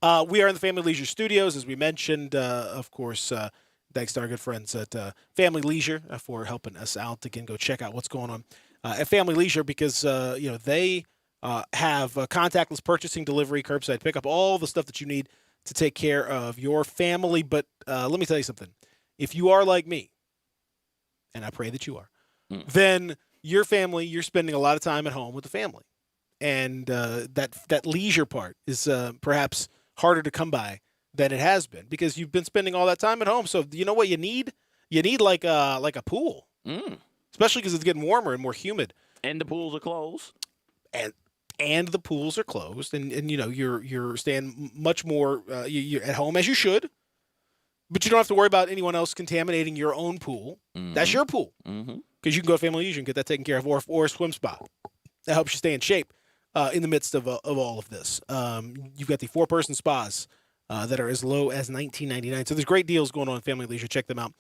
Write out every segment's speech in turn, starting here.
We are in the Family Leisure Studios, as we mentioned. Of course, thanks to our good friends at Family Leisure for helping us out. Again, go check out what's going on at Family Leisure because they have contactless purchasing, delivery, curbside pickup, all the stuff that you need to take care of your family. But let me tell you something: if you are like me, and I pray that you are, then your family, you're spending a lot of time at home with the family, and that leisure part is perhaps harder to come by than it has been because you've been spending all that time at home. So you know what you need? You need like a pool, especially because it's getting warmer and more humid. And the pools are closed. And the pools are closed, and you're staying much more you're at home as you should, but you don't have to worry about anyone else contaminating your own pool. That's your pool because you can go to Family Leisure and get that taken care of, or a swim spa. That helps you stay in shape in the midst of all of this. You've got the 4-person spas that are as low as $19.99. So there's great deals going on in Family Leisure. Check them out.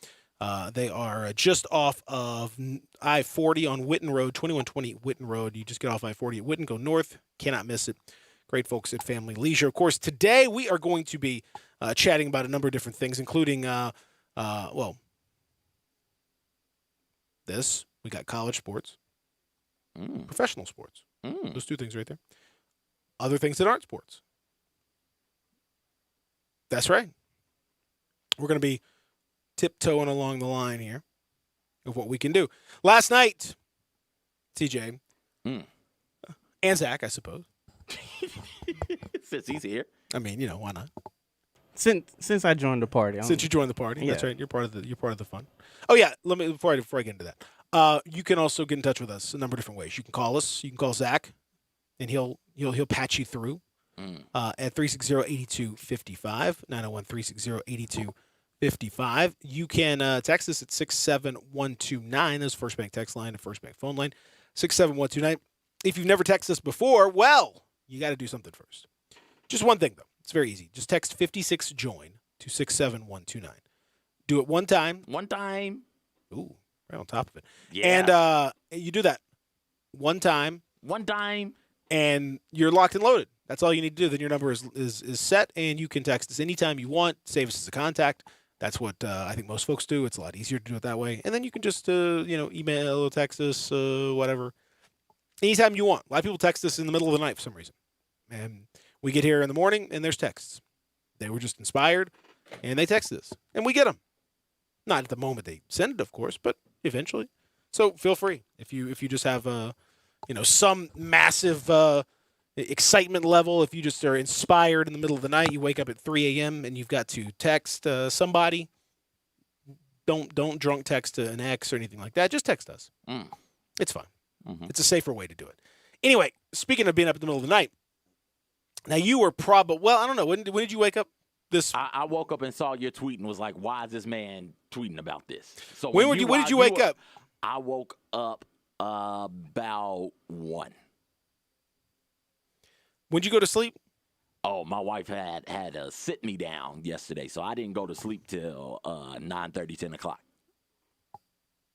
They are just off of I-40 on Whitten Road, 2120 Whitten Road. You just get off I-40 at Whitten, go north. Cannot miss it. Great folks at Family Leisure. Of course, today we are going to be chatting about a number of different things, including, this. We got college sports, professional sports. Those 2 things right there. Other things that aren't sports. That's right. We're going to be tiptoeing along the line here of what we can do. Last night, TJ and Zach, I suppose. Since he's here. I mean, why not? Since I joined the party. Since you joined the party, Yeah. That's right. You're part of the fun. Oh yeah, before I get into that, you can also get in touch with us a number of different ways. You can call us. You can call Zach, and he'll patch you through at 360-8255, 901-360-8255. You can text us at 67129. That's First Bank text line and First Bank phone line, 67129. If you've never texted us before, well, you got to do something first. Just one thing, though. It's very easy. Just text 56-JOIN to 67129. Do it one time. One time. Ooh, right on top of it. Yeah. And you do that one time. One time. And you're locked and loaded. That's all you need to do. Then your number is set, and you can text us anytime you want. Save us as a contact. That's what I think most folks do. It's a lot easier to do it that way. And then you can just, email, text us, whatever. Anytime you want. A lot of people text us in the middle of the night for some reason. And we get here in the morning, and there's texts. They were just inspired, and they text us. And we get them. Not at the moment they send it, of course, but eventually. So feel free. If you just have some massive excitement level, if you just are inspired in the middle of the night, you wake up at 3 a.m. and you've got to text somebody, don't drunk text to an ex or anything like that. Just text us. It's fine. It's a safer way to do it. Anyway, speaking of being up in the middle of the night, now you were I don't know. When did you wake up? I woke up and saw your tweet and was like, why is this man tweeting about this? So when did you wake up? I woke up about 1. When'd you go to sleep? Oh, my wife had to sit me down yesterday, so I didn't go to sleep till 9:30, 10 o'clock.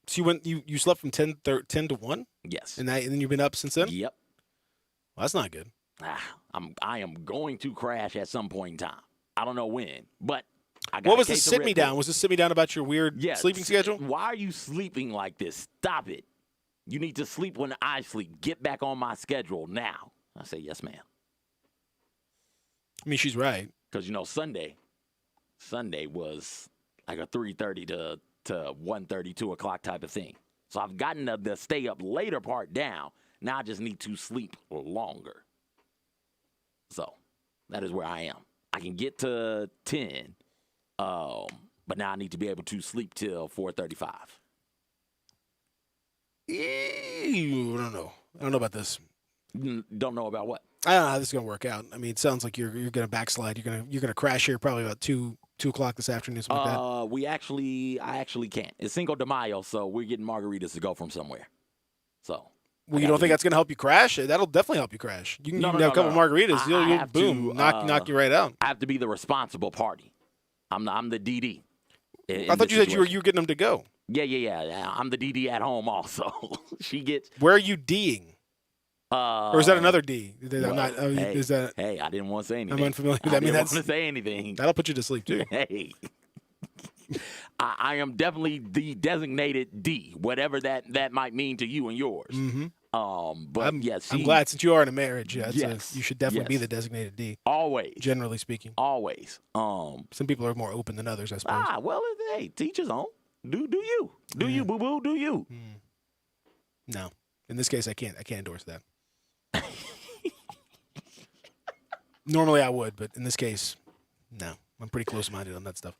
So you slept from 10 to 1? Yes. And then you've been up since then? Yep. Well, that's not good. I am going to crash at some point in time. I don't know when, but I got What was the sit me down? Was this sit me down about your weird sleeping schedule? Why are you sleeping like this? Stop it. You need to sleep when I sleep. Get back on my schedule now. I say, yes, ma'am. I mean, she's right. Because, Sunday was like a 3:30 to 1:30, 2 o'clock type of thing. So I've gotten the stay up later part down. Now I just need to sleep longer. So that is where I am. I can get to 10, but now I need to be able to sleep till 4:35. I don't know. I don't know about this. Don't know about what? I don't know how this is gonna work out. I mean, it sounds like you're gonna backslide. You're gonna crash here probably about 2 o'clock this afternoon, something like that. I actually can't. It's Cinco de Mayo, so we're getting margaritas to go from somewhere. So. Well, you don't think that's gonna help you crash? That'll definitely help you crash. You can have a couple margaritas. You'll boom, knock you right out. I have to be the responsible party. I'm the DD. I thought you said you were getting them to go. Yeah. I'm the DD at home also. She gets. Where are you D'ing? Or is that another D? Well, I'm not. hey, Is that? hey, I didn't want to say anything. I'm unfamiliar with I that. I mean, didn't that's want to say anything. that'll put you to sleep too. Hey, I am definitely the designated D, whatever that might mean to you and yours. Mm-hmm. But I'm she, glad since you are in a marriage. Yeah, Yes, you should definitely be yes. the designated D. always, Generally speaking, always. some people are more open than others, I suppose. Well, hey, teach his own. Do you? Do you, boo boo? Do you? No, in this case, I can't endorse that. Normally, I would, but in this case, no. I'm pretty close-minded on that stuff.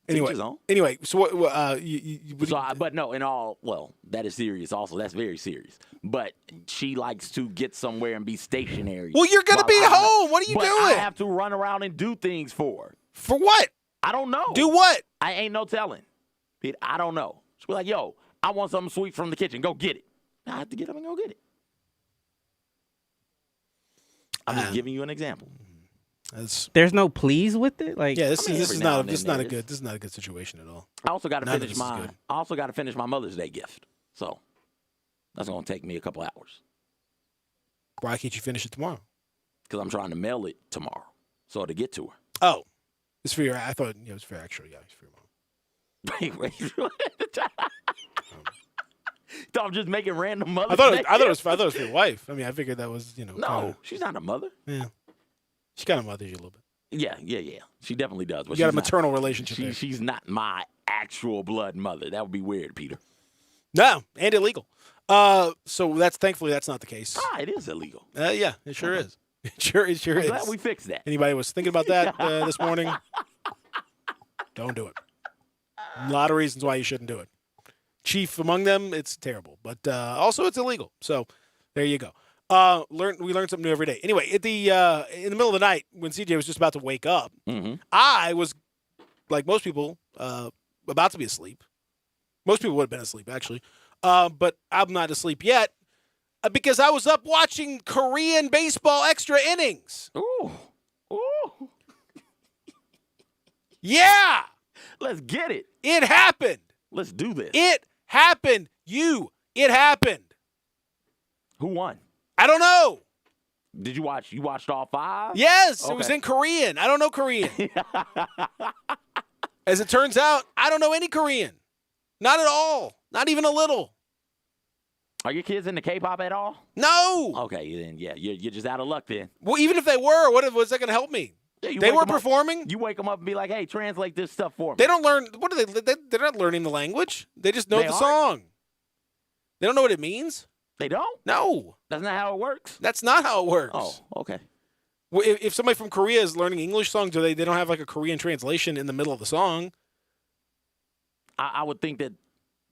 Teach his own. Anyway, so what? But no, in all, well, that is serious. Also, that's very serious. But she likes to get somewhere and be stationary. Well, you're gonna while be home. What are you but doing? I have to run around and do things for her. For what? I don't know. Do what? I ain't no telling. Pete, I don't know. She'll be like, yo, I want something sweet from the kitchen. Go get it. I have to get up and go get it. I'm just giving you an example. There's no please with it. Like, Yeah, I mean, this every is now not and then a there is. good this is not a good situation at all. I also got to None of finish this is good. I also got to finish my Mother's Day gift. So that's gonna take me a couple hours Why can't you finish it tomorrow? because I'm trying to mail it tomorrow, so to get to her. Oh, it's for your. I thought it was for actually. Yeah, it's for your mom. Wait. So I'm just making random Mother's I thought Day it was gifts? for your wife. I mean, I figured that was No, kinda- she's not a mother. yeah, she kind of mothers you a little bit. Yeah. She definitely does. But You got a she's not- maternal relationship there. She's not my actual blood mother. That would be weird, Peter. No, and illegal. So thankfully that's not the case. It is illegal. Yeah, it sure is. It sure I'm is. glad we fixed that. Anybody was thinking about that this morning? Don't do it. A lot of reasons why you shouldn't do it. Chief among them, it's terrible, but also it's illegal. So there you go. We learn something new every day. Anyway, in the middle of the night when CJ was just about to wake up, Mm-hmm. I was like most people about to be asleep. Most people would have been asleep actually, but I'm not asleep yet because I was up watching Korean baseball extra innings. Ooh. Yeah, Let's get it. it happened. Let's do this. It happened. It happened. Who won? I don't know. Did you watch? You watched all 5? Yes, it was Okay. in Korean. I don't know Korean. As it turns out, I don't know any Korean. Not at all. Not even a little. Are your kids into K-pop at all? No. Okay, then yeah, you're just out of luck then. Well, even if they were, was that going to help me? Yeah, you They wake were 'em up- performing. You wake them up and be like, "Hey, translate this stuff for me." They don't learn. What are they? They're not learning the language. They just know They the aren't? song. They don't know what it means. They don't. No, That's not how it works. that's not how it works. Oh, okay. Well, if somebody from Korea is learning English songs, they don't have like a Korean translation in the middle of the song. I would think that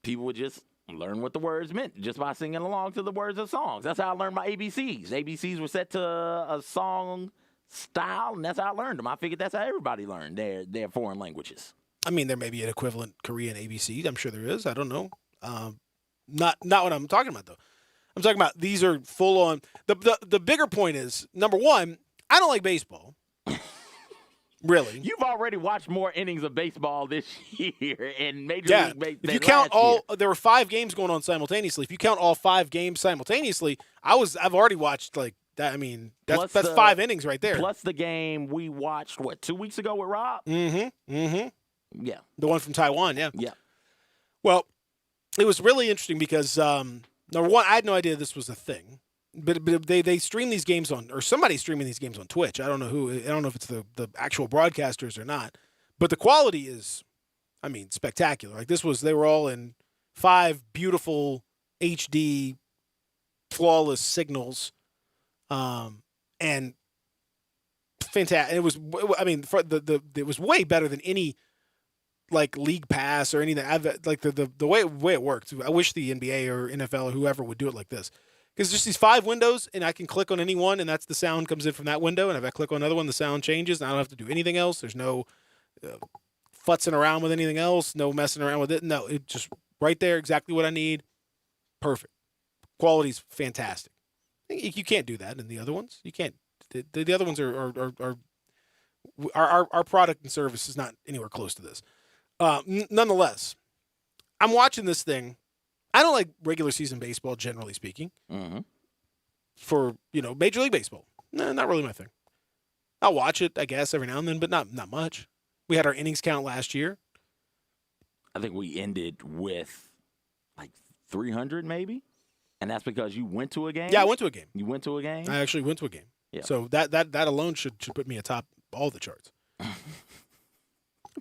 people would just learn what the words meant just by singing along to the words of songs. That's how I learned my ABCs. ABCs were set to a song style, and that's how I learned them. I figured that's how everybody learned their foreign languages. I mean, there may be an equivalent Korean ABC. I'm sure there is. I don't know. Not what I'm talking about though. I'm talking about these are full on. The bigger point is number one. I don't like baseball. Really. You've already watched more innings of baseball this year in Major Yeah. League Baseball. If you count there were 5 games going on simultaneously. If you count all 5 games simultaneously, I've already watched like that. I mean, that's 5 innings right there. Plus the game we watched 2 weeks ago with Rob. Mm-hmm. Yeah. The one from Taiwan. Yeah. Yeah. Well, it was really interesting because number one, I had no idea this was a thing. But they stream these games on, or somebody's streaming these games on Twitch. I don't know who. I don't know if it's the actual broadcasters or not. But the quality is, I mean, spectacular. Like they were all in 5 beautiful HD, flawless signals, and fantastic. It was, I mean, it was way better than any like League Pass or anything. Like the way it worked. I wish the NBA or NFL or whoever would do it like this. Because just these 5 windows, and I can click on any one, and that's the sound comes in from that window. And if I click on another one, the sound changes, and I don't have to do anything else. There's no futzing around with anything else, no messing around with it. No, it just right there, exactly what I need. Perfect. Quality's fantastic. You can't do that in the other ones. You can't. The other ones are our product and service is not anywhere close to this. Nonetheless, I'm watching this thing. I don't like regular season baseball, generally speaking. Mm-hmm. for Major League Baseball. No, not really my thing. I'll watch it, I guess, every now and then, but not much. We had our innings count last year. I think we ended with like 300 maybe, and that's because you went to a game. Yeah, I went to a game. You went to a game. I actually went to a game. Yeah. So that alone should put me atop all the charts.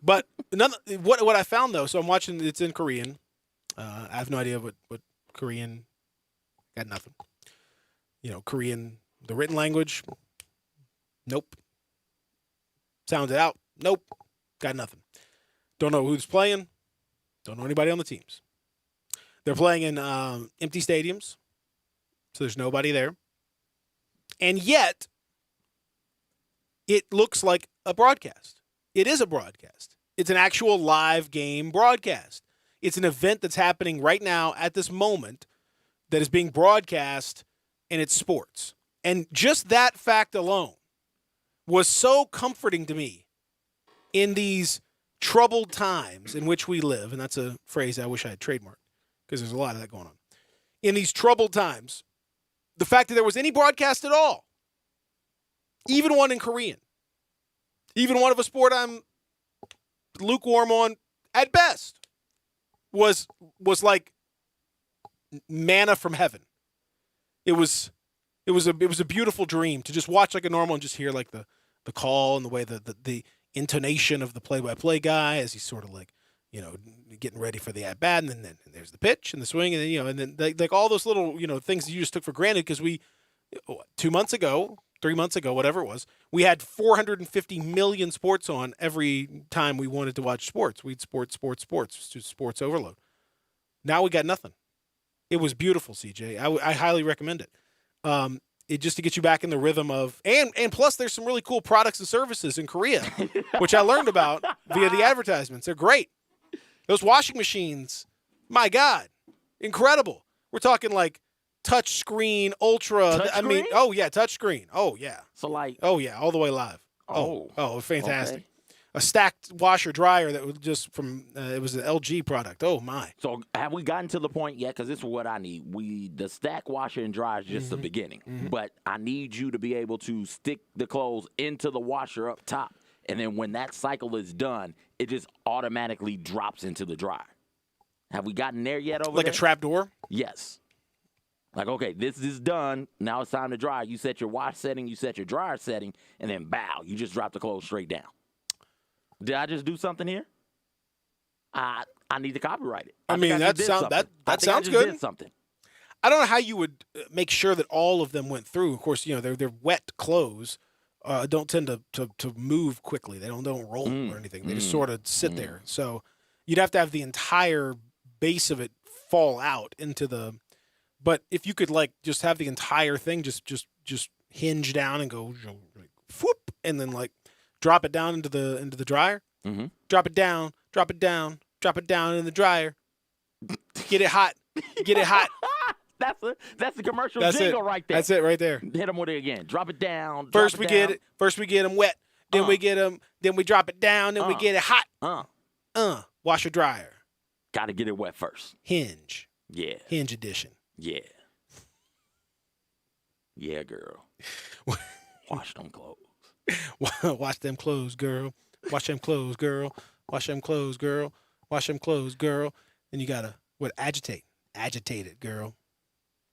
But what I found though, so I'm watching. It's in Korean. I have no idea what Korean. Got nothing. Korean, the written language. Nope. Sounds it out. Nope. Got nothing. Don't know who's playing. Don't know anybody on the teams. They're playing in empty stadiums, so there's nobody there. And yet, it looks like a broadcast. It is a broadcast. It's an actual live game broadcast. It's an event that's happening right now at this moment that is being broadcast, and it's sports. And just that fact alone was so comforting to me in these troubled times in which we live, and that's a phrase I wish I had trademarked because there's a lot of that going on. In these troubled times, the fact that there was any broadcast at all, even one in Korean, even one of a sport I'm lukewarm on at best, was like manna from heaven. It was a beautiful dream to just watch like a normal and just hear like the call and the way the intonation of the play-by-play guy as he's sort of like, getting ready for the at-bat, and then there's the pitch and the swing, and then, and then like all those little, things that you just took for granted because we, 2 months ago, 3 months ago, whatever it was, we had 450 million sports on every time we wanted to watch sports. We'd sports, just sports overload. Now we got nothing. It was beautiful, CJ. I highly recommend it. It just to get you back in the rhythm of, and plus there's some really cool products and services in Korea, which I learned about via the advertisements. They're great. Those washing machines, my God, incredible. We're talking like touch screen, ultra. Touch I mean, screen? oh yeah, touch screen. Oh yeah. So like, Oh yeah, all the way live. Oh. Fantastic. Okay. A stacked washer dryer that was just from it was an LG product. Oh my. So have we gotten to the point yet? Because this is what I need. The stack washer and dryer is just the beginning. But I need you to be able to stick the clothes into the washer up top. And then when that cycle is done, it just automatically drops into the dryer. Have we gotten there yet over Like there? a trap door? Yes. Like, okay, this is done. Now it's time to dry. You set your wash setting, you set your dryer setting, and then bow, you just drop the clothes straight down. Did I just do something here? I need to copyright it. I mean, that sounds good. Did something. I don't know how you would make sure that all of them went through. Of course, they're wet clothes. Don't tend to move quickly. They don't roll or anything. They just sort of sit there. So you'd have to have the entire base of it fall out into the. But if you could like just have the entire thing just hinge down and go like whoop, and then like drop it down into the dryer. Mm-hmm. Drop it down in the dryer. Get it hot. Get it hot. That's the commercial That's jingle it. right there. That's it right there. Hit them with it again. Drop it down. First we get them wet. Then we get them. Then we drop it down. Then we get it hot. Washer dryer. Got to get it wet first. Hinge. Yeah. Hinge edition. Yeah. Yeah, girl. Wash them clothes. Wash them clothes, girl. Wash them clothes, girl. Wash them clothes, girl. Wash them clothes, girl. Then you gotta agitate. Agitate it, girl.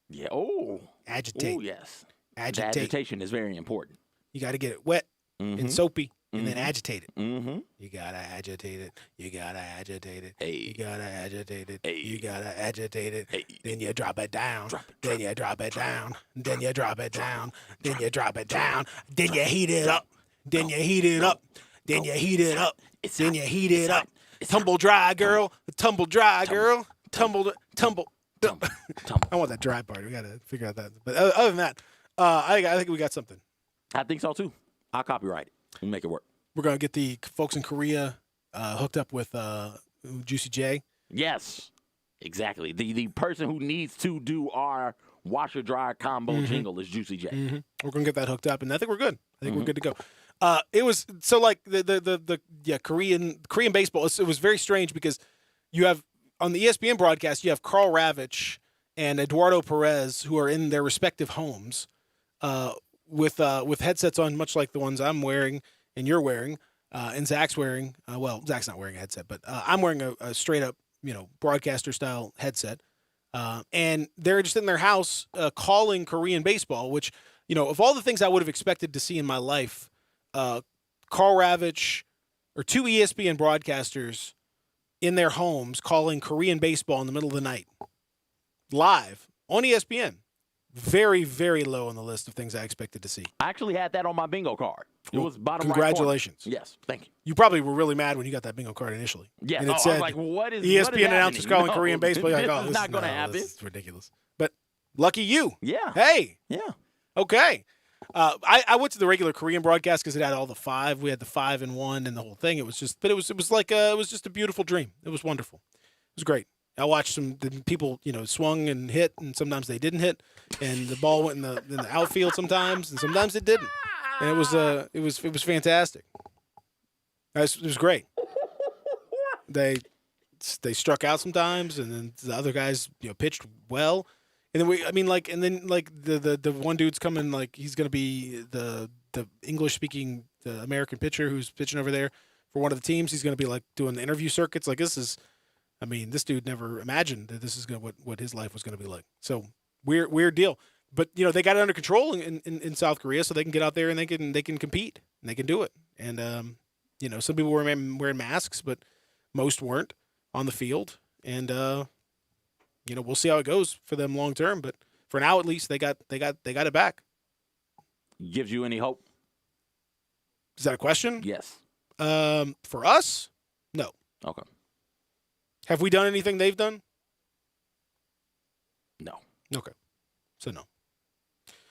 Yeah. Oh. Agitate. Oh, yes. Agitate. The agitation is very important. You gotta get it wet and soapy, and then agitate it. Mm-hmm. You gotta agitate it. You gotta agitate it. Hey. You gotta agitate it. Hey. You gotta agitate it. Hey. Then you drop it down. Drop it, Then you drop it down. Then you drop it down. Then you drop it down. Then you heat it up. Then you heat it up. Then you heat it up. Then you heat it up. Tumble dry, girl. Tumble dry, girl. Tumble. I want that dry part. We gotta figure out that. But other than that, I think we got something. I think so, too. I'll copyright it and make it work. We're gonna get the folks in Korea hooked up with Juicy J. Yes, exactly. The person who needs to do our washer dryer combo jingle is Juicy J. Mm-hmm. We're gonna get that hooked up, and I think we're good. I think we're good to go. It was so like the Korean baseball. It was very strange because you have on the ESPN broadcast you have Carl Ravitch and Eduardo Perez, who are in their respective homes, with headsets on, much like the ones I'm wearing and you're wearing, and Zach's wearing. Well, Zach's not wearing a headset, but I'm wearing a straight up, broadcaster style headset. And they're just in their house calling Korean baseball, which, of all the things I would have expected to see in my life, Carl Ravitch or two ESPN broadcasters in their homes calling Korean baseball in the middle of the night, live on ESPN. Very, very low on the list of things I expected to see. I actually had that on my bingo card. It was bottom right. Congratulations. Yes, thank you. You probably were really mad when you got that bingo card initially. Yeah, and it I said, was like, what is ESPN announcers calling Korean baseball. You're like, this is not going to happen. This is ridiculous. But lucky you. Yeah. Hey. Yeah. Okay. I went to the regular Korean broadcast because it had all the 5. We had the 5 and 1 and the whole thing. It was just a beautiful dream. It was wonderful. It was great. I watched the people, swung and hit, and sometimes they didn't hit, and the ball went in the outfield sometimes, and sometimes it didn't. And it was fantastic. It was great. They struck out sometimes, and then the other guys, pitched well. And then the one dude's coming, like he's going to be the English speaking, the American pitcher who's pitching over there for one of the teams. He's going to be like doing the interview circuits. Like this dude never imagined that this is what his life was going to be like. So weird deal. But they got it under control in South Korea, so they can get out there and they can compete and they can do it. And some people were wearing masks, but most weren't on the field. And we'll see how it goes for them long term. But for now, at least they got it back. Gives you any hope? Is that a question? Yes. For us, no. Okay. Have we done anything they've done? No. Okay. So no.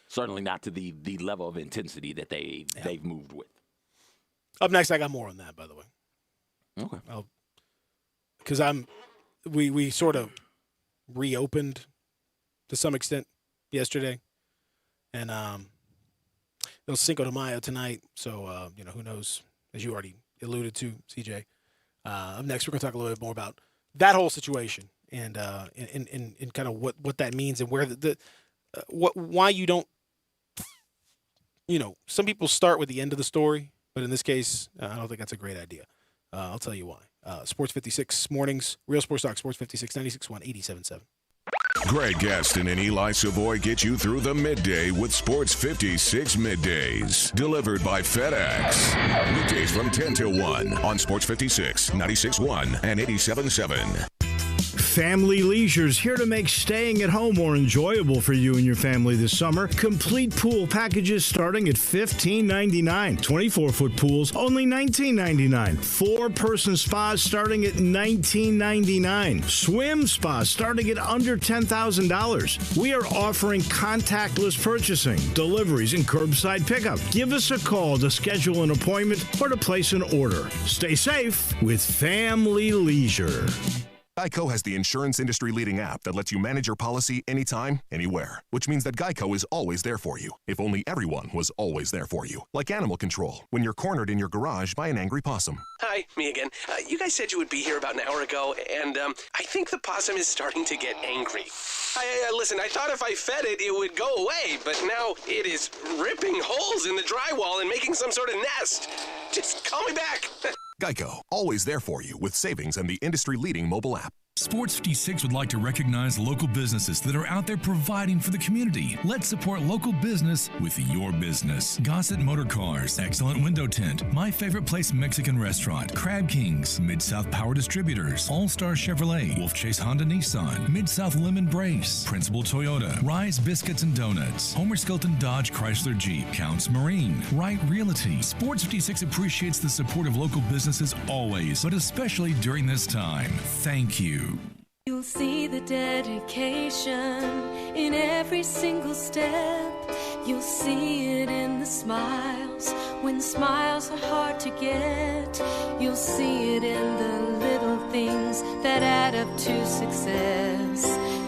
Certainly not to the level of intensity that they've moved with. Up next, I got more on that, by the way. Okay. Because we sort of reopened to some extent yesterday, and it was Cinco de Mayo tonight. So who knows? As you already alluded to, CJ. Up next, we're going to talk a little bit more about that whole situation and kind of what that means and where why you don't, some people start with the end of the story, but in this case, I don't think that's a great idea. I'll tell you why. Sports 56 mornings, Real Sports Talk, Sports 56, 96.1, 87.7. Greg Gaston and Eli Savoy get you through the midday with Sports 56 Middays. Delivered by FedEx. Weekdays from 10 till 1 on Sports 56, 96.1 and 87.7. Family Leisure's here to make staying at home more enjoyable for you and your family this summer. Complete pool packages starting at $15.99. 24-foot pools only $19.99. 4-person spas starting at $19.99. Swim spas starting at under $10,000. We are offering contactless purchasing, deliveries, and curbside pickup. Give us a call to schedule an appointment or to place an order. Stay safe with Family Leisure. Geico has the insurance industry-leading app that lets you manage your policy anytime, anywhere. Which means that Geico is always there for you. If only everyone was always there for you. Like animal control, when you're cornered in your garage by an angry possum. Hi, me again. You guys said you would be here about an hour ago, and I think the possum is starting to get angry. Listen, I thought if I fed it, it would go away, but now it is ripping holes in the drywall and making some sort of nest. Just call me back. Geico, always there for you with savings and the industry-leading mobile app. Sports 56 would like to recognize local businesses that are out there providing for the community. Let's support local business with your business. Gossett Motor Cars, Excellent Window Tint, My Favorite Place Mexican Restaurant, Crab Kings, Mid-South Power Distributors, All-Star Chevrolet, Wolf Chase Honda Nissan, Mid-South Lemon Brace, Principal Toyota, Rise Biscuits and Donuts, Homer Skelton Dodge Chrysler Jeep, Counts Marine, Wright Realty. Sports 56 appreciates the support of local businesses always, but especially during this time. Thank you. You'll see the dedication in every single step. You'll see it in the smiles when smiles are hard to get. You'll see it in the little things that add up to success.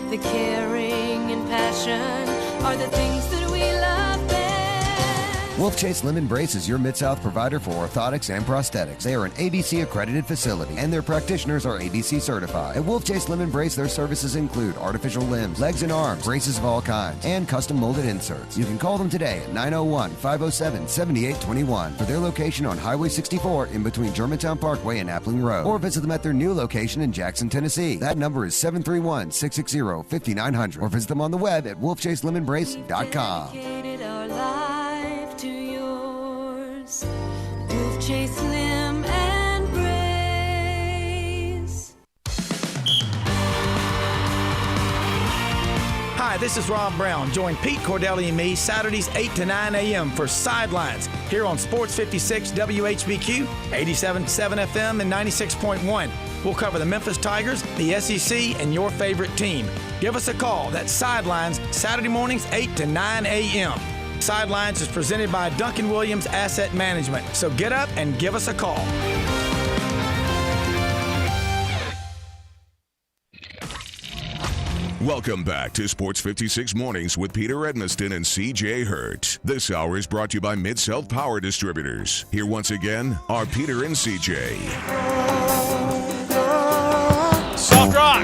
The caring and passion are the things that we love best. Wolf Chase Limb Brace is your Mid-South provider for orthotics and prosthetics. They are an ABC-accredited facility, and their practitioners are ABC certified. At Wolf Chase Limb Brace, their services include artificial limbs, legs and arms, braces of all kinds, and custom molded inserts. You can call them today at 901-507-7821 for their location on Highway 64 in between Germantown Parkway and Appling Road, or visit them at their new location in Jackson, Tennessee. That number is 731-660-5900, or visit them on the web at wolfchaselemonbrace.com. Dedicated our life to yours. Wolf Chase Limb and Brace. Hi, this is Rob Brown. Join Pete Cordelli and me Saturdays 8 to 9 a.m. for Sidelines here on Sports 56 WHBQ, 87.7 FM, and 96.1. We'll cover the Memphis Tigers, the SEC, and your favorite team. Give us a call. That's Sidelines, Saturday mornings, 8 to 9 a.m. Sidelines is presented by Duncan Williams Asset Management. So get up and give us a call. Welcome back to Sports 56 Mornings with Peter Edminston and CJ Hurt. This hour is brought to you by Mid-South Power Distributors. Here once again are Peter and CJ. Soft rock.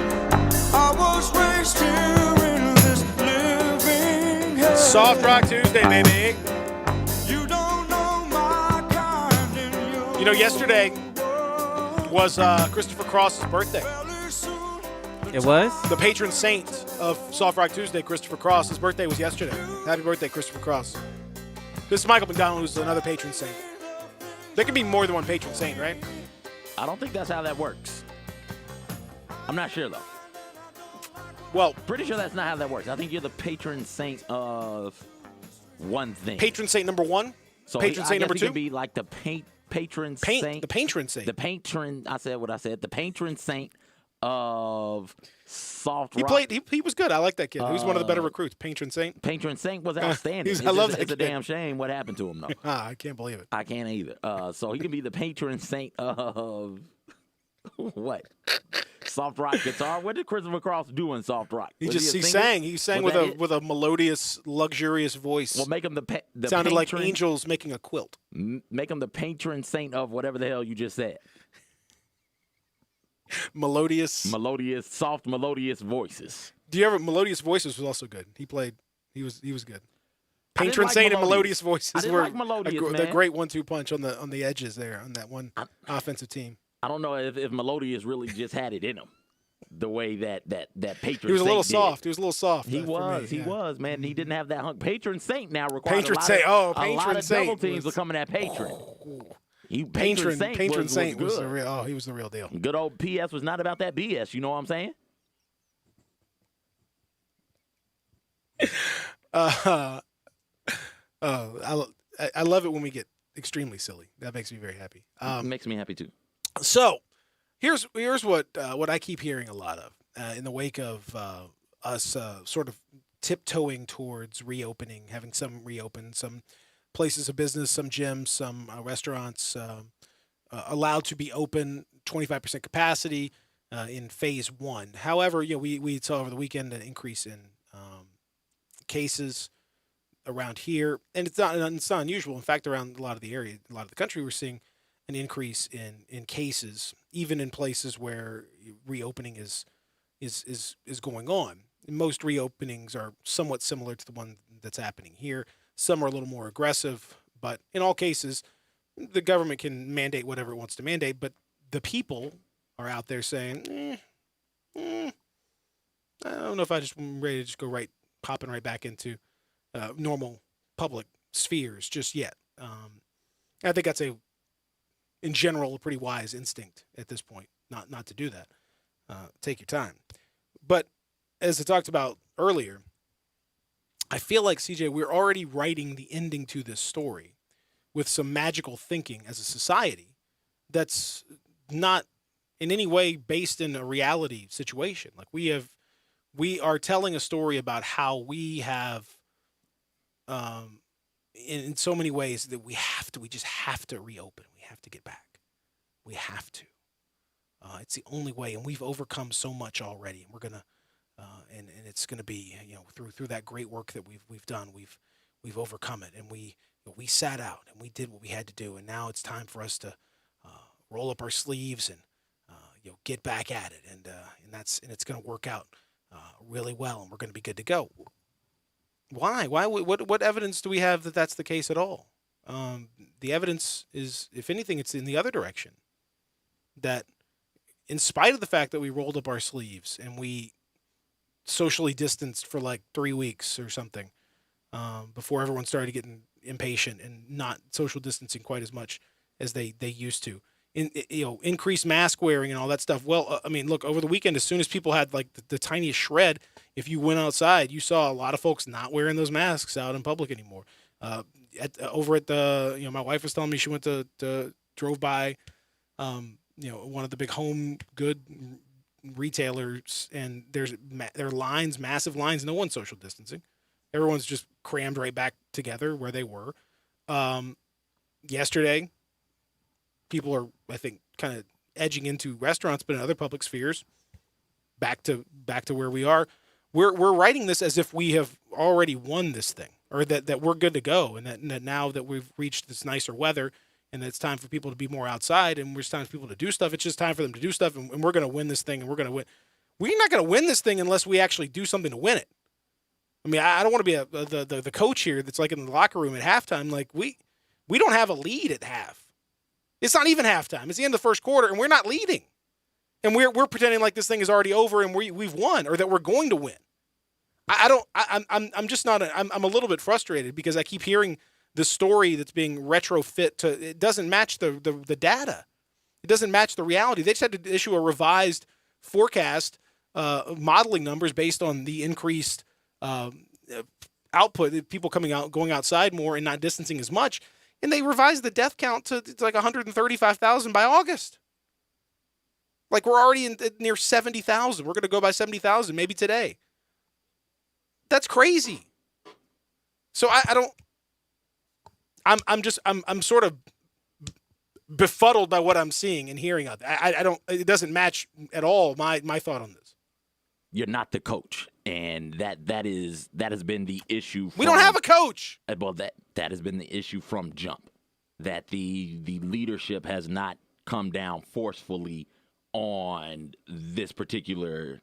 I was raised here in this living hell. Soft Rock Tuesday, baby. You don't know my kind in your You know, yesterday was Christopher Cross's birthday. It was? The patron saint of Soft Rock Tuesday, Christopher Cross. His birthday was yesterday. Happy birthday, Christopher Cross. This is Michael McDonald, who's another patron saint. There can be more than one patron saint, right? I don't think that's how that works. I'm not sure, though. Well, pretty sure that's not how that works. I think you're the patron saint of one thing. Patron saint number one? So patron saint number two? Could be like the patron saint. The patron saint. The patron, I said what I said. The patron saint of Soft He Rock. played. He was good. I like that kid. He was one of the better recruits. Patron saint. Patron saint was outstanding. I love that It's a kid. damn shame what happened to him, though. I can't believe it. I can't either. So he can be the patron saint of what? Soft rock guitar. What did Christopher Cross do in soft rock? He sang. He sang with a melodious, luxurious voice. Well, make him the sounded patron, like angels making a quilt. Make him the patron saint of whatever the hell you just said. Melodious, soft, melodious voices. Do you ever? Melodious voices was also good. He played. He was good. Patron saint and melodious voices were the great 1-2 punch on the edges there on that one offensive team. I don't know if Melodious really just had it in him, the way that patron. He was a little saint soft. did. He was a little soft. He was, man. He didn't have that hunk. Patron saint now requires patron a lot saint. of, patron a lot of saint double teams was, are coming at patron. Patron saint was good. the real. Oh, he was the real deal. Good old PS was not about that BS. You know what I'm saying? I love it when we get extremely silly. That makes me very happy. It makes me happy too. So, here's what I keep hearing a lot of in the wake of us sort of tiptoeing towards reopening, having some reopen, some places of business, some gyms, some restaurants allowed to be open, 25% capacity in phase one. However, we saw over the weekend an increase in cases around here, and it's not unusual. In fact, around a lot of the area, a lot of the country, we're seeing an increase in cases, even in places where reopening is going on. Most reopenings are somewhat similar to the one that's happening here. Some are a little more aggressive, but in all cases, the government can mandate whatever it wants to mandate. But the people are out there saying, I don't know if I'm ready to just go popping right back into normal public spheres just yet. I think that's in general, a pretty wise instinct at this point, not to do that. Take your time. But as I talked about earlier, I feel like, CJ, we're already writing the ending to this story with some magical thinking as a society that's not in any way based in a reality situation. Like we are telling a story about how we have, in so many ways that we just have to reopen. We have to get back. We have to. It's the only way, and we've overcome so much already, and we're gonna, and it's gonna be, through that great work that we've done, we've overcome it, and we we sat out and we did what we had to do, and now it's time for us to roll up our sleeves and get back at it, and it's going to work out really well, and we're going to be good to go. Why? What evidence do we have that that's the case at all? The evidence is, if anything, it's in the other direction. That in spite of the fact that we rolled up our sleeves and we socially distanced for like 3 weeks or something before everyone started getting impatient and not social distancing quite as much as they used to. Increased mask wearing and all that stuff. Well, I mean, look, over the weekend, as soon as people had like the tiniest shred, if you went outside, you saw a lot of folks not wearing those masks out in public anymore. Over at the, my wife was telling me she went drove by, one of the big home good retailers, and there are lines, massive lines. No one's social distancing. Everyone's just crammed right back together where they were. Yesterday, people are, I think, kind of edging into restaurants, but in other public spheres, back to where we are. We're writing this as if we have already won this thing, or that we're good to go, and that now that we've reached this nicer weather, and that it's time for people to be more outside, and it's time for people to do stuff. It's just time for them to do stuff, and we're going to win this thing, and we're going to win. We're not going to win this thing unless we actually do something to win it. I mean, I don't want to be the coach here that's like in the locker room at halftime. Like, we don't have a lead at half. It's not even halftime. It's the end of the first quarter, and we're not leading. And we're pretending like this thing is already over and we've won, or that we're going to win. I'm just not. I'm a little bit frustrated because I keep hearing the story that's being retrofit to. It doesn't match the data. It doesn't match the reality. They just had to issue a revised forecast, modeling numbers based on the increased output, people going outside more and not distancing as much, and they revised the death count to like 135,000 by August. Like, we're already near 70,000. We're going to go by 70,000 maybe today. That's crazy. So I'm sort of befuddled by what I'm seeing and hearing out there. It doesn't match at all my thought on this. You're not the coach, and that has been the issue. We don't have a coach. Well, that has been the issue from jump. That the leadership has not come down forcefully on this particular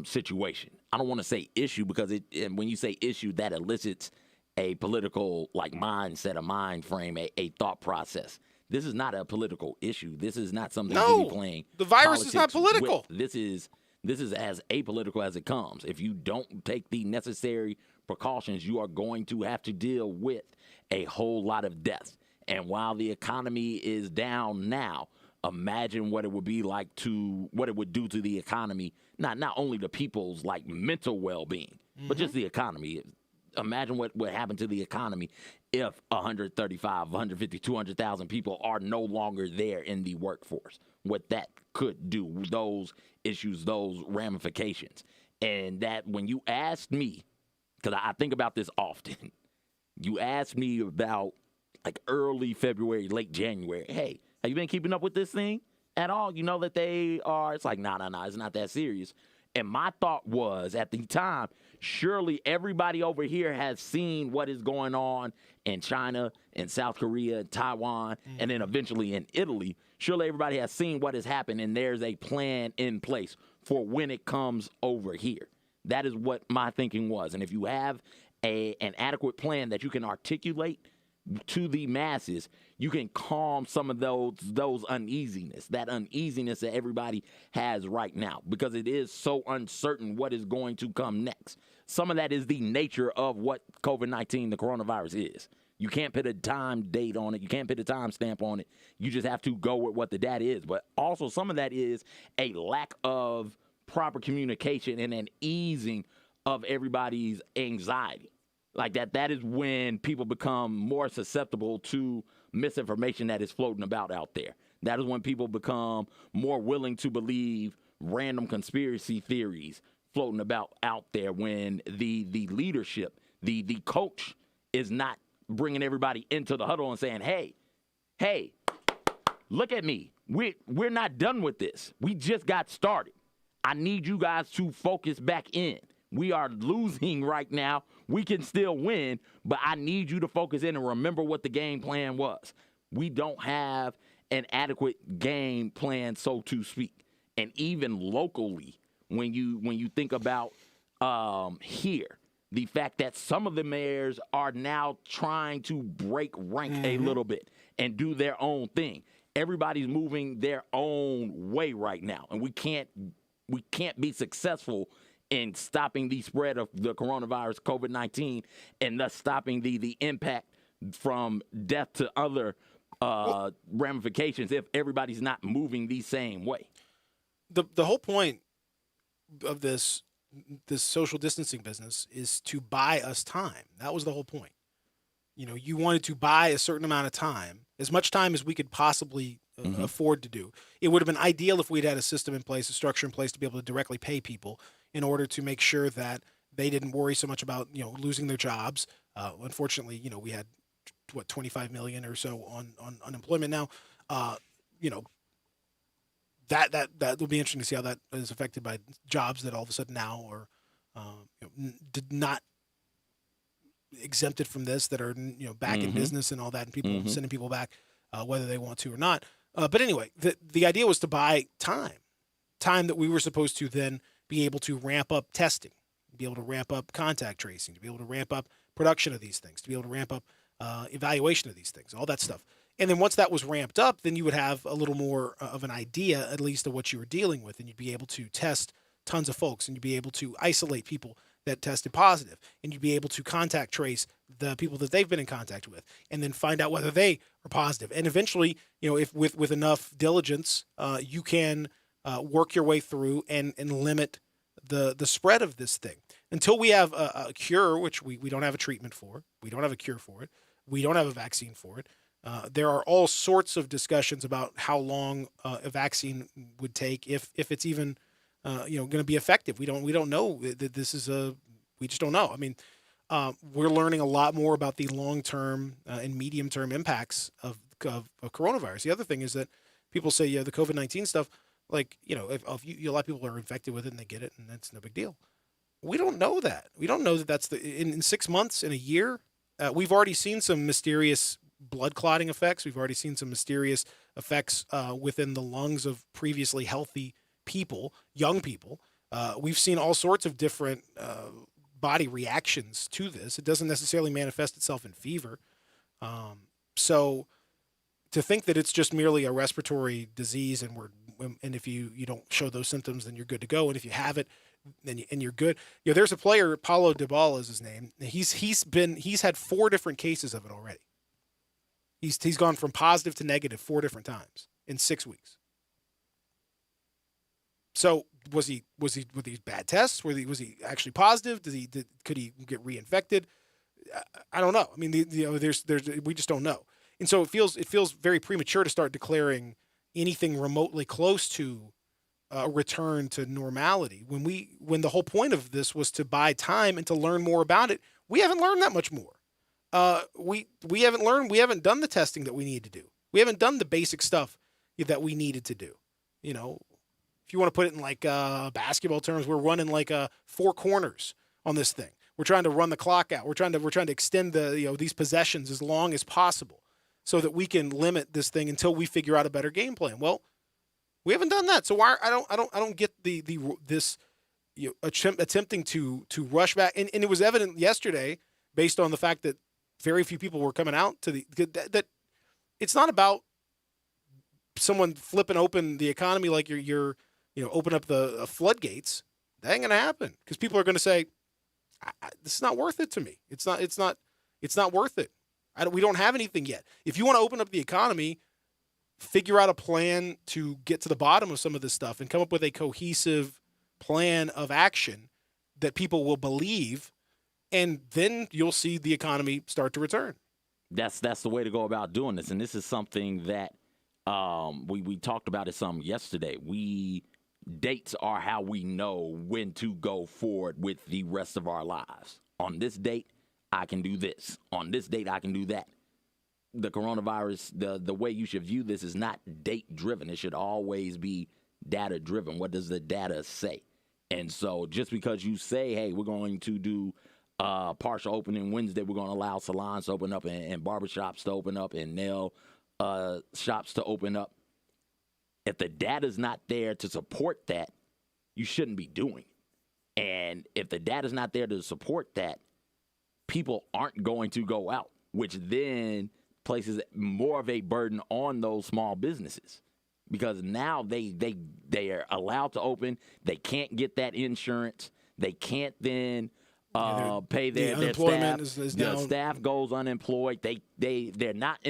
situation. I don't want to say issue because when you say issue, that elicits a political mindset, a mind frame, a thought process. This is not a political issue. This is not something to be playing. The virus is not political. This is as apolitical as it comes. If you don't take the necessary precautions, you are going to have to deal with a whole lot of deaths. And while the economy is down now, imagine what it would be like what it would do to the economy, not only the people's mental well-being, but just the economy. Imagine what would happen to the economy if 135, 150, 200,000 people are no longer there in the workforce. What that could do, those issues, those ramifications. And that when you asked me, because I think about this often, you asked me about early February, late January, hey, have you been keeping up with this thing at all? You know that they are, it's no, it's not that serious. And my thought was at the time, surely everybody over here has seen what is going on in China, in South Korea, Taiwan, and then eventually in Italy. Surely everybody has seen what has happened, and there's a plan in place for when it comes over here. That is what my thinking was. And if you have an adequate plan that you can articulate to the masses, you can calm some of those uneasiness, that uneasiness that everybody has right now, because it is so uncertain what is going to come next. Some of that is the nature of what COVID-19, the coronavirus, is. You can't put a time date on it. You can't put a time stamp on it. You just have to go with what the data is. But also some of that is a lack of proper communication and an easing of everybody's anxiety. That is when people become more susceptible to misinformation that is floating about out there. That is when people become more willing to believe random conspiracy theories floating about out there, when the leadership, the coach is not bringing everybody into the huddle and saying, hey, look at me. We're not done with this. We just got started. I need you guys to focus back in. We are losing right now. We can still win, but I need you to focus in and remember what the game plan was. We don't have an adequate game plan, so to speak. And even locally, when you think about here, the fact that some of the mayors are now trying to break rank a little bit and do their own thing. Everybody's moving their own way right now, and we can't be successful in stopping the spread of the coronavirus, COVID-19, and thus stopping the impact from death to other ramifications if everybody's not moving the same way. The whole point of this social distancing business is to buy us time. That was the whole point. You wanted to buy a certain amount of time, as much time as we could possibly afford to do. It would have been ideal if we'd had a system in place, a structure in place to be able to directly pay people in order to make sure that they didn't worry so much about, losing their jobs. Unfortunately, we had 25 million or so on unemployment now. That will be interesting to see how that is affected by jobs that all of a sudden now are did not exempted from this, that are back in business and all that, and people sending people back whether they want to or not. But anyway, the idea was to buy time that we were supposed to then be able to ramp up testing, be able to ramp up contact tracing, to be able to ramp up production of these things, to be able to ramp up evaluation of these things, all that stuff. And then once that was ramped up, then you would have a little more of an idea, at least, of what you were dealing with, and you'd be able to test tons of folks, and you'd be able to isolate people that tested positive, and you'd be able to contact trace the people that they've been in contact with, and then find out whether they are positive. And eventually, if with enough diligence, you can work your way through and limit the spread of this thing. Until we have a cure, which we don't have a treatment for, we don't have a cure for it, we don't have a vaccine for it. There are all sorts of discussions about how long a vaccine would take, if it's even going to be effective. We don't know that this is we just don't know. I mean, we're learning a lot more about the long-term and medium-term impacts of coronavirus. The other thing is that people say, the COVID-19 stuff, if a lot of people are infected with it and they get it, and that's no big deal. We don't know that. We don't know that that's in 6 months, in a year. We've already seen some mysterious blood clotting effects. We've already seen some mysterious effects within the lungs of previously healthy people, young people. We've seen all sorts of different body reactions to this. It doesn't necessarily manifest itself in fever. So to think that it's just merely a respiratory disease and if you don't show those symptoms, then you're good to go. And if you have it, and you're good. There's a player, Paulo Dybala is his name. He's had 4 different cases of it already. He's gone from positive to negative 4 different times in 6 weeks. So was he with these bad tests? Was he actually positive? Could he get reinfected? I don't know. I mean, we just don't know. And so it feels very premature to start declaring anything remotely close to a return to normality when the whole point of this was to buy time and to learn more about it. We haven't learned that much more. We haven't done the testing that we need to do. We haven't done the basic stuff that we needed to do. If you want to put it in basketball terms, we're running 4 corners on this thing. We're trying to run the clock out. We're trying to extend these possessions as long as possible so that we can limit this thing until we figure out a better game plan. Well, we haven't done that. So why I don't get this attempting to rush back. And it was evident yesterday, based on the fact that very few people were coming out to that it's not about someone flipping open the economy like you're open up the floodgates. That ain't gonna happen, because people are gonna say, this is not worth it to me. It's not worth it. We don't have anything yet. If you want to open up the economy, figure out a plan to get to the bottom of some of this stuff and come up with a cohesive plan of action that people will believe, and then you'll see the economy start to return. That's the way to go about doing this, and this is something that we talked about it some yesterday. Dates are how we know when to go forward with the rest of our lives. On this date, I can do this. On this date, I can do that. The coronavirus, the way you should view this is not date-driven. It should always be data-driven. What does the data say? And so just because you say, hey, we're going to do partial opening Wednesday, we're going to allow salons to open up and barbershops to open up and nail shops to open up. If the data's not there to support that, you shouldn't be doing it. And if the data's not there to support that, people aren't going to go out, which then places more of a burden on those small businesses because now they are allowed to open. They can't get that insurance. They can't then pay their staff. The staff goes unemployed. They're not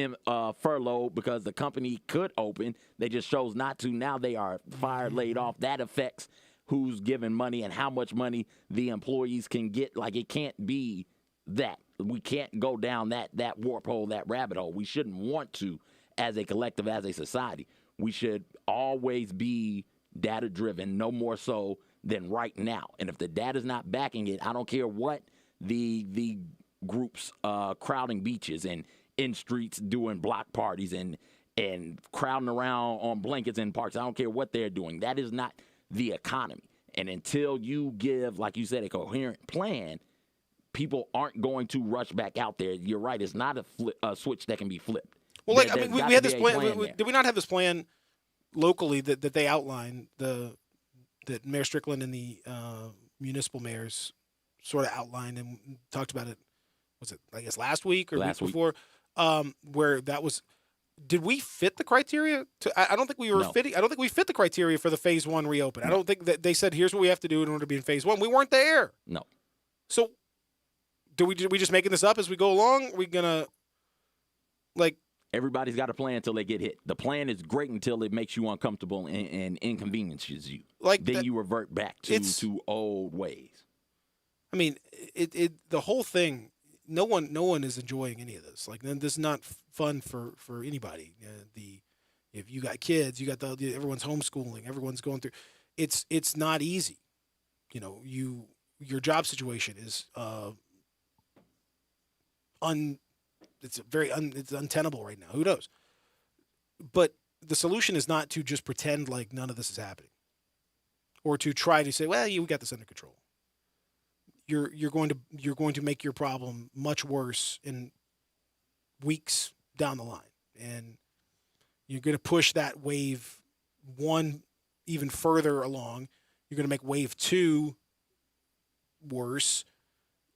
furloughed because the company could open. They just chose not to. Now they are fired, laid off. That affects who's giving money and how much money the employees can get. Like, it can't be that. We can't go down that warp hole, that rabbit hole. We shouldn't want to as a collective, as a society. We should always be data-driven, no more so than right now. And if the data's not backing it, I don't care what the groups crowding beaches and in streets doing block parties and crowding around on blankets in parks. I don't care what they're doing. That is not the economy. And until you give, like you said, a coherent plan, people aren't going to rush back out there. You're right. It's not a switch that can be flipped. Well, like, I mean, we had this plan. Did we not have this plan locally that they outlined, that Mayor Strickland and the municipal mayors sort of outlined and talked about it? Was it, I guess, last week or the week before? Where that was. Did we fit the criteria? I don't think we were fitting. I don't think we fit the criteria for the phase 1 reopen. No. I don't think that they said, here's what we have to do in order to be in phase 1. We weren't there. No. So, we just making this up as we go along? Are we gonna, like? Everybody's got a plan until they get hit. The plan is great until it makes you uncomfortable and inconveniences you. Like then you revert back to old ways. I mean, the whole thing. No one is enjoying any of this. Like, this is not fun for anybody. If you got kids, you got everyone's homeschooling, everyone's going through. It's not easy. You know, your job situation is it's untenable right now. Who knows? But the solution is not to just pretend like none of this is happening, or to try to say, well, we got this under control. You're going to make your problem much worse in weeks down the line, and you're going to push that wave 1 even further along. You're going to make wave 2 worse.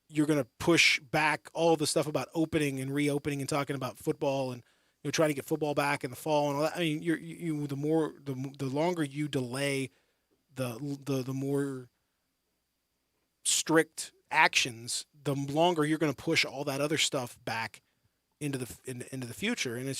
You're going to push back all the stuff about opening and reopening and talking about football and trying to get football back in the fall and all that. I mean, the longer you delay, the more strict actions, the longer you're going to push all that other stuff back into the future. And I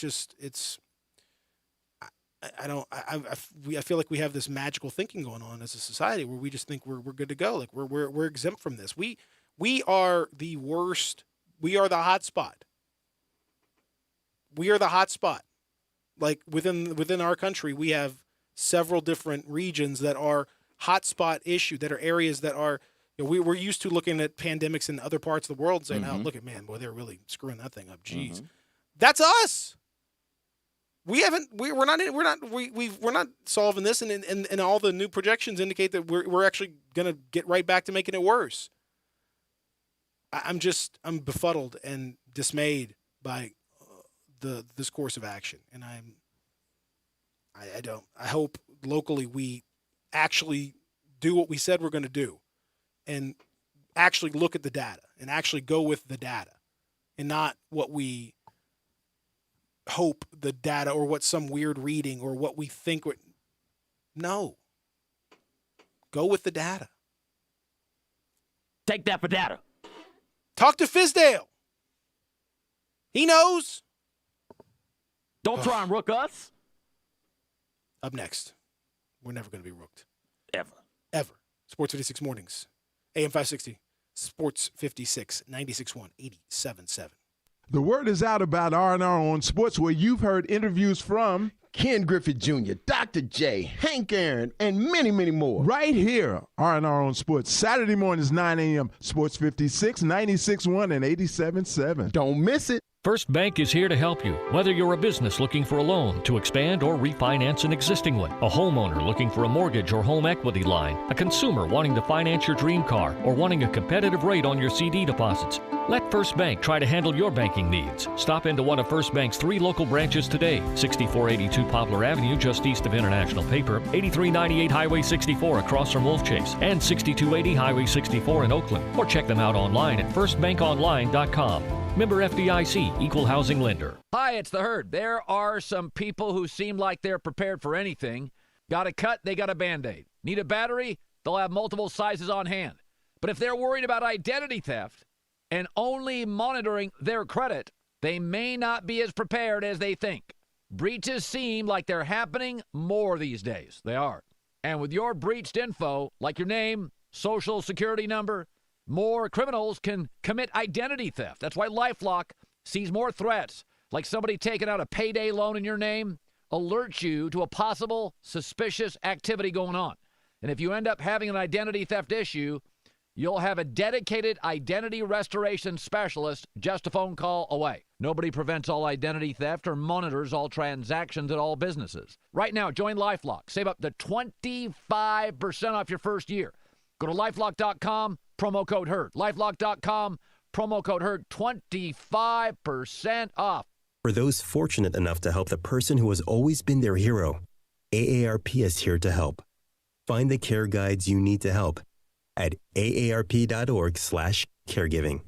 feel like we have this magical thinking going on as a society where we just think we're good to go. Like we're exempt from this. We are the worst. We are the hot spot. We are the hot spot. Like within our country, we have several different regions that are hotspot issue, that are areas that are, we're used to looking at pandemics in other parts of the world and saying, oh, look at, man, boy, they're really screwing that thing up. Jeez. That's us. We're not solving this, and all the new projections indicate that we're actually going to get right back to making it worse. I'm befuddled and dismayed by this course of action, and I hope locally we actually do what we said we're going to do, and actually look at the data and actually go with the data, and not what we hope the data or what some weird reading or what we think. No. Go with the data. Take that for data. Talk to Fizdale. He knows. Don't try and rook us. Up next. We're never going to be rooked. Ever. Sports 56 Mornings. AM 560. Sports 56. 96.1. 87.7. The word is out about R&R on Sports, where you've heard interviews from Ken Griffith Jr., Dr. J, Hank Aaron, and many, many more. Right here, R&R on Sports, Saturday mornings, 9 a.m., Sports 56, 96.1, and 87.7. Don't miss it. First Bank is here to help you, whether you're a business looking for a loan to expand or refinance an existing one, a homeowner looking for a mortgage or home equity line, a consumer wanting to finance your dream car, or wanting a competitive rate on your CD deposits. Let First Bank try to handle your banking needs. Stop into one of First Bank's 3 local branches today, 6482 Poplar Avenue just east of International Paper, 8398 Highway 64 across from Wolf Chase, and 6280 Highway 64 in Oakland. Or check them out online at firstbankonline.com. Member FDIC, Equal Housing Lender. Hi, it's the Herd. There are some people who seem like they're prepared for anything. Got a cut, they got a Band-Aid. Need a battery? They'll have multiple sizes on hand. But if they're worried about identity theft and only monitoring their credit, they may not be as prepared as they think. Breaches seem like they're happening more these days. They are. And with your breached info, like your name, social security number, more criminals can commit identity theft. That's why LifeLock sees more threats, like somebody taking out a payday loan in your name, alerts you to a possible suspicious activity going on. And if you end up having an identity theft issue, you'll have a dedicated identity restoration specialist just a phone call away. Nobody prevents all identity theft or monitors all transactions at all businesses. Right now, join LifeLock. Save up to 25% off your first year. Go to LifeLock.com. Promo code HERD. LifeLock.com, promo code HERD, 25% off. For those fortunate enough to help the person who has always been their hero, AARP is here to help. Find the care guides you need to help at aarp.org/caregiving.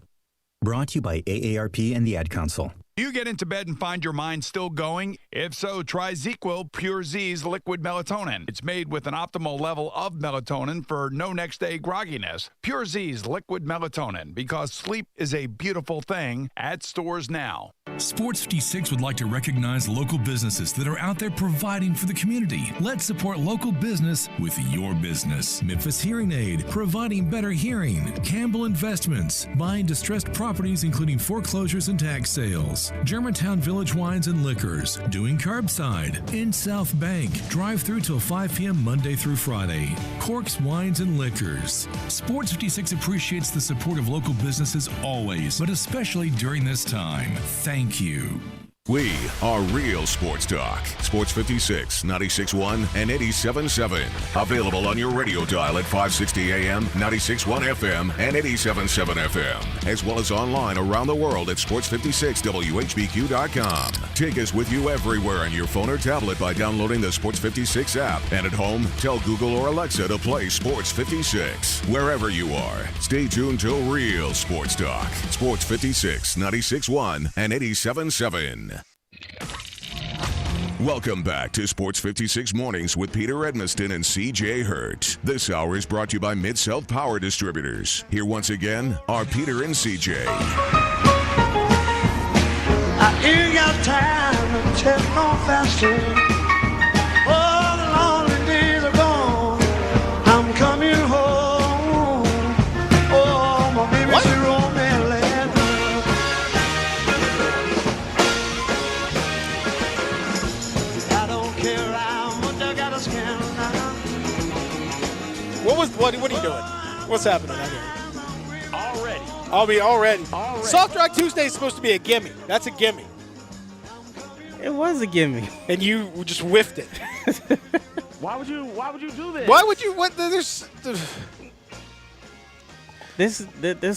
Brought to you by AARP and the Ad Council. Do you get into bed and find your mind still going? If so, try ZzzQuil Pure Z's liquid melatonin. It's made with an optimal level of melatonin for no next day grogginess. Pure Z's liquid melatonin, because sleep is a beautiful thing, at stores now. Sports 56 would like to recognize local businesses that are out there providing for the community. Let's support local business with your business. Memphis Hearing Aid, providing better hearing. Campbell Investments, buying distressed properties including foreclosures and tax sales. Germantown Village Wines and Liquors, doing curbside. In South Bank, drive through till 5 p.m. Monday through Friday. Corks Wines and Liquors. Sports 56 appreciates the support of local businesses always, but especially during this time. Thank you. We are Real Sports Talk. Sports 56, 96.1, and 87.7. Available on your radio dial at 560 AM, 96.1 FM, and 87.7 FM. As well as online around the world at sports56whbq.com. Take us with you everywhere on your phone or tablet by downloading the Sports 56 app. And at home, tell Google or Alexa to play Sports 56. Wherever you are, stay tuned to Real Sports Talk. Sports 56, 96.1, and 87.7. Welcome back to Sports 56 Mornings with Peter Edminston and CJ Hurt. This hour is brought to you by Mid-South Power Distributors. Here once again are Peter and CJ. I ain't got time to check no faster. Oh, the lonely days are gone. I'm coming home. Oh, my baby's a romance land. I don't care how much I got to scandal now. What are you doing? What's happening out here? Already. Soft Rock Tuesday is supposed to be a gimme. That's a gimme. It was a gimme. And you just whiffed it. Why would you do this? Why would you? What? There's. This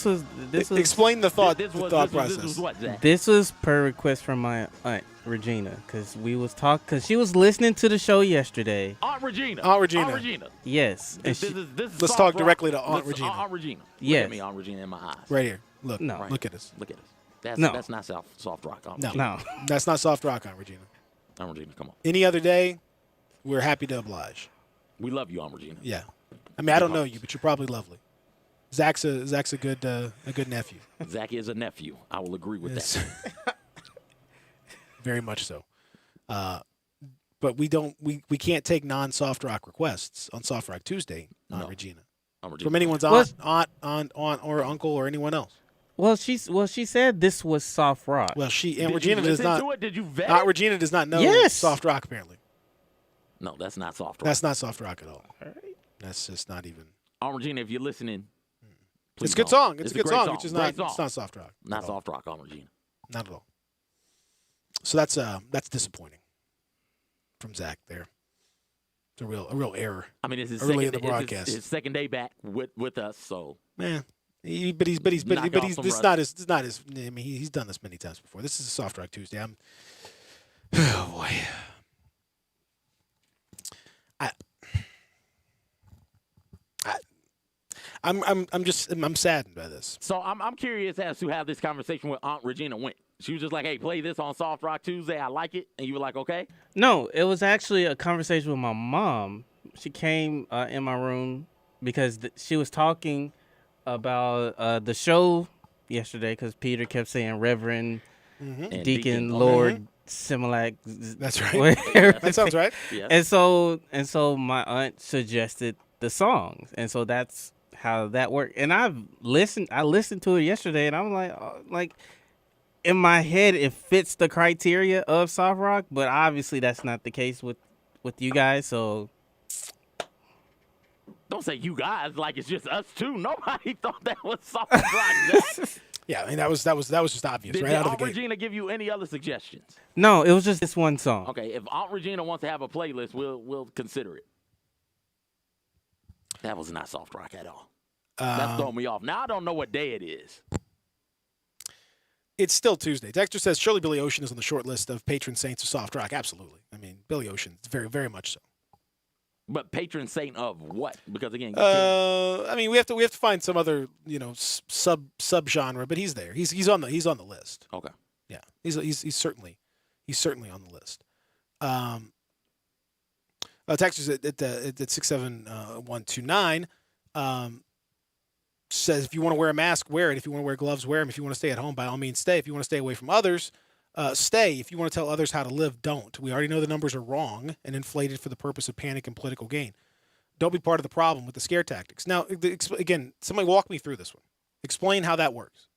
was. Explain the thought process. This was what, Zach? This was per request from my aunt Regina, because she was listening to the show yesterday. Aunt Regina. Yes. This is let's talk directly to Aunt Regina. Aunt Regina. Yes. Look at me, Aunt Regina, in my eyes. Right here. Look. No. Look at us. Look at us. That's not soft rock, Aunt No. Regina. No. That's not soft rock, Aunt Regina. Aunt Regina, come on. Any other day, we're happy to oblige. We love you, Aunt Regina. Yeah. I mean, I don't know you, but you're probably lovely. Zach's a good nephew. Zach is a nephew. I will agree with that. Very much so. But we can't take non-soft rock requests on Soft Rock Tuesday, Aunt Regina. From anyone's aunt, or uncle, or anyone else. Well, she said this was soft rock. Well, Aunt Regina does not. Did you vet Aunt it? Regina does not know soft rock. Apparently, no, that's not soft rock. That's not soft rock at all. That's just not even. Aunt Regina, if you're listening, it's a good song. It's a good great song. It's just not. Great It's not soft rock. Not soft rock, Aunt Regina. Not at all. So that's disappointing from Zach there. It's a real error. I mean, it's his early second, in the broadcast. It's his second day back with us, so. Man, but he's this is not his. I mean, he's done this many times before. This is a Soft Rock Tuesday. Oh boy. I'm saddened by this. So I'm curious as to how this conversation with Aunt Regina went. She was just like, "Hey, play this on Soft Rock Tuesday. I like it," and you were like, "Okay." No, it was actually a conversation with my mom. She came in my room because she was talking about the show yesterday because Peter kept saying Reverend, And Deacon, Lord, Similac. That's right. That sounds right. Yeah. And so my aunt suggested the songs, and so that's how that worked. And I listened to it yesterday, and I'm like, in my head, it fits the criteria of soft rock, but obviously that's not the case with you guys. So don't say you guys like it's just us two. Nobody thought that was soft rock, Zach. Yeah, I mean that was just obvious Did right out of Aunt the gate. Regina give you any other suggestions? no, it was just this one song. Okay, if Aunt Regina wants to have a playlist, we'll consider it. That was not soft rock at all. That's throwing me off. Now I don't know what day it is. It's still Tuesday. Dexter says surely Billy Ocean is on the short list of patron saints of soft rock. Absolutely. I mean, Billy Ocean, very, very much so. But patron saint of what? Because again, I mean, we have to find some other sub genre, but he's there. He's on the list. Okay. Yeah, he's certainly on the list. Texas at 67129 says if you want to wear a mask, wear it. If you want to wear gloves, wear them. If you want to stay at home, by all means, stay. If you want to stay away from others, stay. If you want to tell others how to live, don't. We already know the numbers are wrong and inflated for the purpose of panic and political gain. Don't be part of the problem with the scare tactics. Now, again, somebody walk me through this one. Explain how that works.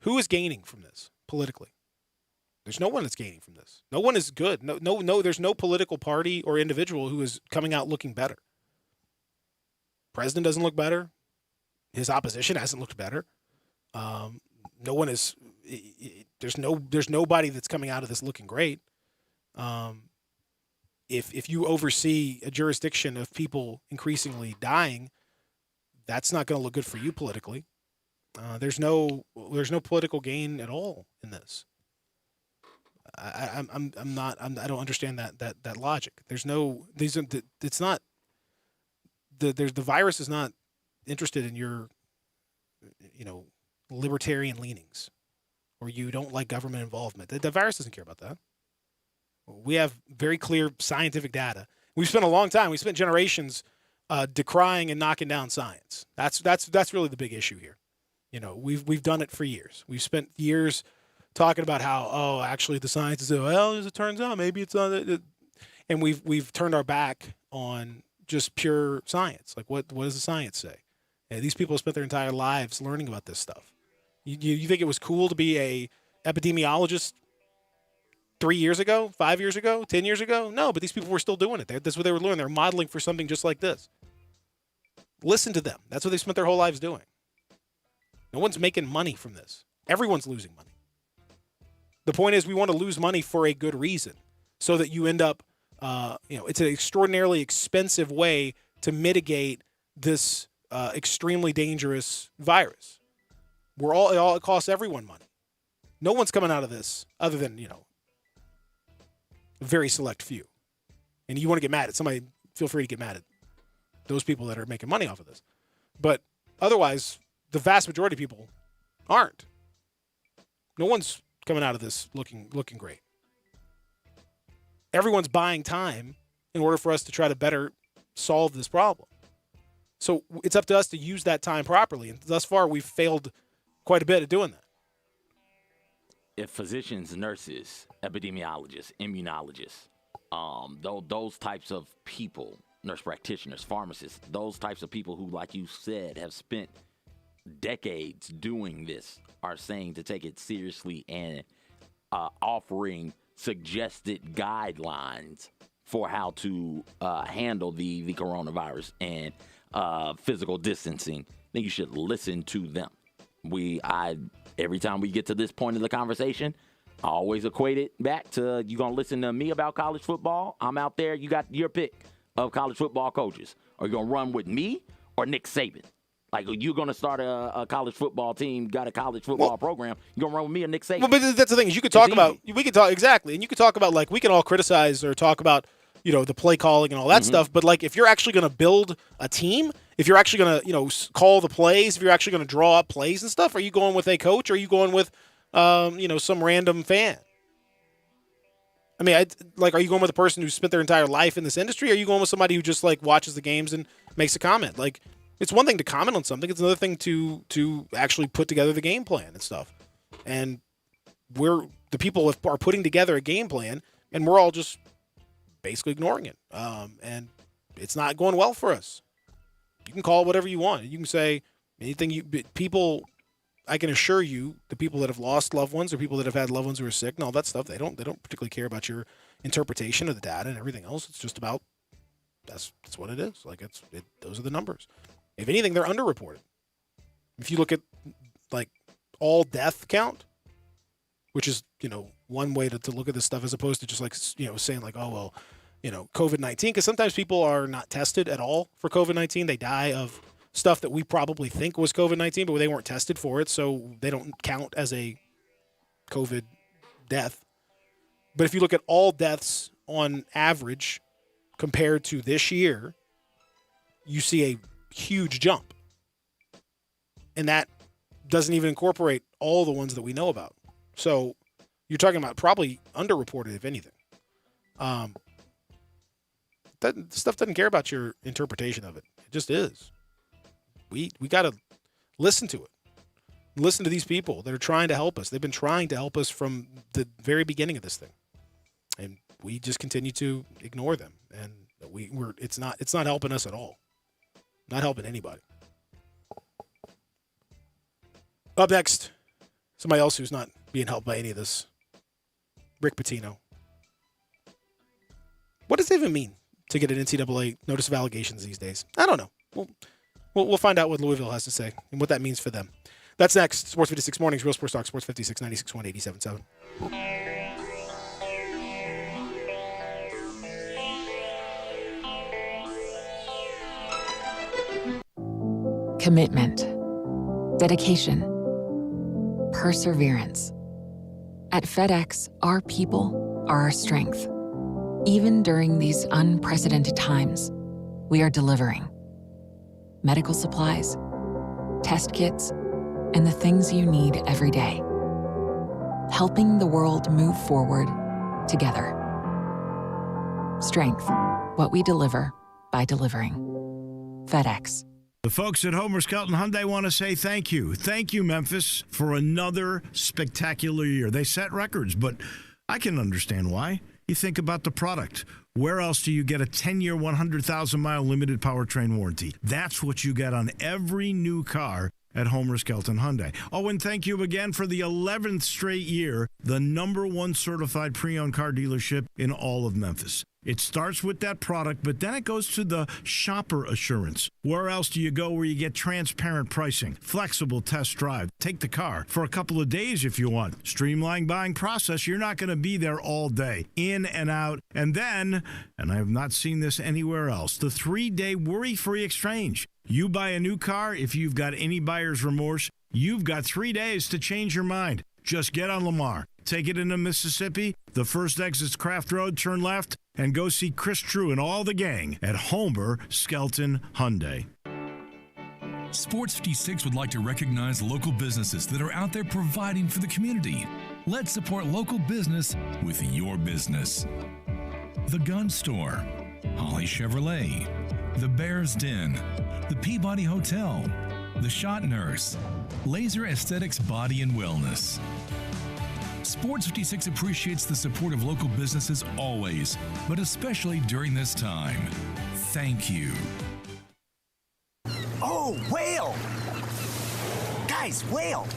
Who is gaining from this politically? There's no one that's gaining from this. No one is good. No. There's no political party or individual who is coming out looking better. President doesn't look better. His opposition hasn't looked better. No one is. There's nobody that's coming out of this looking great. If you oversee a jurisdiction of people increasingly dying, that's not going to look good for you politically. There's no political gain at all in this. I don't understand that logic. There's no. It's not. The virus is not interested in your, libertarian leanings, or you don't like government involvement. The virus doesn't care about that. We have very clear scientific data. We've spent a long time. We spent generations decrying and knocking down science. That's really the big issue here. We've done it for years. We've spent years talking about how actually the science is as it turns out maybe it's not, and we've turned our back on just pure science. Like what does the science say? And these people have spent their entire lives learning about this stuff. You think it was cool to be a epidemiologist 3 years ago, 5 years ago, 10 years ago? No, but these people were still doing it. That's what they were doing. They're modeling for something just like this. Listen to them. That's what they spent their whole lives doing. No one's making money from this. Everyone's losing money. The point is we want to lose money for a good reason so that you end up, it's an extraordinarily expensive way to mitigate this extremely dangerous virus. It costs everyone money. No one's coming out of this other than, a very select few. And you want to get mad at somebody, feel free to get mad at those people that are making money off of this. But otherwise, the vast majority of people aren't. No one's coming out of this looking great. Everyone's buying time in order for us to try to better solve this problem. So it's up to us to use that time properly. And thus far, we've failed quite a bit at doing that. If physicians, nurses, epidemiologists, immunologists, those types of people, nurse practitioners, pharmacists, those types of people who, like you said, have spent decades doing this, are saying to take it seriously and offering suggested guidelines for how to handle the coronavirus and physical distancing, then you should listen to them. Every time we get to this point of the conversation, I always equate it back to you going to listen to me about college football. I'm out there. You got your pick of college football coaches. Are you going to run with me or Nick Saban? Like, you're going to start a college football team, got a college football program. You're going to run with me or Nick Saban? Well, but that's the thing is you could talk about – we could talk – exactly. And you could talk about, like, we can all criticize or talk about, you know, the play calling and all that stuff. But, like, if you're actually going to build a team, if you're actually going to, you know, call the plays, if you're actually going to draw up plays and stuff, are you going with a coach or are you going with, you know, some random fan? I mean, are you going with a person who spent their entire life in this industry or are you going with somebody who just, like, watches the games and makes a comment? Like – it's one thing to comment on something. It's another thing to actually put together the game plan and stuff. And the people are putting together a game plan, and we're all just basically ignoring it. And it's not going well for us. You can call it whatever you want. You can say anything. People, I can assure you, the people that have lost loved ones or people that have had loved ones who are sick and all that stuff, they don't particularly care about your interpretation of the data and everything else. It's just about that's what it is. Like those are the numbers. If anything, they're underreported. If you look at, like, all death count, which is, you know, one way to look at this stuff as opposed to just, like, you know, saying, like, oh, well, you know, COVID-19. Because sometimes people are not tested at all for COVID-19. They die of stuff that we probably think was COVID-19, but they weren't tested for it, so they don't count as a COVID death. But if you look at all deaths on average compared to this year, you see a huge jump. And that doesn't even incorporate all the ones that we know about. So you're talking about probably underreported, if anything. That stuff doesn't care about your interpretation of it. It just is. We got to listen to it. Listen to these people that are trying to help us. They've been trying to help us from the very beginning of this thing. And we just continue to ignore them. And it's not helping us at all. Not helping anybody. Up next, somebody else who's not being helped by any of this. Rick Pitino. What does it even mean to get an NCAA notice of allegations these days? I don't know. We'll find out what Louisville has to say and what that means for them. That's next. Sports 56 Mornings, Real Sports Talk, Sports 56, 96.1, 87.7. Commitment, dedication, perseverance. At FedEx, our people are our strength. Even during these unprecedented times, we are delivering medical supplies, test kits, and the things you need every day. Helping the world move forward together. Strength, what we deliver by delivering. FedEx. The folks at Homer Skelton Hyundai want to say thank you. Thank you, Memphis, for another spectacular year. They set records, but I can understand why. You think about the product. Where else do you get a 10-year, 100,000-mile limited powertrain warranty? That's what you get on every new car at Homer Skelton Hyundai. Oh, and thank you again for the 11th straight year, the #1 certified pre-owned car dealership in all of Memphis. It starts with that product, but then it goes to the shopper assurance. Where else do you go where you get transparent pricing, flexible test drive, take the car for a couple of days if you want, streamlined buying process? You're not going to be there all day, in and out. And then, and I have not seen this anywhere else, the 3-day worry-free exchange. You buy a new car, if you've got any buyer's remorse, you've got 3 days to change your mind. Just get on Lamar, take it into Mississippi, the first exit's Craft Road, turn left, and go see Chris True and all the gang at Homer Skelton Hyundai. Sports 56 would like to recognize local businesses that are out there providing for the community. Let's support local business with your business. The Gun Store, Holly Chevrolet, The Bear's Den, the Peabody Hotel, The Shot Nurse, Laser Aesthetics Body and Wellness. Sports 56 appreciates the support of local businesses always, but especially during this time. Thank you. Oh, whale! Guys, whale!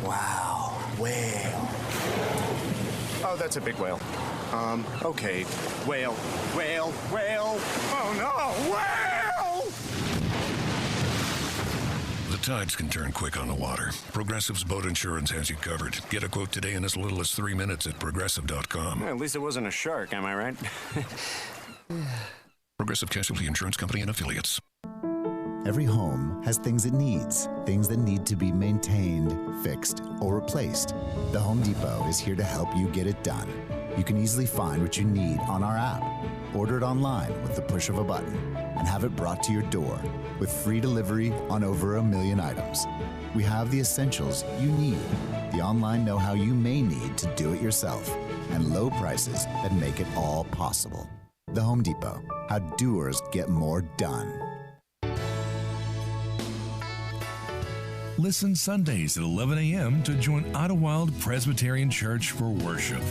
Wow, whale. Oh, that's a big whale. Okay. Whale, whale, whale. Oh no, whale! The Tides can turn quick on the water. Progressive's boat insurance has you covered. Get a quote today in as little as 3 minutes at Progressive.com. Well, at least it wasn't a shark, am I right? Progressive Casualty Insurance Company and Affiliates. Every home has things it needs, things that need to be maintained, fixed, or replaced. The Home Depot is here to help you get it done. You can easily find what you need on our app. Order it online with the push of a button and have it brought to your door with free delivery on over 1 million items. We have the essentials you need, the online know-how you may need to do it yourself, and low prices that make it all possible. The Home Depot, how doers get more done. Listen Sundays at 11 a.m. to join Idlewild Presbyterian Church for worship.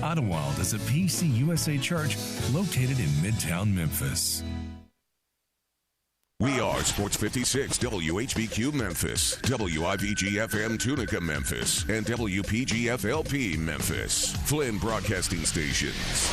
Idlewild is a PCUSA church located in Midtown Memphis. We are Sports 56 WHBQ Memphis, WIVG-FM Tunica Memphis, and WPG-FLP Memphis, Flynn Broadcasting Stations.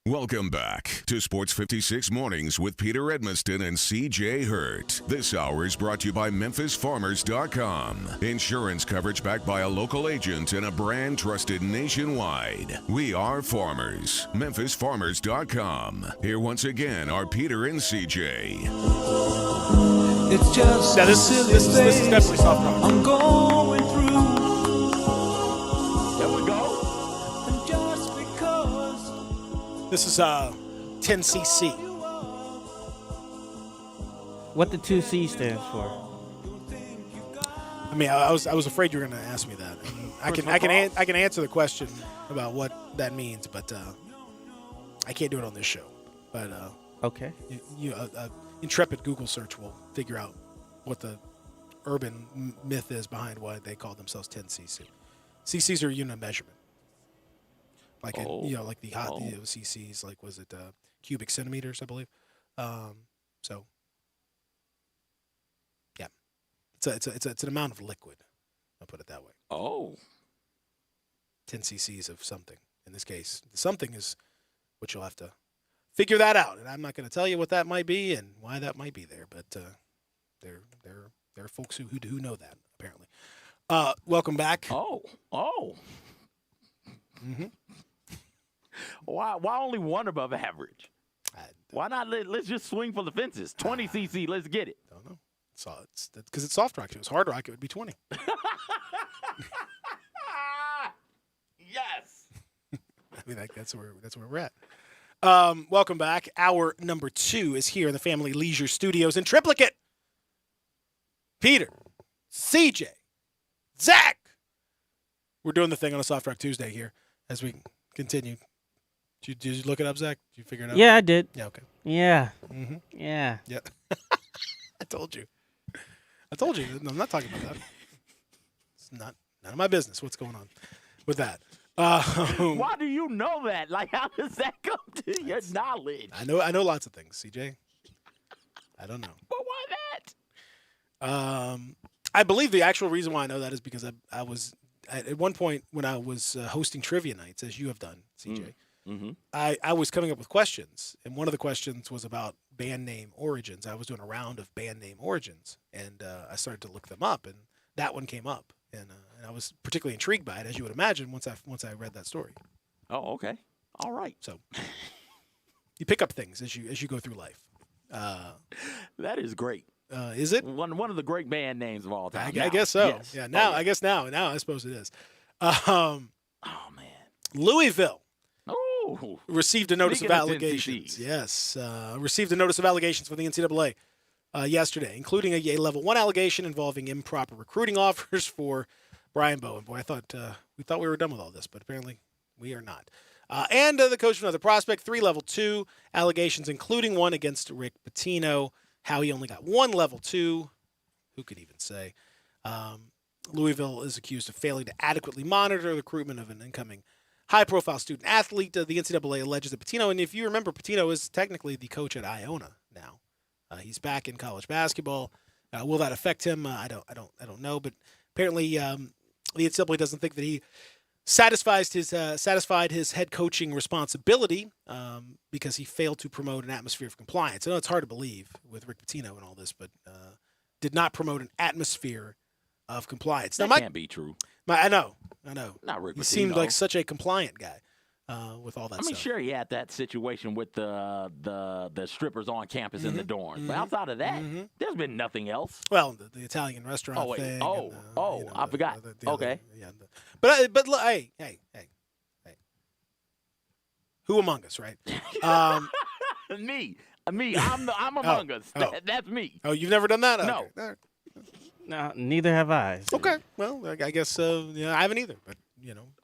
Welcome back to Sports 56 Mornings with Peter Edminston and C.J. Hurt. This hour is brought to you by MemphisFarmers.com. Insurance coverage backed by a local agent and a brand trusted nationwide. We are farmers. MemphisFarmers.com. Here once again are Peter and C.J. It's just now this is definitely soft rock. I'm going through. There we go. And just because. This is 10cc. What the 2C stands for? I mean, I was afraid you were going to ask me that. I can answer the question about what that means, but I can't do it on this show. But okay, intrepid Google search will figure out what the urban myth is behind why they call themselves 10cc. CCs are a unit of measurement. Like like the hot CCs, like was it cubic centimeters, I believe. So yeah, it's an amount of liquid. I'll put it that way. 10 cc's of something. In this case, the something is what you'll have to figure that out, and I'm not going to tell you what that might be and why that might be there. But there are folks who know that apparently. Welcome back. Mm-hmm. Why only one above average? Why not let's just swing for the fences? 20 cc, let's get it. Don't know. It's because it's soft rock. If it was hard rock, it would be 20. Yes. I mean, that's where we're at. Welcome back. Hour number 2 is here in the Family Leisure Studios in triplicate. Peter, CJ, Zach. We're doing the thing on a Soft Rock Tuesday here as we continue. Did you look it up, Zach? Did you figure it out? Yeah, I did. Yeah, okay. Yeah. Mm-hmm. Yeah. Yeah. I told you. No, I'm not talking about that. It's none of my business what's going on with that. Why do you know that? Like, how does that come to your knowledge? I know lots of things, CJ. I don't know. But why that? I believe the actual reason why I know that is because I was at one point when I was hosting trivia nights, as you have done, CJ. Mm-hmm. I was coming up with questions, and one of the questions was about band name origins. I was doing a round of band name origins, and I started to look them up, and that one came up, and I was particularly intrigued by it, as you would imagine, once I read that story. Oh, okay, all right. So you pick up things as you go through life. That is great. Is it one of the great band names of all time? I guess so. Yes. Yeah. Now I guess now I suppose it is. Oh man, Louisville. Oh, received a notice of allegations. Yes, received a notice of allegations from the NCAA yesterday, including a level 1 allegation involving improper recruiting offers for Brian Bowen. Boy, I thought we were done with all this, but apparently we are not. And the coach of another prospect, 3 level 2 allegations, including one against Rick Pitino. How he only got 1 level 2, who could even say? Louisville is accused of failing to adequately monitor the recruitment of an incoming high-profile student athlete. The NCAA alleges that Pitino, and if you remember, Pitino is technically the coach at Iona now. He's back in college basketball. Will that affect him? I don't know. But apparently, the NCAA doesn't think that he satisfied his head coaching responsibility because he failed to promote an atmosphere of compliance. I know it's hard to believe with Rick Pitino and all this, but did not promote an atmosphere of compliance. That Now, can't be true. I know. Not Rick He Pitino. seemed like such a compliant guy with all that I mean, stuff. sure, he had that situation with the strippers on campus in the dorms. But outside of that, there's been nothing else. Well, the Italian restaurant Oh, wait. thing. I forgot. Okay. But look, hey. Who among us, right? Me. I'm among us. That's me. Oh, you've never done that? No. Okay. All right. No, neither have I. Okay. Well, I guess I haven't either. But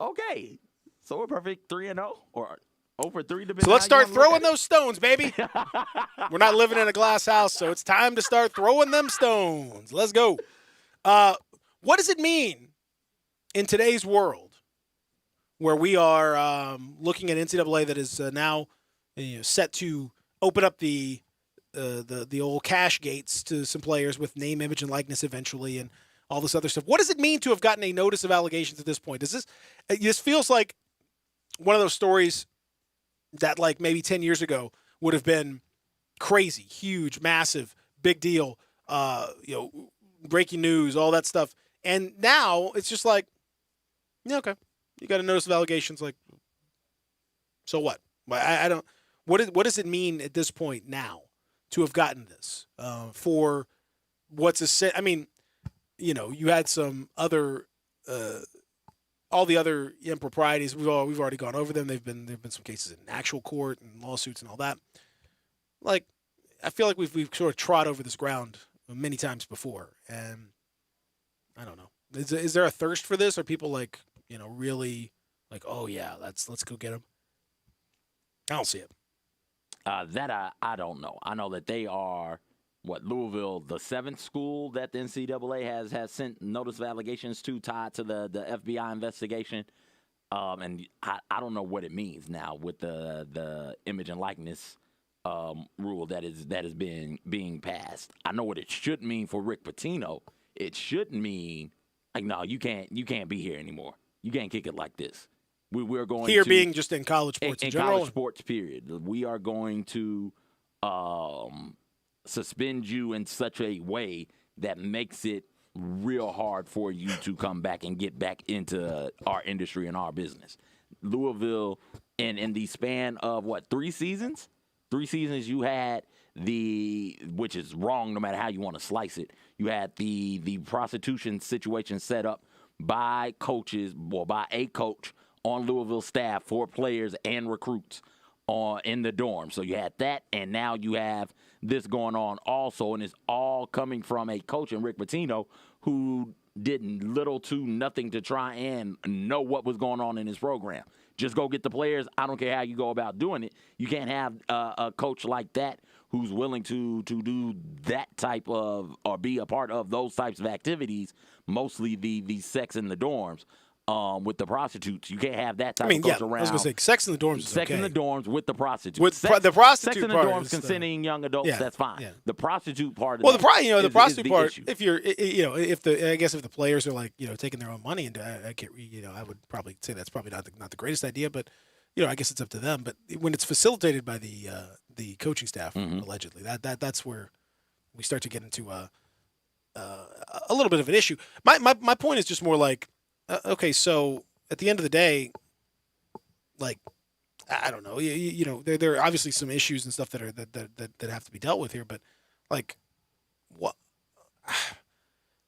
Okay. So we're perfect 3-0 or over 3 to be. So let's start throwing those stones, baby. We're not living in a glass house, so it's time to start throwing them stones. Let's go. What does it mean in today's world where we are looking at NCAA that is now set to open up the old cash gates to some players with name, image, and likeness eventually, and all this other stuff? What does it mean to have gotten a notice of allegations at this point? This feels like one of those stories that like maybe 10 years ago would have been crazy, huge, massive, big deal, breaking news, all that stuff. And now it's just like, yeah, okay, you got a notice of allegations. Like, so what? I don't. What does it mean at this point now to have gotten this for what's a? I mean, you had some other. All the other improprieties, we've already gone over them. There've been some cases in actual court and lawsuits and all that. Like, I feel like we've sort of trod over this ground many times before, and I don't know. Is there a thirst for this? Are people like really like, oh yeah, let's go get them? I don't see it. That I don't know. I know that they are. Louisville, the 7th school that the NCAA has sent notice of allegations to, tied to the FBI investigation. And I don't know what it means now with the image and likeness rule that is being passed. I know what it should mean for Rick Pitino. It should mean like, no, you can't be here anymore. You can't kick it like this. We're going here to, being just in college sports in general. College sports period. We are going to suspend you in such a way that makes it real hard for you to come back and get back into our industry and our business. Louisville, in the span of 3 seasons? 3 seasons you had which is wrong no matter how you want to slice it, you had the prostitution situation set up by coaches, or by a coach on Louisville staff for players and recruits in the dorm. So you had that, and now you have this going on also, and it's all coming from a coach in Rick Pitino who did little to nothing to try and know what was going on in his program. Just go get the players. I don't care how you go about doing it. You can't have a coach like that who's willing to do that type of, or be a part of those types of activities, mostly the sex in the dorms. With the prostitutes, you can't have that type of coach around. I was gonna say sex in the dorms. Sex in the dorms with the prostitutes. With the prostitute sex in the part dorms, consenting young adults. Yeah, that's fine. yeah. The prostitute part. Of Well, that the prostitute is the part. issue. If you're, if the players are like, taking their own money, and I can't, I would probably say that's probably not the greatest idea, but I guess it's up to them. But when it's facilitated by the coaching staff, allegedly, that's where we start to get into a little bit of an issue. My point is just more like, okay, so at the end of the day, like, I don't know, there are obviously some issues and stuff that have to be dealt with here, but like, what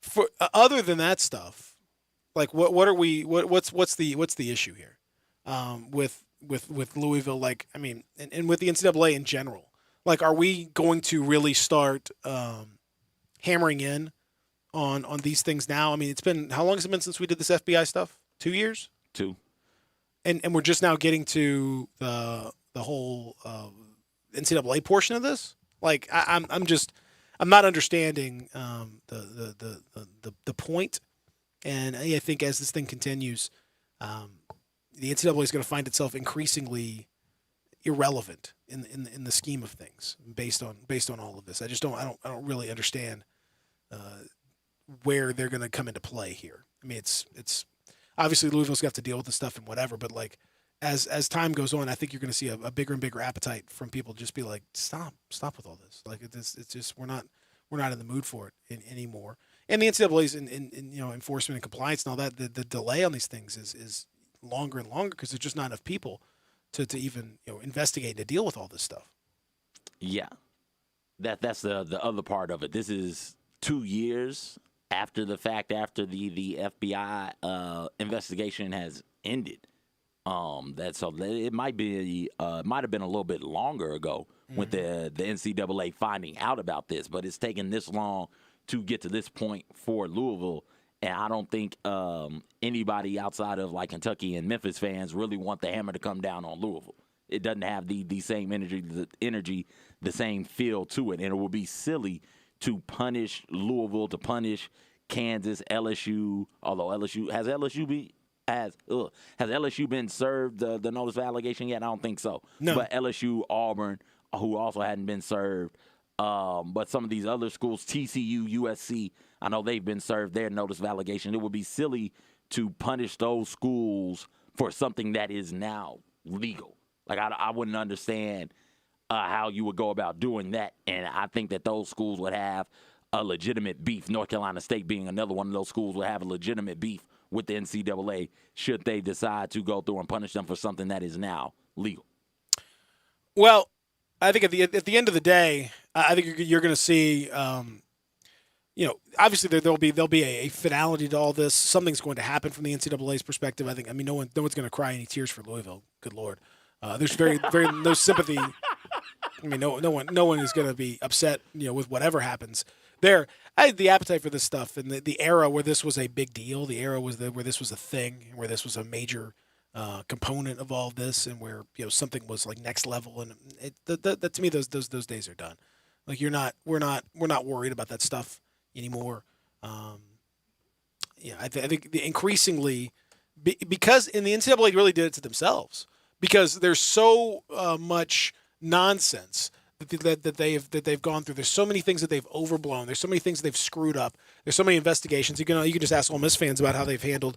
for other than that stuff, like what's the issue here with Louisville? Like, I mean, and with the NCAA in general, like, are we going to really start hammering in on these things now? I mean, how long has it been since we did this FBI stuff? 2 years? 2. And we're just now getting to the whole NCAA portion of this. Like, I'm not understanding the point. And I think as this thing continues, the NCAA is going to find itself increasingly irrelevant in the scheme of things based on all of this. I don't really understand where they're going to come into play here. I mean, it's obviously Louisville's got to deal with this stuff and whatever, but like as time goes on, I think you're going to see a bigger and bigger appetite from people to just be like, stop with all this. Like, it's just we're we're not in the mood for it anymore. And the NCAA's in enforcement and compliance and all that. The delay on these things is longer and longer because there's just not enough people to even investigate and to deal with all this stuff. Yeah, that's the other part of it. This is 2 years after the fact, after the FBI investigation has ended. It might have been a little bit longer ago with the NCAA finding out about this, but it's taken this long to get to this point for Louisville. And I don't think anybody outside of like Kentucky and Memphis fans really want the hammer to come down on Louisville. It doesn't have the same energy, the same feel to it, and it would be silly to punish Louisville, to punish Kansas, LSU. Although has LSU been served the notice of allegation yet? I don't think so. No. But LSU, Auburn, who also hadn't been served. But some of these other schools, TCU, USC, I know they've been served their notice of allegation. It would be silly to punish those schools for something that is now legal. Like, I wouldn't understand how you would go about doing that. And I think that those schools would have a legitimate beef. North Carolina State being another one of those schools would have a legitimate beef with the NCAA should they decide to go through and punish them for something that is now legal. Well, I think at the end of the day, I think you're going to see, obviously there'll be a finality to all this. Something's going to happen from the NCAA's perspective. No one's going to cry any tears for Louisville. Good Lord, there's very no sympathy. No one is going to be upset, with whatever happens. I had the appetite for this stuff and the era where this was a big deal. The era was where this was a thing, where this was a major component of all this, and where something was like next level. And that to me, those days are done. Like we're not worried about that stuff anymore. I think increasingly because in the NCAA really did it to themselves because there's so much nonsense that they've gone through. There's so many things that they've overblown. There's so many things that they've screwed up. There's so many investigations. You can just ask Ole Miss fans about how they've handled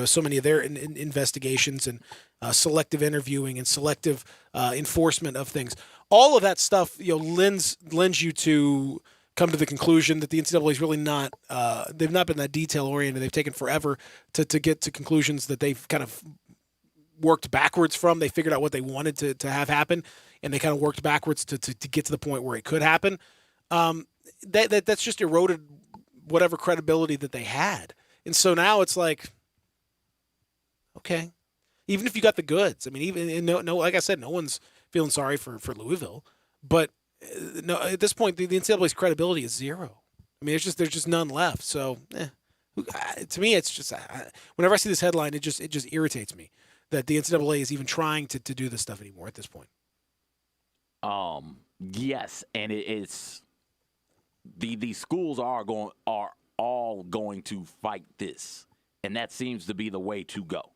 so many of their investigations and selective interviewing and selective enforcement of things. All of that stuff lends you to come to the conclusion that the NCAA is really not. They've not been that detail oriented. They've taken forever to get to conclusions that they've kind of worked backwards from. They figured out what they wanted to have happen, and they kind of worked backwards to get to the point where it could happen. That's just eroded whatever credibility that they had. And so now it's like, okay, even if you got the goods, like I said, no one's feeling sorry for Louisville, but no, at this point, the NCAA's credibility is zero. There's just none left. So, to me, it's just whenever I see this headline, it just irritates me that the NCAA is even trying to do this stuff anymore at this point. Yes, and it's the schools are all going to fight this, and that seems to be the way to go.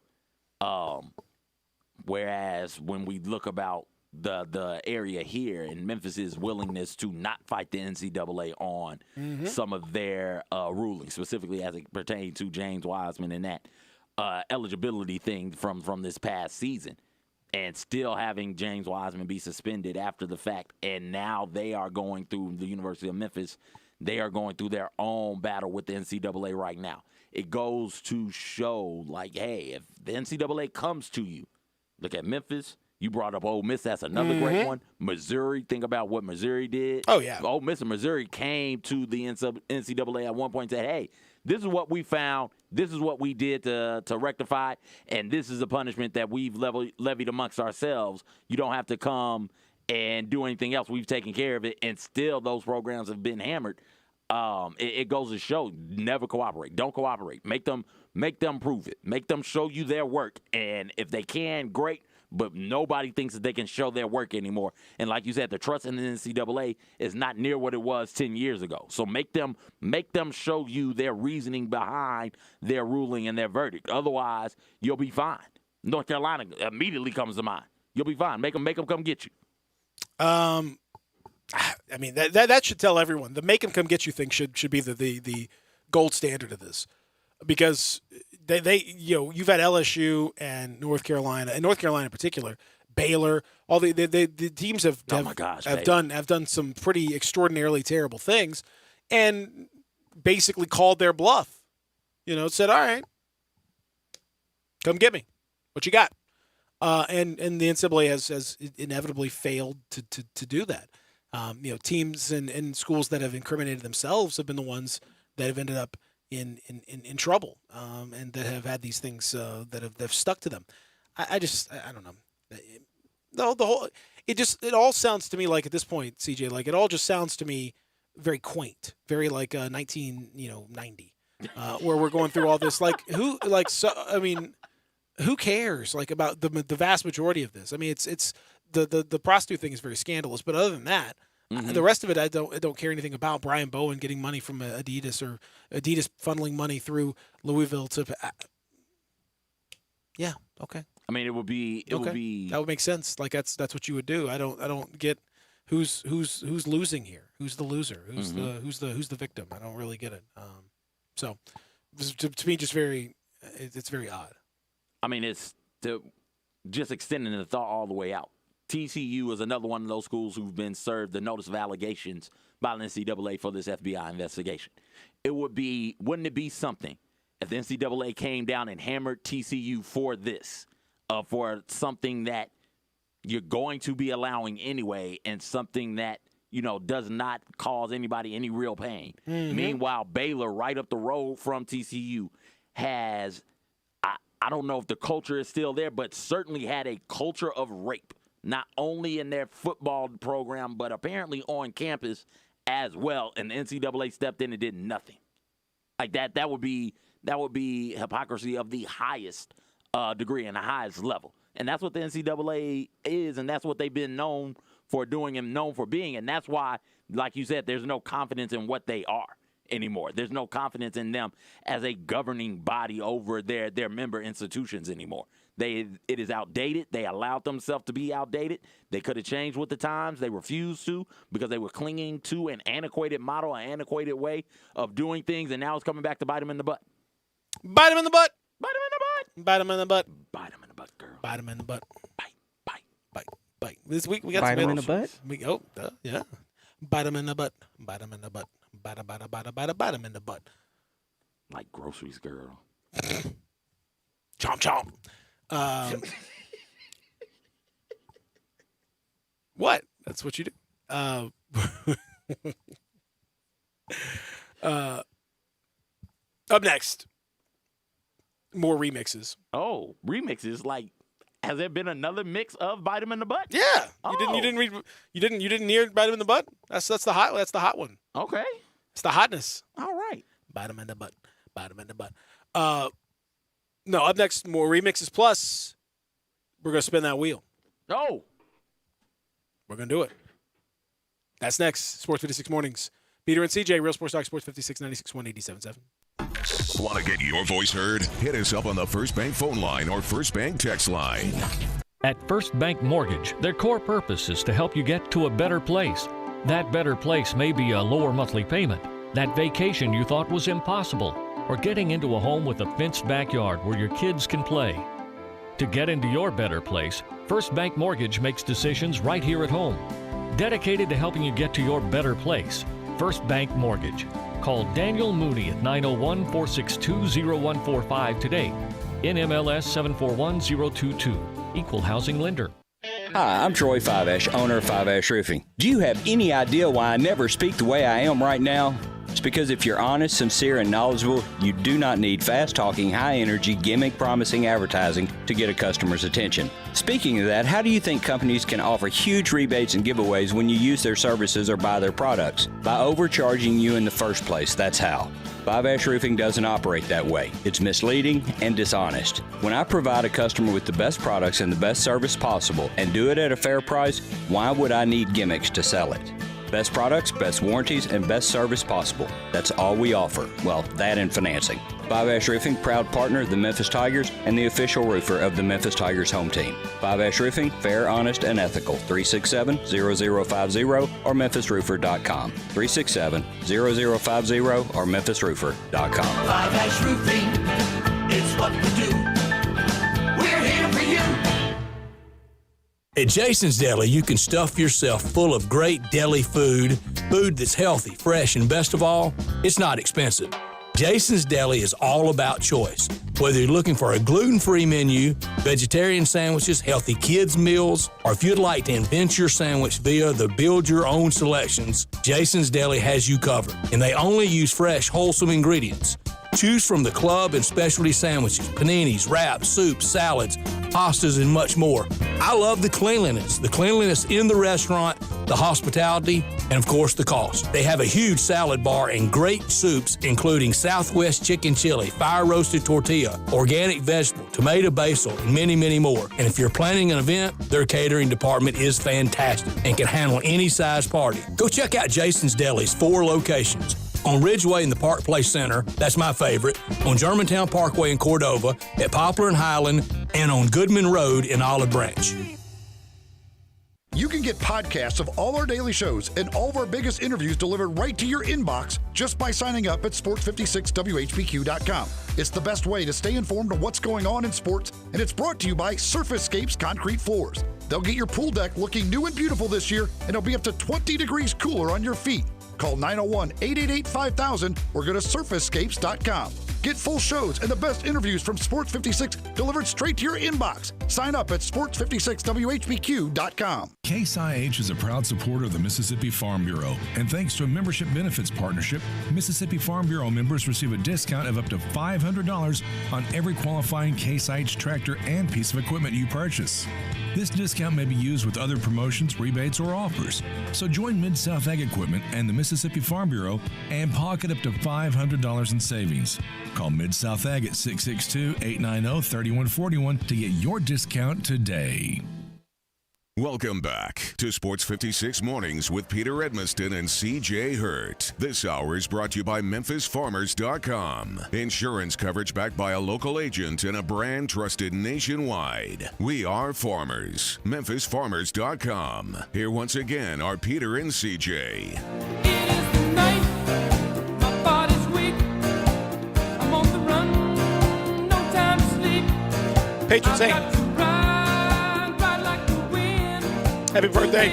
Whereas when we look about the area here and Memphis's willingness to not fight the NCAA on some of their rulings, specifically as it pertains to James Wiseman and that eligibility thing from this past season, and still having James Wiseman be suspended after the fact, and now they are going through the University of Memphis. They are going through their own battle with the NCAA right now. It goes to show, like, hey, if the NCAA comes to you, look at Memphis. You brought up Ole Miss. That's another great one. Missouri. Think about what Missouri did. Oh, yeah. Ole Miss and Missouri came to the NCAA at one point and said, hey, this is what we found. This is what we did to rectify it, and this is the punishment that we've levied amongst ourselves. You don't have to come and do anything else. We've taken care of it, and still those programs have been hammered. It goes to show, never cooperate. Don't cooperate. Make them prove it. Make them show you their work, and if they can, great. But nobody thinks that they can show their work anymore. And like you said, the trust in the NCAA is not near what it was 10 years ago. So make them show you their reasoning behind their ruling and their verdict. Otherwise, you'll be fine. North Carolina immediately comes to mind. You'll be fine. Make them come get you. That should tell everyone. The make them come get you thing should be the gold standard of this, because you've had LSU and North Carolina in particular, Baylor, all the teams have done some pretty extraordinarily terrible things, and basically called their bluff. Said, all right, come get me. What you got? And the NCAA has inevitably failed to do that. Teams and schools that have incriminated themselves have been the ones that have ended up in trouble, and that have had these things that have stuck to them. I don't know. It all sounds to me like, at this point, CJ, like it all just sounds to me very quaint, very like 1990, where we're going through all this. Who cares about the vast majority of this? I mean, it's the prostitute thing is very scandalous, but other than that, the rest of it I don't care anything about. Brian Bowen getting money from Adidas, or Adidas funneling money through Louisville to. Yeah. Okay. I mean, it would be that would make sense. Like that's what you would do. I don't get who's losing here. Who's the loser? Who's the victim? I don't really get it. So to me, just it's very odd. I mean, it's just extending the thought all the way out. TCU is another one of those schools who've been served the notice of allegations by the NCAA for this FBI investigation. Wouldn't it be something if the NCAA came down and hammered TCU for this, for something that you're going to be allowing anyway, and something that does not cause anybody any real pain. Mm-hmm. Meanwhile, Baylor, right up the road from TCU, has, I don't know if the culture is still there, but certainly had a culture of rape, not only in their football program, but apparently on campus as well. And the NCAA stepped in and did nothing. Like that would be hypocrisy of the highest degree and the highest level. And that's what the NCAA is, and that's what they've been known for doing and known for being. And that's why, like you said, there's no confidence in what they are anymore. There's no confidence in them as a governing body over their member institutions anymore. It is outdated. They allowed themselves to be outdated. They could have changed with the times. They refused to, because they were clinging to an antiquated model, an antiquated way of doing things, and now it's coming back to bite them in the butt. Bite them in the butt. Bite them in the butt. Bite them in the butt. Bite them in the butt, girl. Bite them in the butt. Bite. This week we got bite some them in the butt. Yeah. Bite them in the butt. Bite them in the butt. Bite them in the butt. Like groceries, girl. Chomp. What? That's what you do. Up next, more remixes. Oh, remixes! Like, has there been another mix of "Bite 'Em in the Butt"? Yeah, Oh. you didn't hear "Bite 'Em in the Butt"? That's the hot one. Okay, it's the hotness. All right, bite 'em in the butt. Bite 'em in the butt. No, up next, more remixes. Plus, we're gonna spin that wheel. Oh, we're gonna do it. That's next. Sports 56 Mornings. Peter and CJ, Real Sports Talk, Sports 56 96.1 87.7. Want to get your voice heard? Hit us up on the First Bank phone line or First Bank text line. At First Bank Mortgage, their core purpose is to help you get to a better place. That better place may be a lower monthly payment, that vacation you thought was impossible, or getting into a home with a fenced backyard where your kids can play. To get into your better place, First Bank Mortgage makes decisions right here at home. Dedicated to helping you get to your better place, First Bank Mortgage. Call Daniel Mooney at 901-462-0145 today. NMLS 741022. Equal Housing Lender. Hi, I'm Troy Fiveash, owner of Fiveash Roofing. Do you have any idea why I never speak the way I am right now? It's because if you're honest, sincere, and knowledgeable, you do not need fast-talking, high-energy, gimmick-promising advertising to get a customer's attention. Speaking of that, how do you think companies can offer huge rebates and giveaways when you use their services or buy their products? By overcharging you in the first place, that's how. Fiveash Roofing doesn't operate that way. It's misleading and dishonest. When I provide a customer with the best products and the best service possible and do it at a fair price, why would I need gimmicks to sell it? Best products, best warranties, and best service possible. That's all we offer. Well, that and financing. Fiveash Roofing, proud partner of the Memphis Tigers and the official roofer of the Memphis Tigers home team. Fiveash Roofing, fair, honest, and ethical. 367-0050 or memphisroofer.com. 367-0050 or memphisroofer.com. Fiveash Roofing, it's what we do. We're here for you. At Jason's Deli, you can stuff yourself full of great deli food Food that's healthy, fresh, and best of all, it's not expensive. Jason's Deli is all about choice. Whether you're looking for a gluten-free menu, vegetarian sandwiches, healthy kids' meals, or if you'd like to invent your sandwich via the build-your-own selections, Jason's Deli has you covered. And they only use fresh, wholesome ingredients. Choose from the club and specialty sandwiches, paninis, wraps, soups, salads, pastas, and much more. I love the cleanliness in the restaurant, the hospitality, and of course the cost. They have a huge salad bar and great soups, including Southwest chicken chili, fire roasted tortilla, organic vegetable, tomato basil, and many, many more. And if you're planning an event, their catering department is fantastic and can handle any size party. Go check out Jason's Deli's 4 locations. On Ridgeway in the Park Place Center, that's my favorite, on Germantown Parkway in Cordova, at Poplar and Highland, and on Goodman Road in Olive Branch. You can get podcasts of all our daily shows and all of our biggest interviews delivered right to your inbox just by signing up at sports56whbq.com. It's the best way to stay informed on what's going on in sports, and it's brought to you by Surfacescapes Concrete Floors. They'll get your pool deck looking new and beautiful this year, and it'll be up to 20 degrees cooler on your feet. Call 901-888-5000 or go to surfacescapes.com. Get full shows and the best interviews from Sports 56 delivered straight to your inbox. Sign up at sports56whbq.com. Case IH is a proud supporter of the Mississippi Farm Bureau, and thanks to a membership benefits partnership, Mississippi Farm Bureau members receive a discount of up to $500 on every qualifying Case IH tractor and piece of equipment you purchase. This discount may be used with other promotions, rebates, or offers. So join Mid-South Ag Equipment and the Mississippi Farm Bureau and pocket up to $500 in savings. Call Mid-South Ag at 662-890-3141 to get your discount today. Welcome back to Sports 56 Mornings with Peter Edminston and CJ Hurt. This hour is brought to you by MemphisFarmers.com. Insurance coverage backed by a local agent and a brand trusted nationwide. We are farmers. MemphisFarmers.com. Here once again are Peter and CJ. Patron saint. Happy birthday.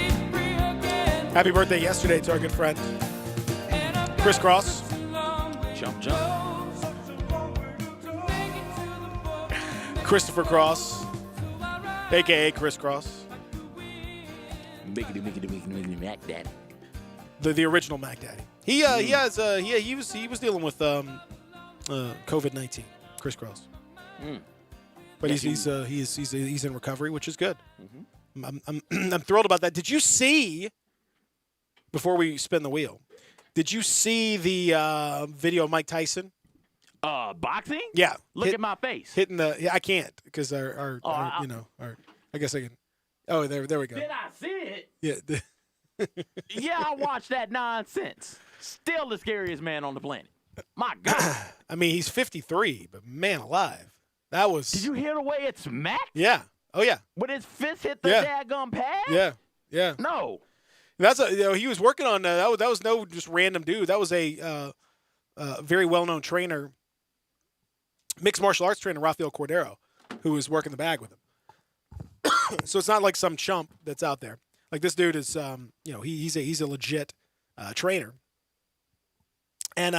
Happy birthday yesterday to our good friend Chris Cross. Jump, jump. Christopher Cross, a.k.a. Chris Cross. Mac Daddy. The original Mac Daddy. He was dealing with COVID-19. Chris Cross. But he's in recovery, which is good. Mm-hmm. I'm thrilled about that. Did you see, before we spin the wheel, did you see the video of Mike Tyson? Boxing? Yeah. Look at my face. Hitting the. Yeah, I can't because our I guess I can. Oh, there we go. Did I see it? Yeah. Yeah, I watched that nonsense. Still the scariest man on the planet. My God. I mean, he's 53, but man alive, that was. Did you hear the way it smacked? Yeah. Oh yeah. When his fist hit the daggum pad? Yeah. Yeah. No. That's he was working on that was no just random dude. That was a very well-known trainer, mixed martial arts trainer, Rafael Cordero, who was working the bag with him. So it's not like some chump that's out there. Like this dude is, he's a legit trainer. And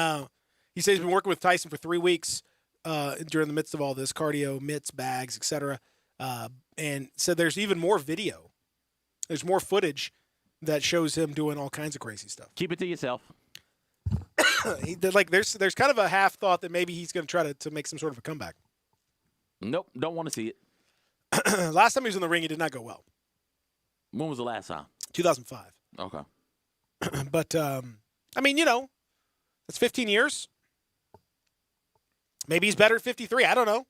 he says he's been working with Tyson for 3 weeks during the midst of all this cardio, mitts, bags, etc. And said there's even more video. There's more footage that shows him doing all kinds of crazy stuff. Keep it to yourself. There's kind of a half thought that maybe he's going to try to make some sort of a comeback. Don't want to see it. Last time he was in the ring, he did not go well. When was the last time? 2005. Okay. But, I mean, that's 15 years. Maybe he's better at 53. I don't know.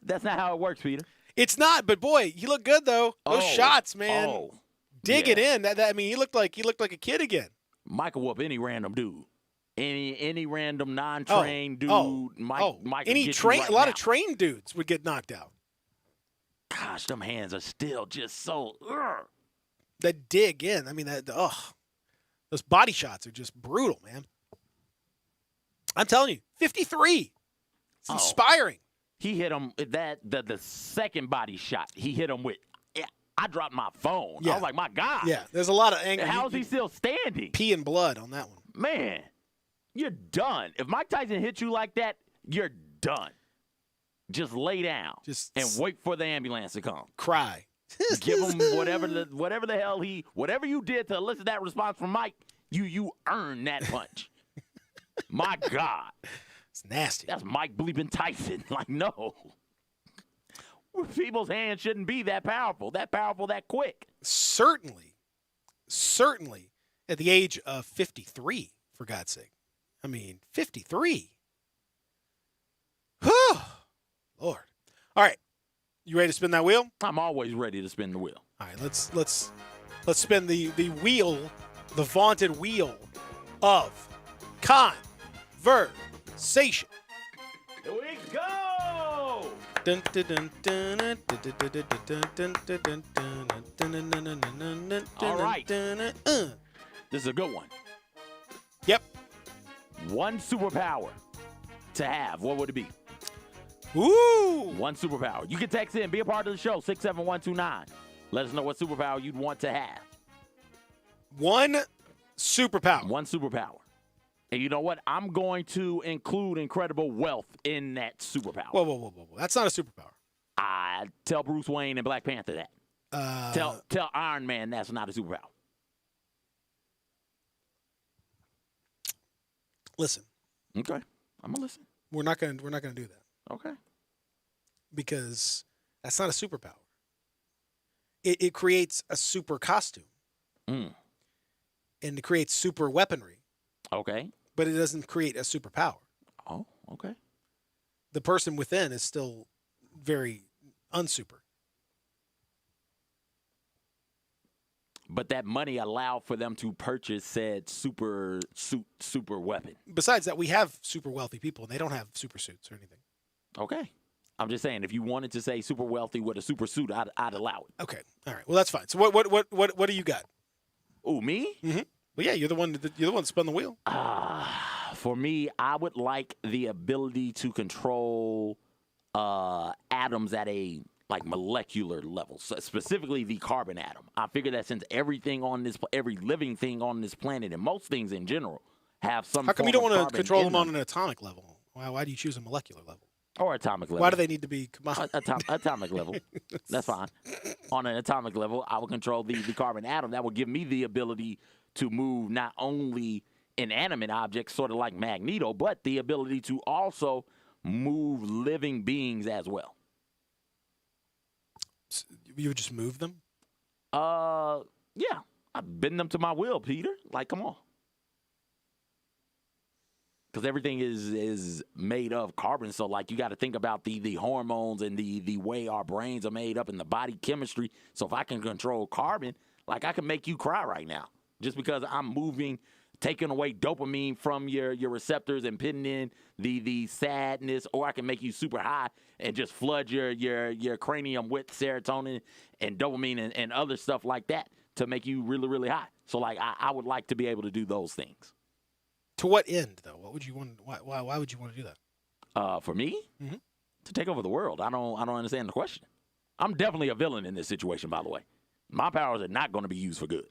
That's not how it works, Peter. It's not, but boy, he looked good though. Those shots, man. Dig it in. I mean, he looked like a kid again. Michael whoop any random dude. Any random non-trained dude. Michael a lot of trained dudes would get knocked out. Gosh, them hands are still just so. That dig in. I mean, those body shots are just brutal, man. I'm telling you, 53. It's inspiring. He hit him the second body shot. He hit him with I dropped my phone. Yeah. I was like, my God. Yeah, there's a lot of anger. How is he still standing? Pee and blood on that one. Man, you're done. If Mike Tyson hits you like that, you're done. Just lay down and wait for the ambulance to come. Cry. Give him whatever the hell whatever you did to elicit that response from Mike, you earned that punch. My God. It's nasty. That's Mike bleeping Tyson. Like, no. People's hands shouldn't be that powerful, that quick. Certainly at the age of 53, for God's sake. I mean, 53. Whew. Lord. All right. You ready to spin that wheel? I'm always ready to spin the wheel. All right, let's spin the wheel, the vaunted wheel of conversation. Here we go. All right. This is a good one. Yep. One superpower to have, what would it be? Ooh. One superpower. You can text in, be a part of the show, 67129. Let us know what superpower you'd want to have. One superpower. One superpower. And you know what? I'm going to include incredible wealth in that superpower. Whoa. That's not a superpower. I tell Bruce Wayne and Black Panther that. Tell Iron Man that's not a superpower. Listen. Okay. I'm gonna listen. We're not gonna do that. Okay. Because that's not a superpower. It creates a super costume. Mm. And it creates super weaponry. Okay. But it doesn't create a superpower. Oh, okay. The person within is still very unsuper. But that money allowed for them to purchase said super weapon. Besides that, we have super wealthy people, and they don't have super suits or anything. Okay. I'm just saying, if you wanted to say super wealthy with a super suit, I'd allow it. Okay. All right. Well, that's fine. So what do you got? Oh, me? Mm-hmm. Well, yeah, you're the one that spun the wheel. For me, I would like the ability to control atoms at a molecular level, so specifically the carbon atom. I figure that since every living thing on this planet and most things in general have some. How come you don't want to control them on an atomic level? Why do you choose a molecular level? Or atomic level. Why do they need to be atomic level? That's fine. On an atomic level, I will control the carbon atom. That will give me the ability to move not only inanimate objects, sort of like Magneto, but the ability to also move living beings as well. So you would just move them? Yeah. I bend them to my will, Peter. Like, come on. Because everything is made of carbon, so you got to think about the hormones and the way our brains are made up and the body chemistry. So if I can control carbon, I can make you cry right now just because I'm moving, taking away dopamine from your receptors and putting in the sadness, or I can make you super high and just flood your cranium with serotonin and dopamine and other stuff like that to make you really, really high. So I would like to be able to do those things. To what end, though? What would you want? Why would you want to do that? For me, to take over the world. I don't understand the question. I'm definitely a villain in this situation, by the way. My powers are not going to be used for good.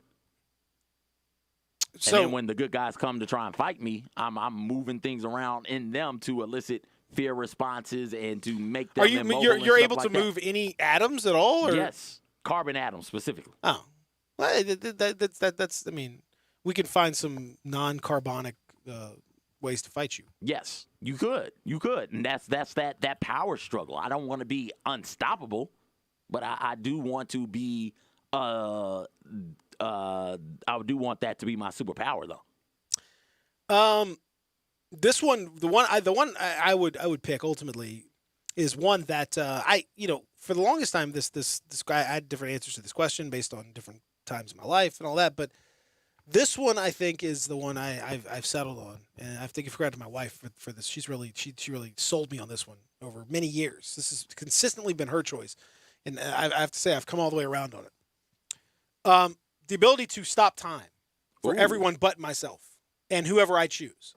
So, and then when the good guys come to try and fight me, I'm moving things around in them to elicit fear responses and to make them. You're able to move any atoms at all? Or? Yes, carbon atoms specifically. Oh, well, that's. I mean, we can find some non-carbonic ways to fight you. Yes, you could, and that's that power struggle. I don't want to be unstoppable, but I do want to be. I do want that to be my superpower, though. This one, the one I would pick ultimately is one that for the longest time this guy, I had different answers to this question based on different times in my life and all that, but this one I think is the one I've settled on, and I have to give credit to my wife for this. She really sold me on this one over many years. This has consistently been her choice, and I have to say I've come all the way around on it. The ability to stop time for everyone but myself and whoever I choose.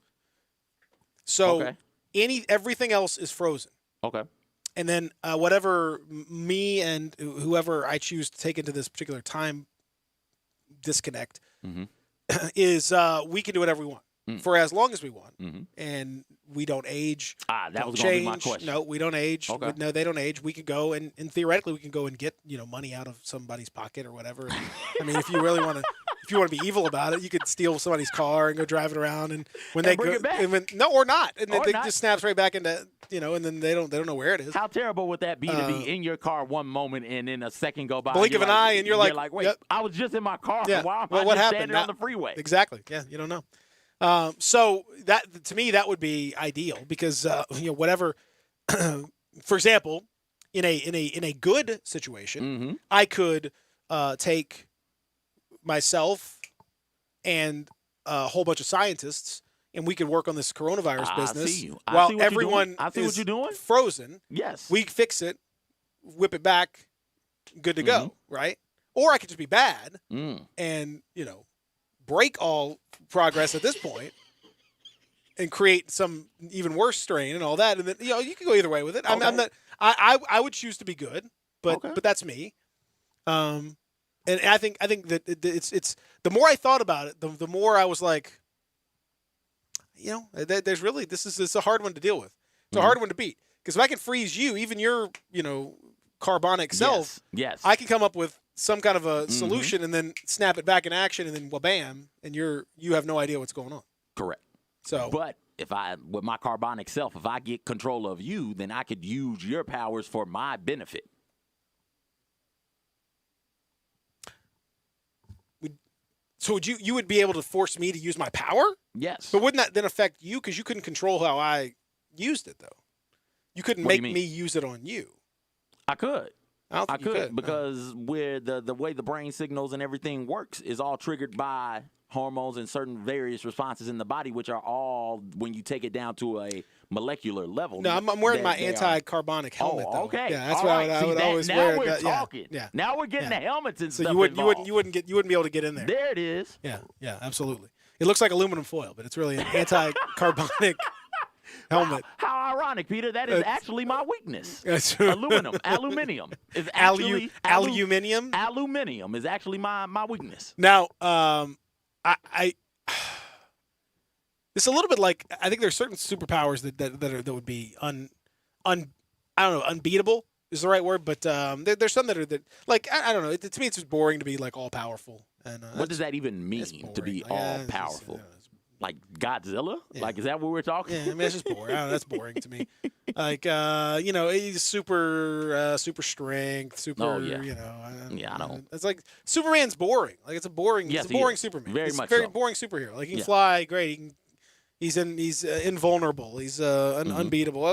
So everything else is frozen. Okay. And then whatever me and whoever I choose to take into this particular time disconnect is we can do whatever we want for as long as we want. And we don't age. That was change. going to be my question. No, we don't age. Okay. No, they don't age. We could go and theoretically we can go and get money out of somebody's pocket or whatever. I mean, if you really want to. If you want to be evil about it, you could steal somebody's car and go drive it around, and when they bring go, it back. and when, no, or not, and then Or it not. just snaps right back into and then they don't know where it is. How terrible would that be to be in your car one moment and then a second go by? Blink and of an eye, and you're like, wait, yep. I was just in my car. Yeah. Why am Well, I what just happened? standing on the freeway? Exactly. Yeah, you don't know. So that to me that would be ideal because whatever. For example, in a good situation, I could take myself and a whole bunch of scientists, and we could work on this coronavirus business see you. I while see what you're doing. everyone I see what you're doing. frozen. Yes. We fix it, whip it back, good to go, right? Or I could just be bad and break all progress at this point and create some even worse strain and all that, and then you can go either way with it. I'm not. I would choose to be good, but that's me. And I think that it's the more I thought about it, the more I was like, there's really this is a hard one to deal with. It's a hard one to beat because if I can freeze you, even your carbonic self, yes, I can come up with some kind of a solution and then snap it back in action, and then bam, and you have no idea what's going on. Correct. So, but with my carbonic self, if I get control of you, then I could use your powers for my benefit. So you would be able to force me to use my power? Yes. But wouldn't that then affect you because you couldn't control how I used it though? You couldn't make me use it on you. I could. I don't think you could because where the way the brain signals and everything works is all triggered by hormones and certain various responses in the body, which are all when you take it down to a molecular level. No, I'm wearing my anti-carbonic helmet. Oh, okay. Yeah, that's all what right. I would always wear. Now we're talking. Yeah. Now we're getting the helmets and so stuff. you wouldn't be able to get in there. There it is. Yeah, absolutely. It looks like aluminum foil, but it's really an anti-carbonic helmet. How ironic, Peter. That is actually my weakness. Aluminium is actually aluminium. Aluminium is actually my weakness. Now, I it's a little bit like I think there's certain superpowers that would be I don't know, unbeatable is the right word, but there's some that like I don't know. To me, it's just boring to be like all powerful. And what does that even mean to be all powerful? Like Godzilla? Yeah. Like, is that what we're talking? Yeah, I mean, it's just boring. I don't know, that's boring to me. Like, he's super strength, super, I don't. It's like Superman's boring. Like, it's a boring Superman. Very he's much a very so. boring superhero. Like, he can fly, great. He's invulnerable. He's unbeatable.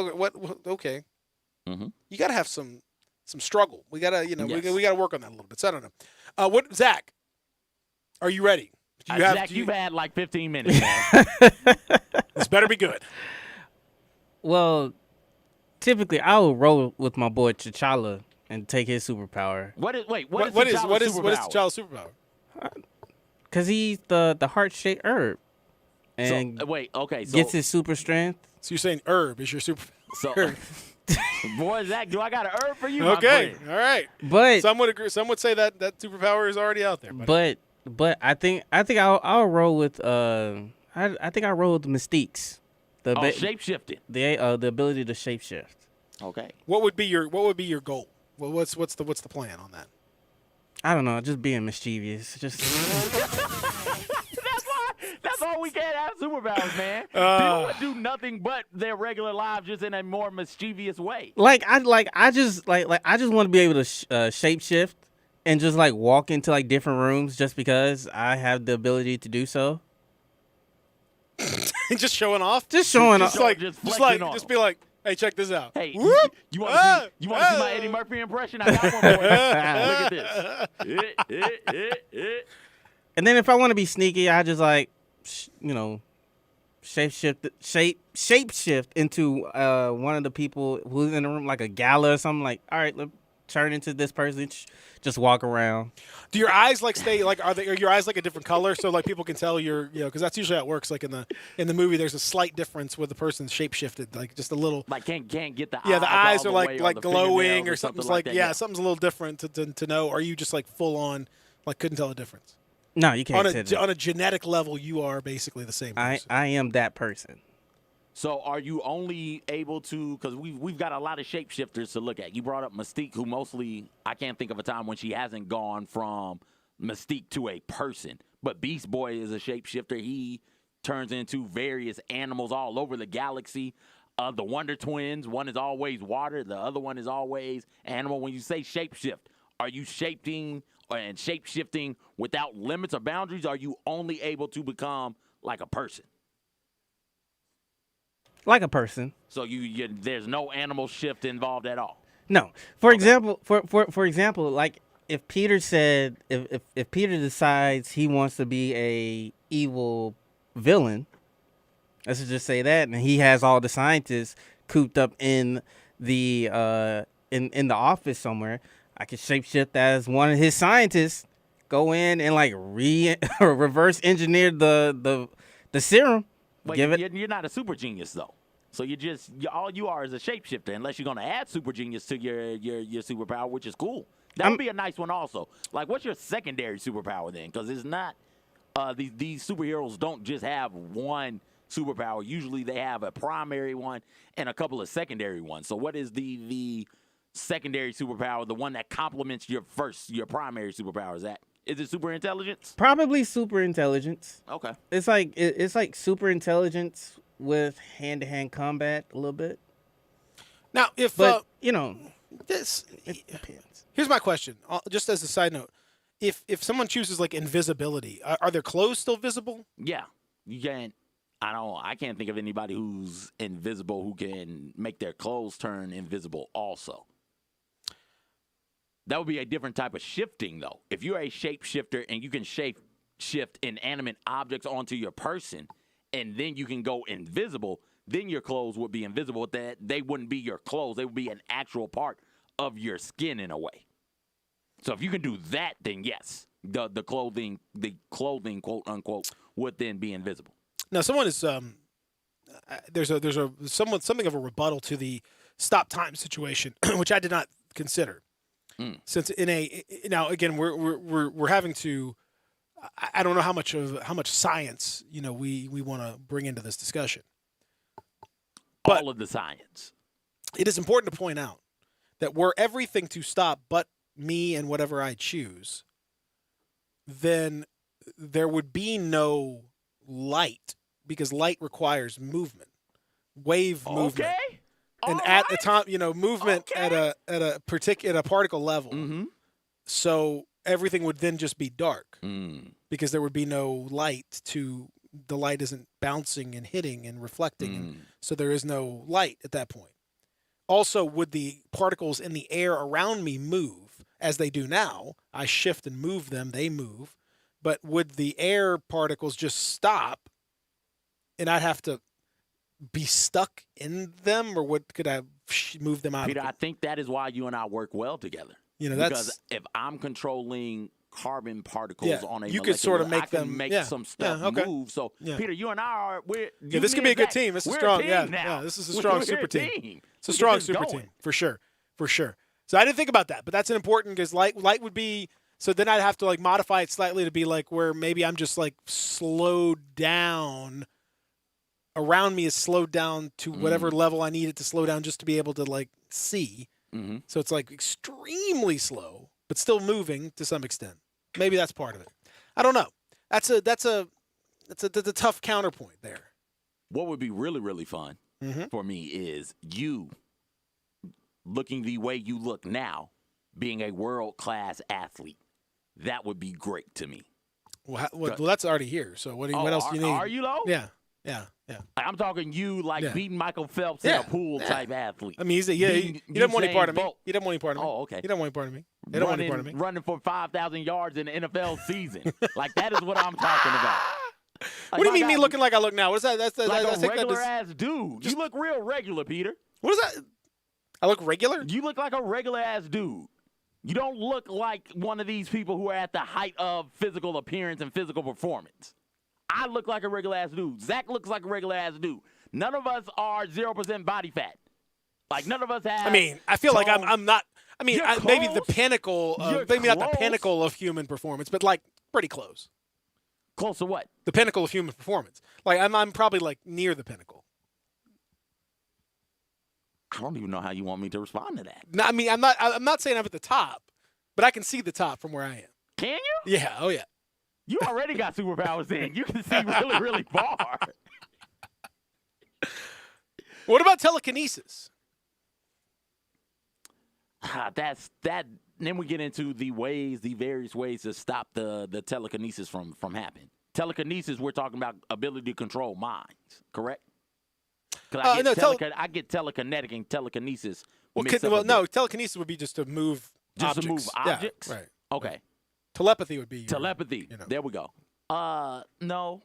Okay. You got to have some struggle. We got to, we got to work on that a little bit. So I don't know. Zach, are you ready? Zach, you've had like 15 minutes, man. This better be good. Well, typically I would roll with my boy T'Challa and take his superpower. What is T'Challa's superpower? Because he's the heart-shaped herb. And gets his super strength. So you're saying herb is your superpower? So, boy, Zach, do I got an herb for you? Okay, all right. But some would agree. Some would say that superpower is already out there. But I think I'll roll with I think I'll roll with the Mystiques. Shape-shifting. The ability to shapeshift. Okay. What would be your goal? Well, what's the plan on that? I don't know. Just being mischievous. Just. That's all we can have superpowers, man. People do nothing but their regular lives, just in a more mischievous way. I just want to be able to shapeshift and just like walk into like different rooms just because I have the ability to do so. Just showing off. Just showing off. Just be like, hey, check this out. Hey, you want to see my Eddie Murphy impression? I got one for you. Look at this. And then if I want to be sneaky, I just like, shapeshift into one of the people who's in the room, like a gala or something. Like, all right, turn into this person, just walk around. Do your eyes like stay like are your eyes like a different color so like people can tell you're because that's usually how it works. Like in the movie, there's a slight difference where the person's shapeshifted, like just a little. Like can't get the the eyes all are the way, like or the glowing or fingernails something's something like that. something's a little different to know. Or are you just like full on like couldn't tell the difference? No, you can't. On a genetic level, you are basically the same person. I am that person. So are you only able to, because we've got a lot of shapeshifters to look at. You brought up Mystique, who mostly, I can't think of a time when she hasn't gone from Mystique to a person. But Beast Boy is a shapeshifter. He turns into various animals all over the galaxy. The Wonder Twins, one is always water, the other one is always animal. When you say shapeshift, are you shaping and shapeshifting without limits or boundaries? Are you only able to become like a person? Like a person. So you there's no animal shift involved at all. No. For example, for example, like if Peter said if Peter decides he wants to be a evil villain, let's just say that, and he has all the scientists cooped up in the in the office somewhere, I could shapeshift as one of his scientists, go in and like reverse engineer the serum. But give it. You're not a super genius though. So all you are is a shapeshifter, unless you're gonna add super genius to your superpower, which is cool. That would be a nice one also. Like, what's your secondary superpower then? Because it's not these superheroes don't just have one superpower. Usually they have a primary one and a couple of secondary ones. So what is the secondary superpower, the one that complements your primary superpower? Is it super intelligence? Probably super intelligence. Okay. It's like super intelligence with hand-to-hand combat a little bit. Now, if it depends. Here's my question, just as a side note: if someone chooses like invisibility, are their clothes still visible? Yeah, you can't. I can't think of anybody who's invisible who can make their clothes turn invisible also. That would be a different type of shifting, though. If you're a shapeshifter and you can shift inanimate objects onto your person, and then you can go invisible, then your clothes would be invisible. That they wouldn't be your clothes; they would be an actual part of your skin in a way. So if you can do that, then yes, the clothing, quote unquote, would then be invisible. Now, someone is there's something of a rebuttal to the stop time situation, which I did not consider. Since now again we're having to, I don't know how much science we want to bring into this discussion. But all of the science. It is important to point out that were everything to stop but me and whatever I choose, then there would be no light, because light requires movement, wave movement. And at the time, movement at a particle level. Mm-hmm. So everything would then just be dark because there would be no light the light isn't bouncing and hitting and reflecting. And so there is no light at that point. Also, would the particles in the air around me move as they do now? I shift and move them, they move. But would the air particles just stop and I'd have to be stuck in them, or could I move them out? Peter, I think that is why you and I work well together. Because if I'm controlling carbon particles on a you could sort of make some stuff move. So Peter, you and I this could be a good team. This is strong. This is a strong super team. It's a strong super team for sure. So I didn't think about that, but that's an important, because light would be. So then I'd have to like modify it slightly to be like where maybe I'm just like slowed down. Around me is slowed down to whatever level I need it to slow down just to be able to like see. Mm-hmm. So it's like extremely slow, but still moving to some extent. Maybe that's part of it. I don't know. That's a tough counterpoint there. What would be really, really fun for me is you looking the way you look now, being a world-class athlete. That would be great to me. Well, that's already here. So what else do you need? Are you though? Yeah. I'm talking you beating Michael Phelps in a pool type athlete. I mean, he doesn't want any part of me. He doesn't want any part of me. Oh, okay. He doesn't want any part of me. He don't want any part of me. Running for 5,000 yards in the NFL season. Like, that is what I'm talking about. Like, what do you mean me looking like I look now? What is that? That's like a regular-ass dude. You look real regular, Peter. What is that? I look regular? You look like a regular-ass dude. You don't look like one of these people who are at the height of physical appearance and physical performance. I look like a regular-ass dude. Zach looks like a regular-ass dude. None of us are 0% body fat. Like, none of us have. I mean, I feel like I'm not. I mean, maybe the pinnacle. Maybe not the close. pinnacle of human performance, but like pretty close. Close to what? The pinnacle of human performance. Like I'm probably like near the pinnacle. I don't even know how you want me to respond to that. No, I mean, I'm not saying I'm at the top, but I can see the top from where I am. Can you? Yeah. Oh yeah. You already got superpowers then. You can see really, really far. What about telekinesis? That's that. Then we get into the various ways to stop the telekinesis from happening. Telekinesis, we're talking about ability to control minds, correct? Because I get telekinetic and telekinesis. No, telekinesis would be just to move objects. To move objects? Yeah, right. Okay. Right. Telepathy would be telepathy. There we go. No.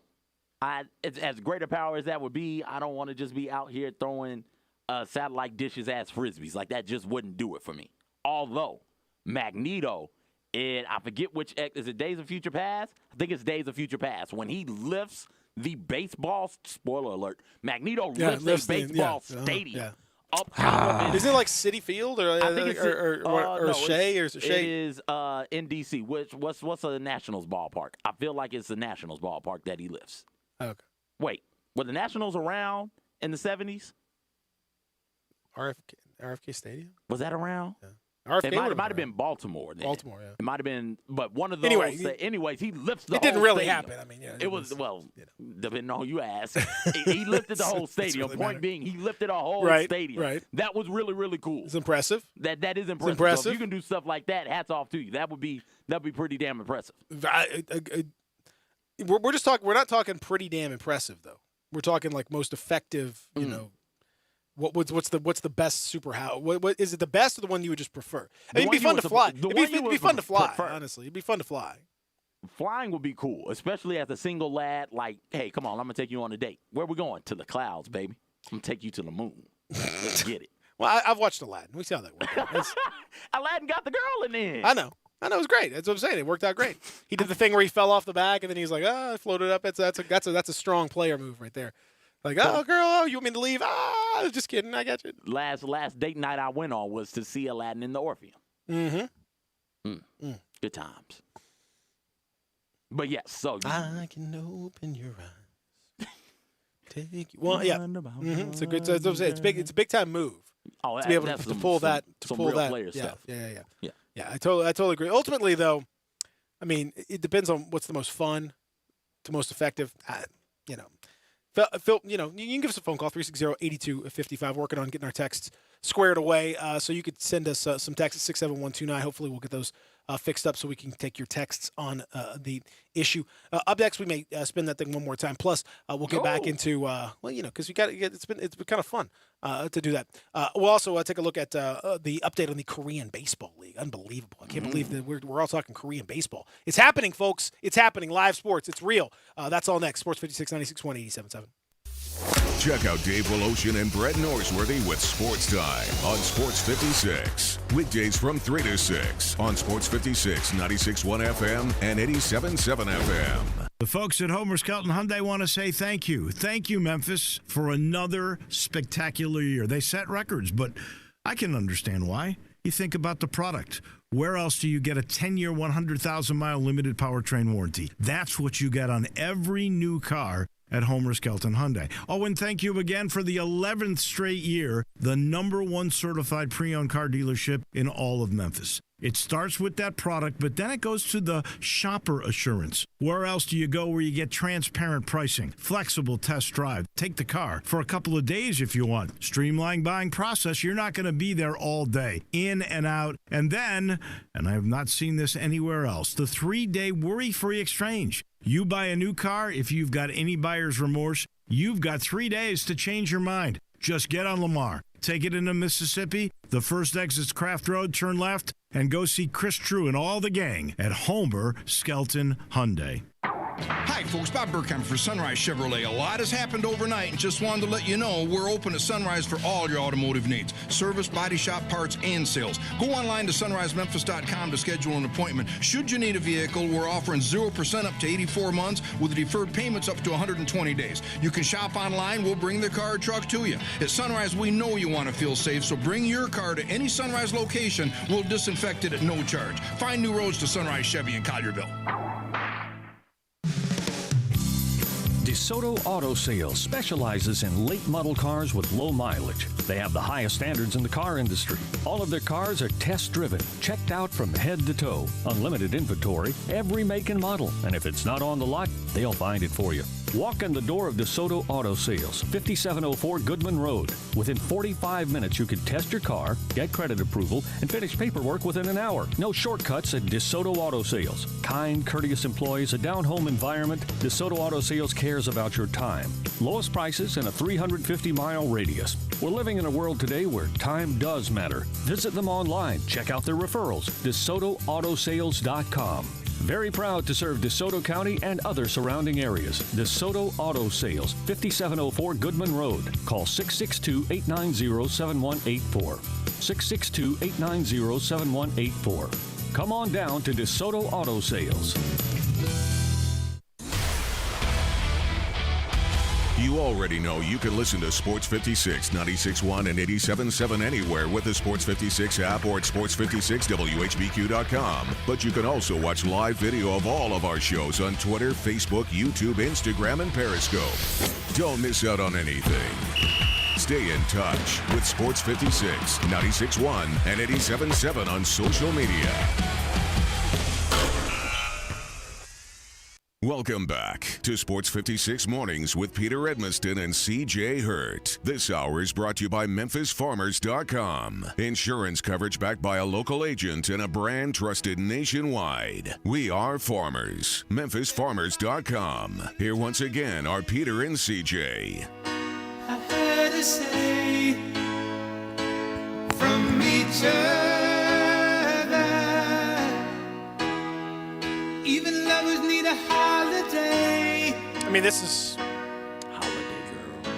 As great a power as that would be, I don't want to just be out here throwing satellite dishes as frisbees. Like, that just wouldn't do it for me. Although Magneto, I forget which is it Days of Future Past? I think it's Days of Future Past. When he lifts the baseball, spoiler alert, Magneto lifts the baseball stadium up out of it. Isn't it like City Field or Shea? Or Shea? It is in D.C. What's the Nationals ballpark? I feel like it's the Nationals ballpark that he lifts. Okay. Wait, were the Nationals around in the 70s? RFK Stadium? Was that around? Yeah. It might have been Baltimore then. Baltimore, yeah. It might have been, but one of those. Anyways, he lifts the whole stadium. It didn't really happen. I mean, yeah. It was depending on who you ask. He lifted the whole stadium. Really Point being, he lifted a whole stadium. Right. That was really, really cool. It's impressive. That is impressive. It's impressive. So if you can do stuff like that, hats off to you. That'd be pretty damn impressive. We're just talking. We're not talking pretty damn impressive though. We're talking like most effective. You know. What's the best what is it, the best or the one you would just prefer? I mean, it'd be fun to fly. It'd be fun to fly, honestly. It'd be fun to fly. Flying would be cool, especially as a single lad. Like, hey, come on, I'm going to take you on a date. Where we going? To the clouds, baby. I'm going to take you to the moon. Let's get it. Well, I've watched Aladdin. We see how that works. Aladdin got the girl in there. I know. It was great. That's what I'm saying. It worked out great. He did the thing where he fell off the back, and then he's like, I floated up. That's a strong player move right there. Like, oh, girl, you want me to leave? Just kidding. I got you. Last date night I went on was to see Aladdin in the Orpheum. Mm-hmm. Good times. But yes, so I can open your eyes. Take you. Well, yeah. Mm-hmm. It's a good. It's big. It's a big time move. Oh, to be able to pull that. Some real player stuff. Yeah. I totally agree. Ultimately, though, I mean, it depends on what's the most fun, the most effective. Phil, you can give us a phone call, 360-8255. Working on getting our texts squared away. So you could send us some texts at 67129. Hopefully we'll get those fixed up so we can take your texts on the issue. Up next, we may spin that thing one more time. Plus, we'll get back into, because it's been kind of fun to do that. We'll also take a look at the update on the Korean Baseball League. Unbelievable. I can't believe that we're all talking Korean baseball. It's happening, folks. It's happening. Live sports. It's real. That's all next. Sports 56, 96.1, 87.7. Check out Dave Voloshin and Brett Norsworthy with Sports Time on Sports 56. Weekdays from 3 to 6 on Sports 56, 96.1 FM and 87.7 FM. The folks at Homer Skelton Hyundai want to say thank you. Thank you, Memphis, for another spectacular year. They set records, but I can understand why. You think about the product. Where else do you get a 10-year, 100,000-mile limited powertrain warranty? That's what you get on every new car at Homer Skelton Hyundai. Oh, and thank you again for the 11th straight year, the #1 certified pre-owned car dealership in all of Memphis. It starts with that product, but then it goes to the shopper assurance. Where else do you go where you get transparent pricing, flexible test drive, take the car for a couple of days if you want, streamlined buying process? You're not going to be there all day, in and out. And then, and I have not seen this anywhere else, the 3-day worry-free exchange. You buy a new car, if you've got any buyer's remorse, you've got 3 days to change your mind. Just get on Lamar, take it into Mississippi, the first exit's Craft Road, turn left, and go see Chris True and all the gang at Homer Skelton Hyundai. Hi, folks. Bob Burkheim for Sunrise Chevrolet. A lot has happened overnight, and just wanted to let you know we're open at Sunrise for all your automotive needs. Service, body shop, parts, and sales. Go online to sunrisememphis.com to schedule an appointment. Should you need a vehicle, we're offering 0% up to 84 months with deferred payments up to 120 days. You can shop online. We'll bring the car or truck to you. At Sunrise, we know you want to feel safe, so bring your car to any Sunrise location. We'll disinfect it at no charge. Find new roads to Sunrise Chevy in Collierville. DeSoto Auto Sales specializes in late model cars with low mileage. They have the highest standards in the car industry. All of their cars are test driven, checked out from head to toe, unlimited inventory, every make and model. And if it's not on the lot, they'll find it for you. Walk in the door of DeSoto Auto Sales, 5704 Goodman Road. Within 45 minutes, you can test your car, get credit approval, and finish paperwork within an hour. No shortcuts at DeSoto Auto Sales. Kind, courteous employees, a down-home environment. DeSoto Auto Sales cares about your time. Lowest prices in a 350-mile radius. We're living in a world today where time does matter. Visit them online. Check out their referrals. DeSotoAutosales.com. Very proud to serve DeSoto County and other surrounding areas. DeSoto Auto Sales, 5704 Goodman Road. Call 662-890-7184. 662-890-7184. Come on down to DeSoto Auto Sales. You already know you can listen to Sports 56, 96.1, and 87.7 anywhere with the Sports 56 app or at sports56whbq.com. But you can also watch live video of all of our shows on Twitter, Facebook, YouTube, Instagram, and Periscope. Don't miss out on anything. Stay in touch with Sports 56, 96.1, and 87.7 on social media. Welcome back to Sports 56 Mornings with Peter Edminston and C.J. Hurt. This hour is brought to you by MemphisFarmers.com. Insurance coverage backed by a local agent and a brand trusted nationwide. We are farmers. MemphisFarmers.com. Here once again are Peter and C.J. I heard her say from each other, even lovers need a holiday. I mean, this is Holiday Girl.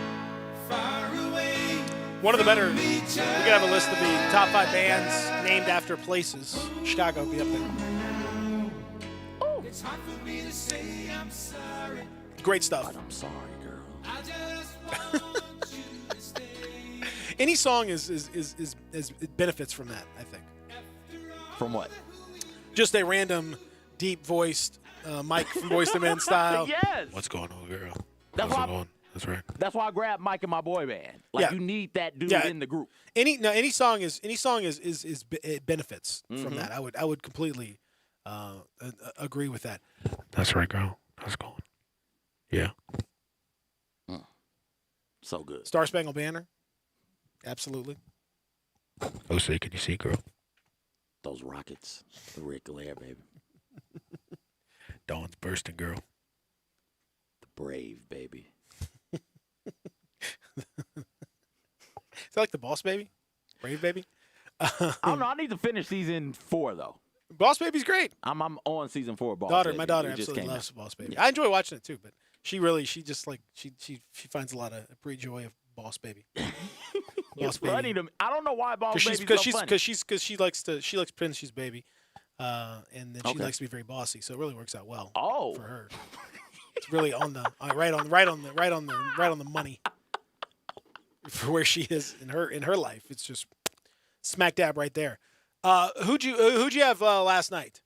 Far away. one of the better. We could have a list of the top 5 bands named after places. Chicago would be up there. It's hard for me to say I'm sorry. Great stuff. But I'm sorry, girl. I just want you to stay. Any song is it benefits from that, I think. From what? Just a random, deep-voiced Mike from Boyz II Men style. Yes. What's going on, girl? That's How's why it going? That's right. That's why I grabbed Mike in my boy band. Like, you need that dude in the group. Any song it benefits from that. I would completely agree with that. That's right, girl. How's it going? Yeah. So good. Star Spangled Banner. Absolutely. Oh, say, can you see, girl? Those Rockets. The Ric Flair, baby. Dawn's bursting, girl. The Brave, baby. Is that like the Boss Baby? Brave Baby? I don't know. I need to finish season 4, though. Boss Baby's great. I'm on season 4 of Boss Baby. My daughter It just absolutely came loves out. Boss Baby. I enjoy watching it too, but she finds a lot of joy of Boss Baby. It's funny to me. I don't know why Boss Baby's so funny. Because she likes Prince's baby, and then she likes to be very bossy. So it really works out well. For her. It's really on the right on the money for where she is in her life. It's just smack dab right there. Who'd you have last night?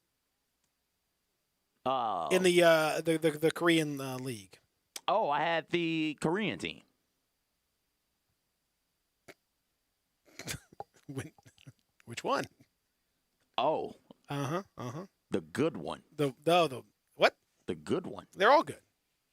In the Korean league. Oh, I had the Korean team. Which one? Oh. The good one. The what? The good one. They're all good.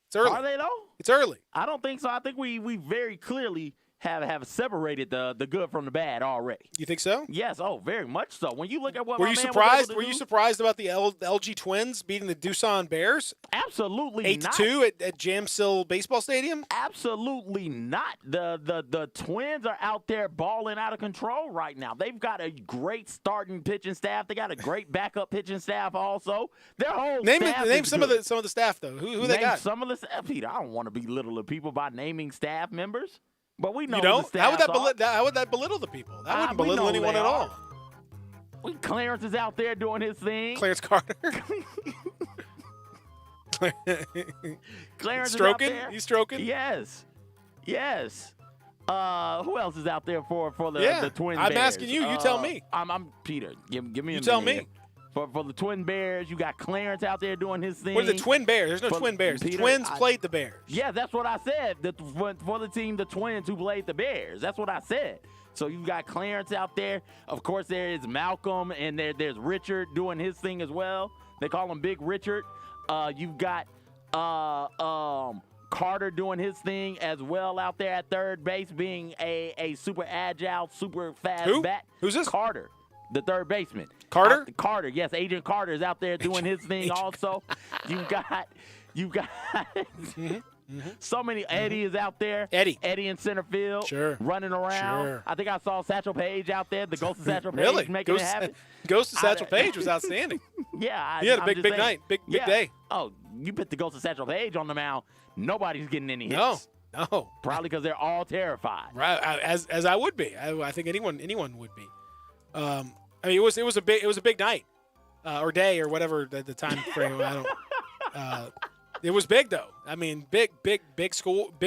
It's early. Are they though? It's early. I don't think so. I think we very clearly have separated the good from the bad already. You think so? Yes. Oh, very much so. When you look at what Were my you man surprised? was able to Were do, you surprised about the LG Twins beating the Doosan Bears? Absolutely not. 8-2 at Jamsil Baseball Stadium? Absolutely not. The Twins are out there balling out of control right now. They've got a great starting pitching staff. They got a great backup pitching staff also. Their whole staff Name is some good. of the staff though. Who they Name got? some of the staff. Peter, I don't want to belittle the people by naming staff members, but we know You who don't? the How would staffs how would that belittle the people? That wouldn't we belittle know anyone they at all. Clarence is out there doing his thing. Clarence Carter. Clarence stroking? is out there. You stroking? Yes. Who else is out there for the Twin Bears? I'm asking you. You tell me. I'm Peter. Give me a You tell minute me. here. For the Twin Bears, you got Clarence out there doing his thing. What are the Twin Bears? There's no For- Twin Bears. The Peter, Twins played the Bears. Yeah, that's what I said. For the team, the Twins who played the Bears. That's what I said. So you got Clarence out there. Of course, there is Malcolm, and there's Richard doing his thing as well. They call him Big Richard. You've got Carter doing his thing as well out there at third base, being a super agile, super fast bat. Who's this? Carter, the third baseman. Carter? Carter, yes. Agent Carter is out there doing his thing also. You've got so many. Eddie is out there. Eddie in center field. Sure. Running around. Sure. I think I saw Satchel Paige out there, the ghost of Satchel Paige Really? making it happen. Ghost of Satchel Paige was outstanding. Yeah. He had a I'm big just saying. night. Big Yeah. day. Oh, you put the ghost of Satchel Paige on the mound, nobody's getting any hits. No. Probably because they're all terrified. Right, as I would be. I think anyone would be. I mean, it was a big night, or day, or whatever the time frame. I don't. It was big though. I mean, big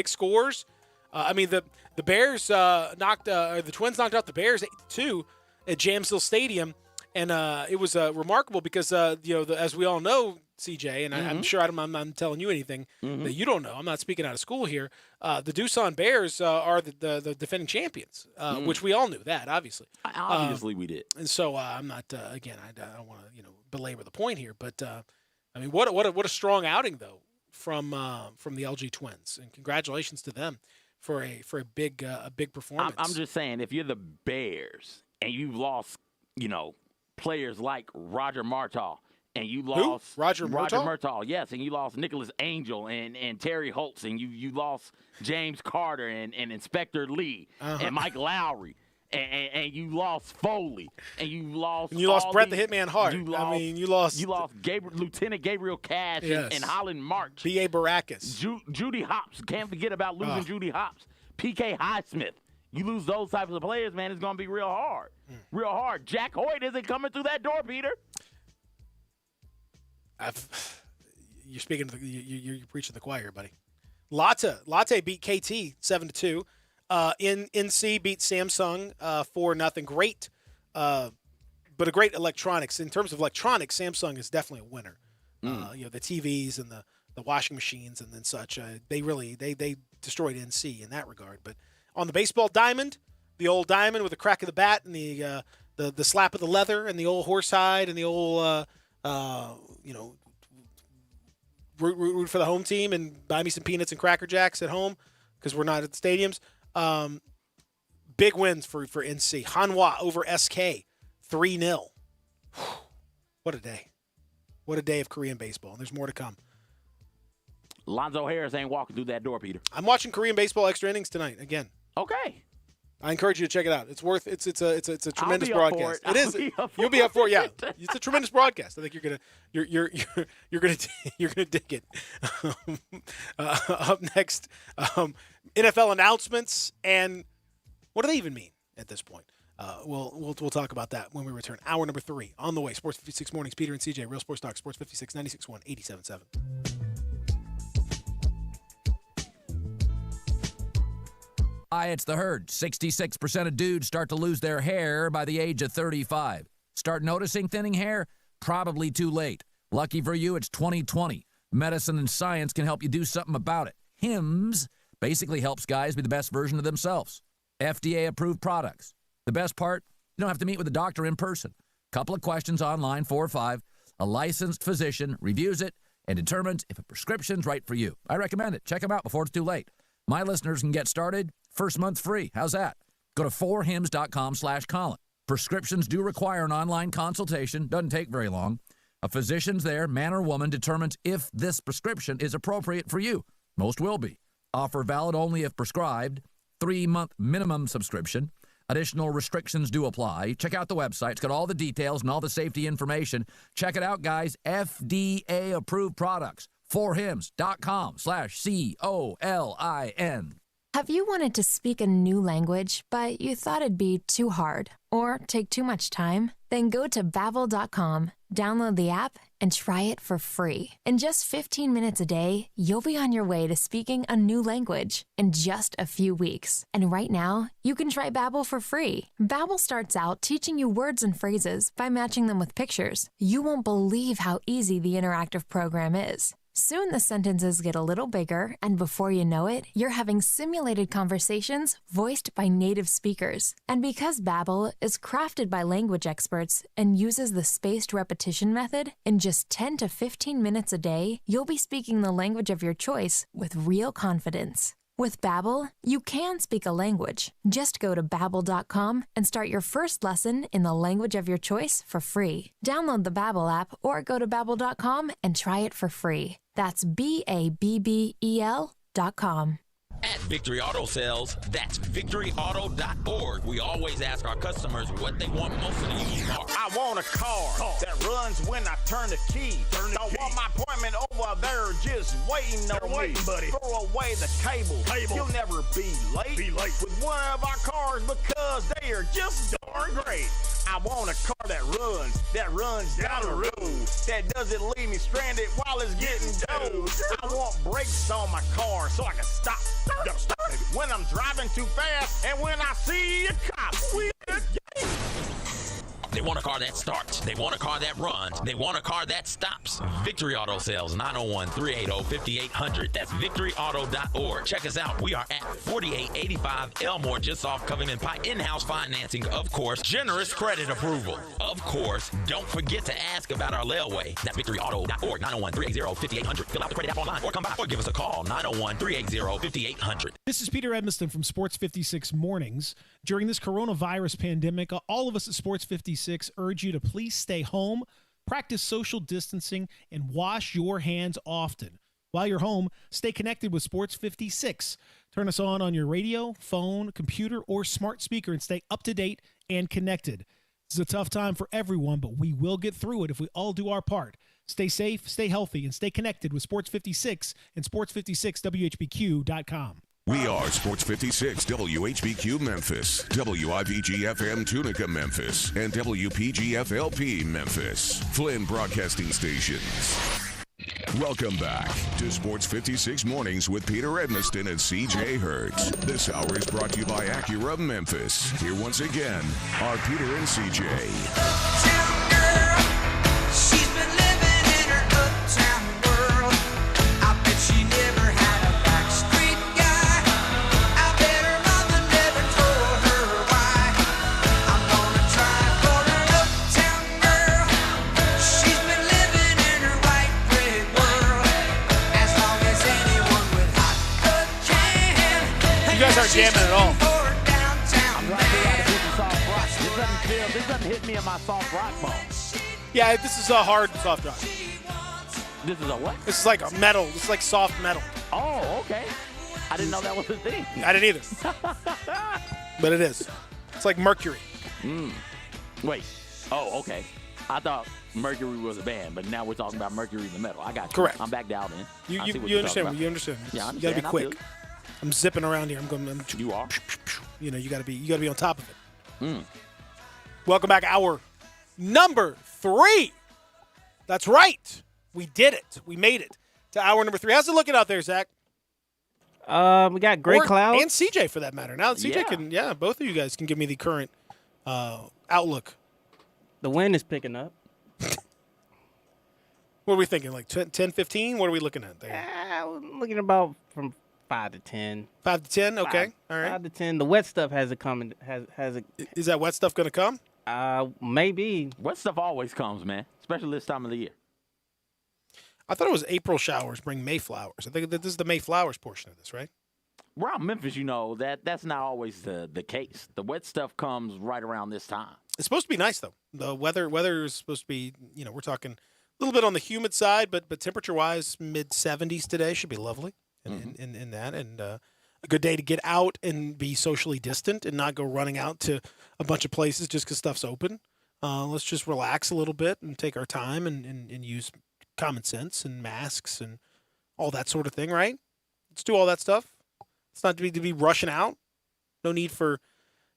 scores. I mean, the Bears the Twins knocked out the Bears 8-2 at Jamsil Stadium, and it was remarkable because as we all know, CJ, and I'm sure I'm telling you anything that you don't know. I'm not speaking out of school here. The Doosan Bears are the defending champions, which we all knew that, obviously. Obviously, we did. And so I'm not again. I don't want to belabor the point here, but I mean, what a strong outing though from the LG Twins, and congratulations to them for a big performance. I'm just saying, if you're the Bears and you've lost, players like Roger Martell, and you lost Roger Murtaugh, yes, and you lost Nicholas Angel and Terry Holtz, and you lost James Carter and Inspector Lee and Mike Lowry, and you lost Foley, and you lost Brett the Hitman Hart. You lost Lieutenant Gabriel Cash and Holland March, B.A. Baracus, Judy Hopps. Can't forget about losing Judy Hopps, P.K. Highsmith. You lose those types of players, man, it's going to be real hard. Real hard. Jack Hoyt isn't coming through that door, Peter. You're speaking to you're preaching the choir, buddy. Latte beat KT 7-2. NC beat Samsung 4-0. Great, but a great electronics. In terms of electronics, Samsung is definitely a winner. The TVs and the washing machines and then such. They destroyed NC in that regard. But on the baseball diamond, the old diamond with the crack of the bat and the slap of the leather and the old horsehide and the old root for the home team and buy me some peanuts and Cracker Jacks at home because we're not at the stadiums. Big wins for NC. Hanwha over SK 3-0. What a day. What a day of Korean baseball. And there's more to come. Lonzo Harris ain't walking through that door, Peter. I'm watching Korean baseball extra innings tonight again. Okay. I encourage you to check it out. It's worth it's a tremendous broadcast. It is. You'll be up for it. Yeah, it's a tremendous broadcast. I think you're gonna dig it. Up next, NFL announcements and what do they even mean at this point? We'll talk about that when we return. Hour number 3 on the way. Sports 56 Mornings. Peter and CJ, Real Sports Talk. Sports 56 96.1 87.7. Hi, it's the herd. 66% of dudes start to lose their hair by the age of 35. Start noticing thinning hair? Probably too late. Lucky for you, it's 2020. Medicine and science can help you do something about it. Hims basically helps guys be the best version of themselves. FDA-approved products. The best part, you don't have to meet with a doctor in person. Couple of questions online, 4 or 5. A licensed physician reviews it and determines if a prescription's right for you. I recommend it. Check them out before it's too late. My listeners can get started First month free. How's that? Go to 4hims.com/Colin. Prescriptions do require an online consultation. Doesn't take very long. A physician's there, man or woman, determines if this prescription is appropriate for you. Most will be. Offer valid only if prescribed. 3-month minimum subscription. Additional restrictions do apply. Check out the website. It's got all the details and all the safety information. Check it out, guys. FDA-approved products. 4hims.com/COLIN. Have you wanted to speak a new language, but you thought it'd be too hard or take too much time? Then go to Babbel.com, download the app, and try it for free. In just 15 minutes a day, you'll be on your way to speaking a new language in just a few weeks. And right now, you can try Babbel for free. Babbel starts out teaching you words and phrases by matching them with pictures. You won't believe how easy the interactive program is. Soon the sentences get a little bigger, and before you know it, you're having simulated conversations voiced by native speakers. And because Babbel is crafted by language experts and uses the spaced repetition method, in just 10 to 15 minutes a day, you'll be speaking the language of your choice with real confidence. With Babbel, you can speak a language. Just go to Babbel.com and start your first lesson in the language of your choice for free. Download the Babbel app or go to Babbel.com and try it for free. That's BABBEL.com. At Victory Auto Sales, that's victoryauto.org. We always ask our customers what they want most of the used car. I want a car that runs when I turn the key. Don't want my appointment over there just waiting on me. Buddy. Throw away the cable. You'll never be late. With one of our cars because they are just darn great. I want a car that runs down the road, that doesn't leave me stranded while it's getting dough. I want brakes on my car so I can stop. When I'm driving too fast and when I see a cop. They want a car that starts. They want a car that runs. They want a car that stops. Victory Auto Sales, 901-380-5800. That's victoryauto.org. Check us out. We are at 4885 Elmore, just off Covington Pike. In-house financing, of course. Generous credit approval. Of course, don't forget to ask about our layaway. That's victoryauto.org, 901-380-5800. Fill out the credit app online or come by or give us a call, 901-380-5800. This is Peter Edminston from Sports 56 Mornings. During this coronavirus pandemic, all of us at Sports 56 urge you to please stay home, practice social distancing, and wash your hands often. While you're home, stay connected with Sports 56. Turn us on your radio, phone, computer, or smart speaker and stay up to date and connected. This is a tough time for everyone, but we will get through it if we all do our part. Stay safe, stay healthy, and stay connected with Sports 56 and sports56whbq.com. We are Sports 56 WHBQ Memphis, WIVG-FM Tunica Memphis, and WPG-FLP Memphis, Flynn Broadcasting Stations. Welcome back to Sports 56 Mornings with Peter Edminston and CJ Hertz. This hour is brought to you by Acura Memphis. Here once again are Peter and CJ. She's been living in her uptown world. I bet she never had a backstreet guy. I bet her mother never told her why. I'm gonna try for her uptown girl. She's been living in her white bread world. As long as anyone with hot blood can. You guys aren't jamming at all. I'm right there on the soft rock. This doesn't hit me in my soft rock bone. Yeah, this is a hard soft rock. This is a what? This is like a metal. This is like soft metal. Oh, okay. I didn't know that was a thing. I didn't either. But it is. It's like Mercury. Wait. Oh, okay. I thought Mercury was a band, but now we're talking about Mercury the metal. I got you. Correct. I'm back down in. You I see what you you're talking understand? about. You understand? Yeah, I You gotta be understand. I feel quick. I'm zipping around here. You are. You know, you gotta be on top of it. Welcome back, hour number 3. That's right. We did it. We made it to hour number 3. How's it looking out there, Zach? We got gray clouds. And CJ, for that matter. Now that CJ can, both of you guys can give me the current outlook. The wind is picking up. What are we thinking? Like 10, 15? What are we looking at there? We're looking about from 5 to 10. 5 to 10? Okay. All right. 5 to 10. The wet stuff has it coming. Has it? Is that wet stuff going to come? Maybe. Wet stuff always comes, man, especially this time of the year. I thought it was April showers bring May flowers. I think that this is the May flowers portion of this, right? around Memphis, that's not always the case. The wet stuff comes right around this time. It's supposed to be nice though. The weather is supposed to be, we're talking a little bit on the humid side, but temperature wise, mid 70s today should be lovely. In that, and a good day to get out and be socially distant and not go running out to a bunch of places just because stuff's open. Let's just relax a little bit and take our time and use common sense and masks and all that sort of thing, right? Let's do all that stuff. It's not to be rushing out. No need for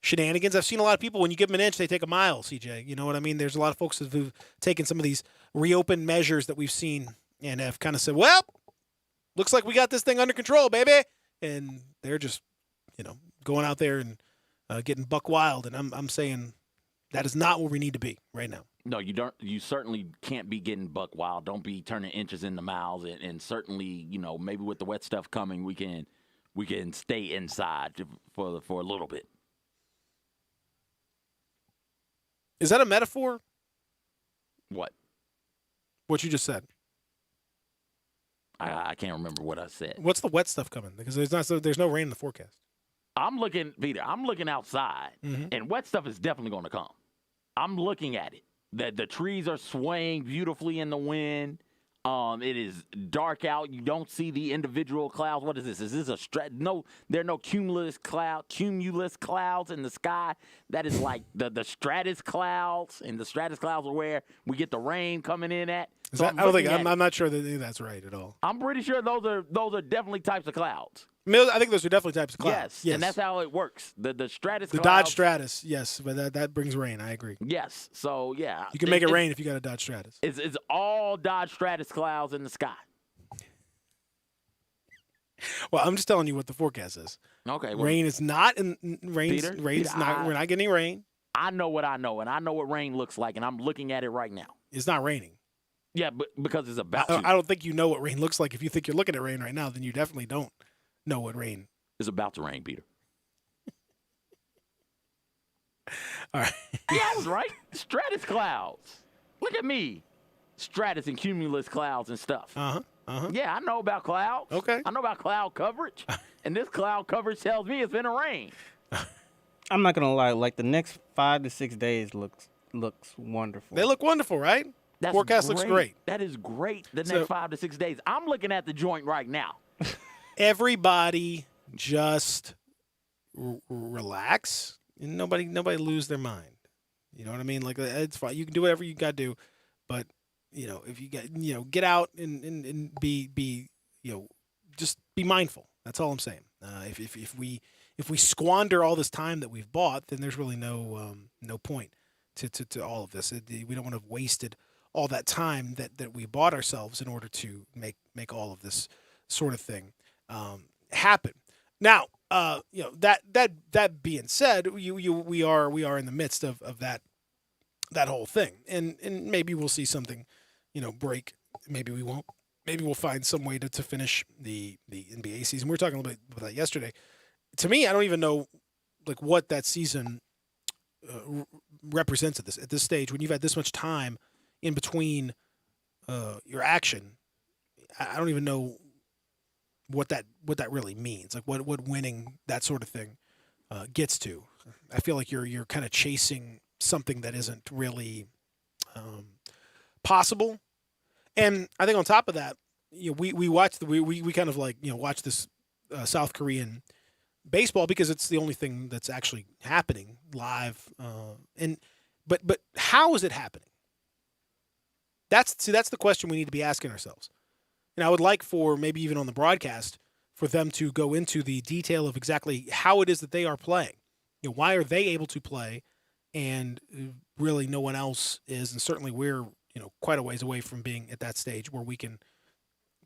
shenanigans. I've seen a lot of people, when you give them an inch, they take a mile, CJ. You know what I mean? There's a lot of folks who've taken some of these reopened measures that we've seen and have kind of said, well, looks like we got this thing under control, baby. And they're just, going out there and getting buck wild. And I'm saying that is not where we need to be right now. No, you don't. You certainly can't be getting buck wild. Don't be turning inches into miles. And certainly, maybe with the wet stuff coming, we can stay inside for a little bit. Is that a metaphor? What? What you just said. I can't remember what I said. What's the wet stuff coming? Because there's no rain in the forecast. I'm looking outside, and wet stuff is definitely going to come. I'm looking at it. The trees are swaying beautifully in the wind. It is dark out. You don't see the individual clouds. What is this? Is this a No, there are no cumulus clouds in the sky. That is like the stratus clouds, and the stratus clouds are where we get the rain coming in at. I'm not sure that that's right at all. I'm pretty sure those are definitely types of clouds. I think those are definitely types of clouds. Yes, and that's how it works. The stratus the clouds. Dodge Stratus, yes, but that brings rain. I agree. Yes, so yeah. You can make it rain if you got a Dodge Stratus. It's all Dodge Stratus clouds in the sky. Well, I'm just telling you what the forecast is. Okay. Well, rain is not in rain's not. We're not getting any rain. I know what I know, and I know what rain looks like, and I'm looking at it right now. It's not raining. Yeah, but because it's about to. I don't think you know what rain looks like. If you think you're looking at rain right now, then you definitely don't know what rain. It's about to rain, Peter. All right. Yeah, I was right. Stratus clouds. Look at me. Stratus and cumulus clouds and stuff. Yeah, I know about clouds. Okay. I know about cloud coverage. And this cloud coverage tells me it's been a rain. I'm not gonna lie, like the next 5 to 6 days looks wonderful. They look wonderful, right? Forecast looks great. That is great. The next 5 to 6 days. I'm looking at the joint right now. Everybody just relax and nobody lose their mind. You know what I mean? Like, it's fine. You can do whatever you got to do, but if you get out and be just be mindful. That's all I'm saying. If we squander all this time that we've bought, then there's really no point to all of this. We don't want to have wasted all that time that we bought ourselves in order to make all of this sort of thing happen. Now, that being said, we are in the midst of that whole thing, and maybe we'll see something, break. Maybe we won't. Maybe we'll find some way to finish the NBA season. We were talking a little bit about that yesterday. To me, I don't even know like what that season represents at this stage when you've had this much time in between your action. I don't even know what that really means, like what winning, that sort of thing gets to. I feel like you're kind of chasing something that isn't really possible. And I think on top of that, we watched we kind of like watch this South Korean baseball because it's the only thing that's actually happening live. But how is it happening? That's the question we need to be asking ourselves. And I would like for maybe even on the broadcast for them to go into the detail of exactly how it is that they are playing. Why are they able to play and really no one else is? And certainly we're, quite a ways away from being at that stage where we can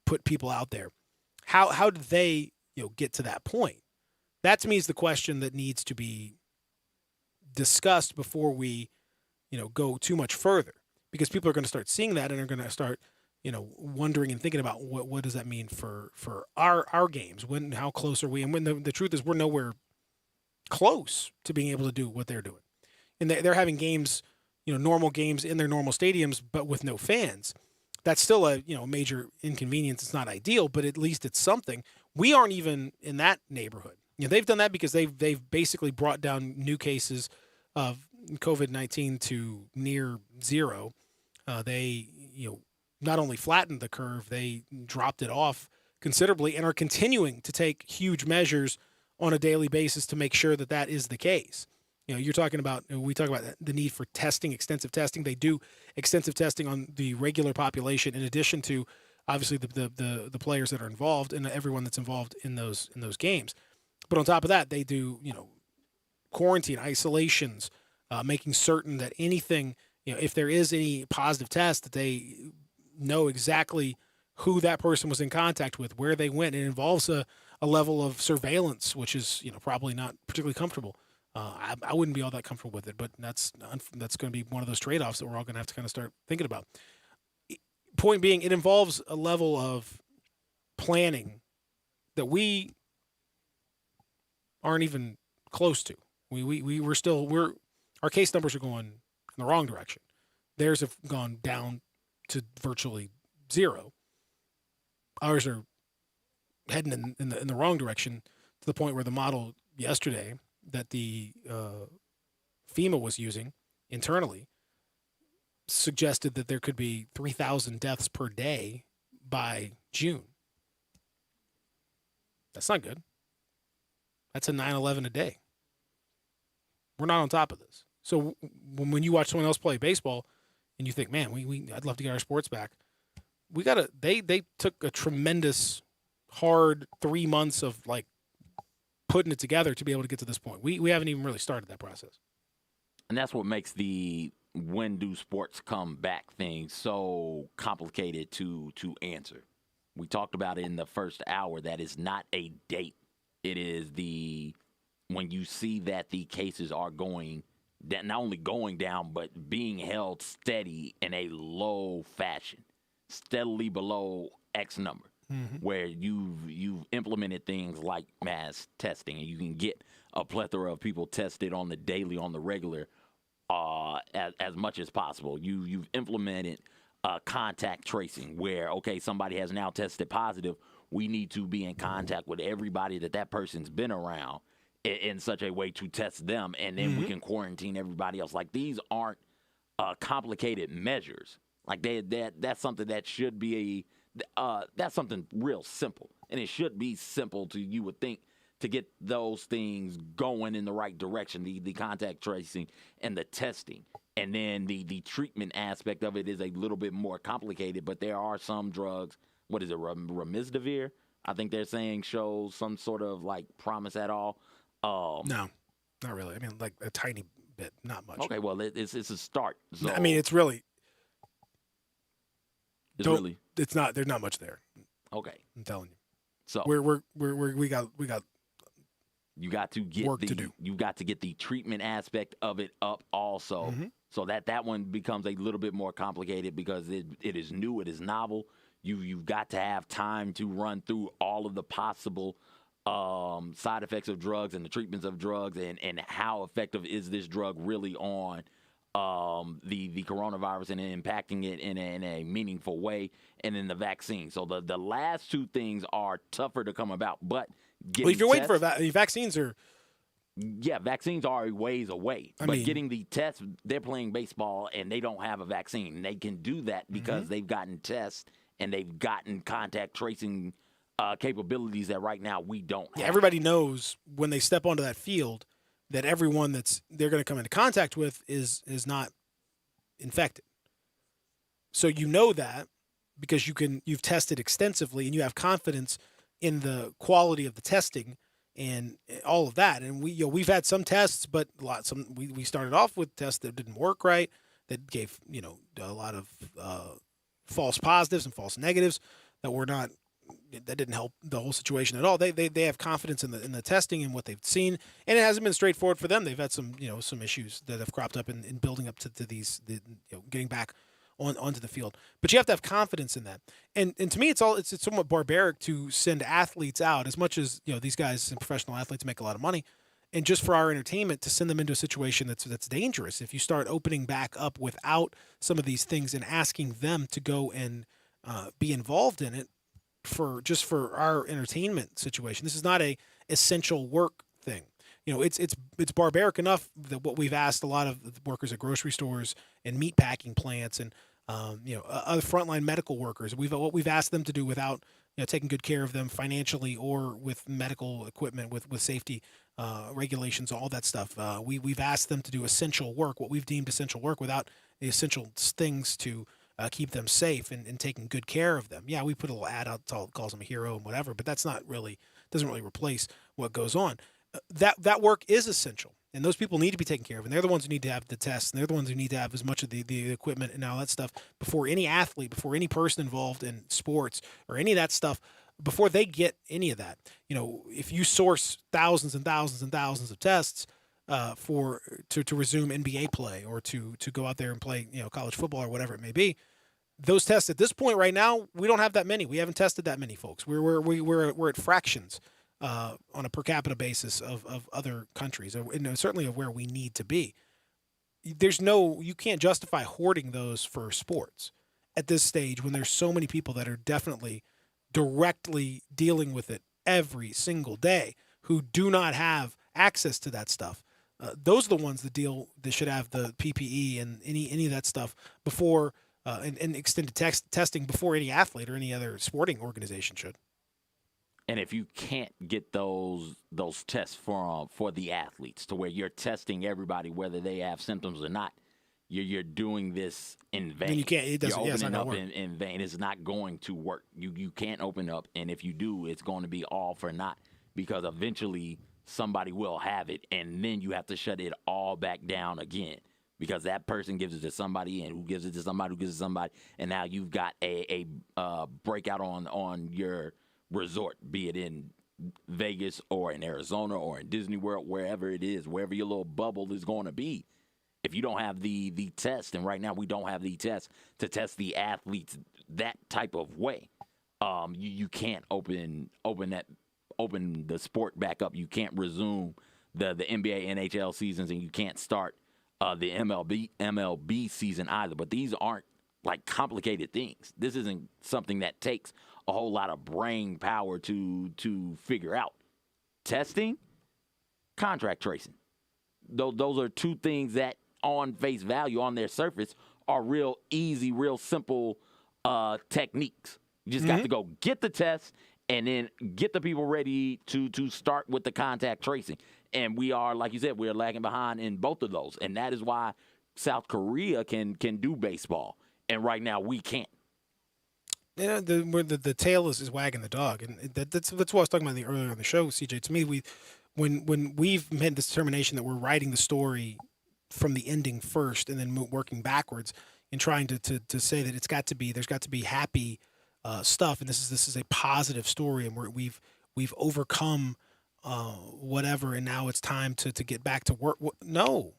put people out there. How did they, get to that point? That to me is the question that needs to be discussed before we, go too much further, because people are going to start seeing that and are going to start, wondering and thinking about what does that mean for our games? How close are we? And when the truth is we're nowhere close to being able to do what they're doing. And they're having games, normal games in their normal stadiums, but with no fans. That's still a major inconvenience. It's not ideal, but at least it's something. We aren't even in that neighborhood. They've done that because they've basically brought down new cases of COVID-19 to near zero. They not only flattened the curve, they dropped it off considerably and are continuing to take huge measures on a daily basis to make sure that that is the case. We talk about the need for testing, extensive testing. They do extensive testing on the regular population in addition to obviously the players that are involved and everyone that's involved in those games. But on top of that, they do quarantine, isolations, making certain that anything, if there is any positive test, that they know exactly who that person was in contact with, where they went. It involves a level of surveillance, which is probably not particularly comfortable. I wouldn't be all that comfortable with it, but that's going to be one of those trade-offs that we're all going to have to kind of start thinking about. Point being, it involves a level of planning that we aren't even close to. Our case numbers are going in the wrong direction. Theirs have gone down to virtually zero. Ours are heading in the wrong direction to the point where the model yesterday that the FEMA was using internally suggested that there could be 3,000 deaths per day by June. That's not good. That's a 9/11 a day. We're not on top of this. So when you watch someone else play baseball and you think, man, I'd love to get our sports back. They took a tremendous hard 3 months of putting it together to be able to get to this point. We haven't even really started that process. And that's what makes the when do sports come back thing so complicated to answer. We talked about it in the first hour that is not a date. It is when you see that the cases are not only going down, but being held steady in a low fashion, steadily below X number. Mm-hmm. Where you've implemented things like mass testing, and you can get a plethora of people tested on the daily, on the regular, as much as possible. You've implemented contact tracing, where somebody has now tested positive. We need to be in contact with everybody that person's been around in such a way to test them, and then we can quarantine everybody else. These aren't complicated measures. That's something that should be that's something real simple, and it should be simple you would think, to get those things going in the right direction, the contact tracing and the testing. And then the treatment aspect of it is a little bit more complicated, but there are some drugs, what is it, remdesivir? I think they're saying shows some sort of promise at all. No, not really. I mean, a tiny bit, not much. Okay, well, it's a start. So I mean, it's really... It's not. There's not much there. Okay, I'm telling you. So we got you got to get work to do. You got to get the treatment aspect of it up also, so that one becomes a little bit more complicated because it is new, it is novel. You've got to have time to run through all of the possible side effects of drugs and the treatments of drugs and how effective is this drug really on the coronavirus and impacting it in a meaningful way, and then the vaccine. So the last two things are tougher to come about, but if you're waiting for vaccines are... Yeah, vaccines are a ways away. Getting the test, they're playing baseball and they don't have a vaccine. They can do that because they've gotten tests and they've gotten contact tracing capabilities that right now we don't have. Everybody knows when they step onto that field that everyone they're going to come into contact with is not infected. So you know that because you've tested extensively and you have confidence in the quality of the testing and all of that. And we've had some tests, but we started off with tests that didn't work right, that gave a lot of false positives and false negatives that didn't help the whole situation at all. They have confidence in the testing and what they've seen, and it hasn't been straightforward for them. They've had some issues that have cropped up in building up to these getting back onto the field. But you have to have confidence in that. And to me, it's somewhat barbaric to send athletes out, as much as these guys and professional athletes make a lot of money. and just for our entertainment to send them into a situation that's dangerous. If you start opening back up without some of these things and asking them to go and be involved in it for our entertainment situation, this is not a essential work thing. It's barbaric enough that what we've asked a lot of the workers at grocery stores and meat packing plants and other frontline medical workers, what we've asked them to do without taking good care of them financially or with medical equipment, with safety regulations, all that stuff. We've asked them to do essential work, what we've deemed essential work, without the essential things to keep them safe and taking good care of them. Yeah, we put a little ad out that calls them a hero and whatever, but that's doesn't really replace what goes on. That work is essential, and those people need to be taken care of, and they're the ones who need to have the tests, and they're the ones who need to have as much of the equipment and all that stuff before any athlete, before any person involved in sports or any of that stuff, before they get any of that. If you source thousands and thousands and thousands of tests to resume NBA play or to go out there and play college football or whatever it may be, those tests at this point right now, we don't have that many. We haven't tested that many folks. We're at fractions on a per capita basis of other countries, and certainly of where we need to be. You can't justify hoarding those for sports at this stage when there's so many people that are definitely directly dealing with it every single day who do not have access to that stuff. Those are the ones that should have the PPE and any of that stuff before and extended testing before any athlete or any other sporting organization should. And if you can't get those tests for the athletes to where you're testing everybody whether they have symptoms or not, you're doing this in vain. And you can't. It doesn't. You're It's not opening gonna up work. in vain. It's not going to work. You can't open up, and if you do, it's going to be all for naught because eventually somebody will have it, and then you have to shut it all back down again because that person gives it to somebody, and who gives it to somebody, who gives it to somebody, and now you've got a breakout on your resort, be it in Vegas or in Arizona or in Disney World, wherever it is, wherever your little bubble is going to be. If you don't have the test, and right now we don't have the test to test the athletes that type of way, you can't open the sport back up. You can't resume the NBA, NHL seasons, and you can't start the MLB season either. But these aren't like complicated things. This isn't something that takes a whole lot of brain power to figure out. Testing, contract tracing. Those are two things that on face value, on their surface, are real easy, real simple techniques. You just got to go get the test and then get the people ready to start with the contact tracing. And we are, like you said, we're lagging behind in both of those. And that is why South Korea can do baseball. And right now we can't. The tail is wagging the dog. And that's what I was talking about earlier on the show, CJ. To me, when we've made this determination that we're writing the story from the ending first and then working backwards and trying to say that there's got to be happy stuff, and this is a positive story, and we've overcome whatever, and now it's time to get back to work. No,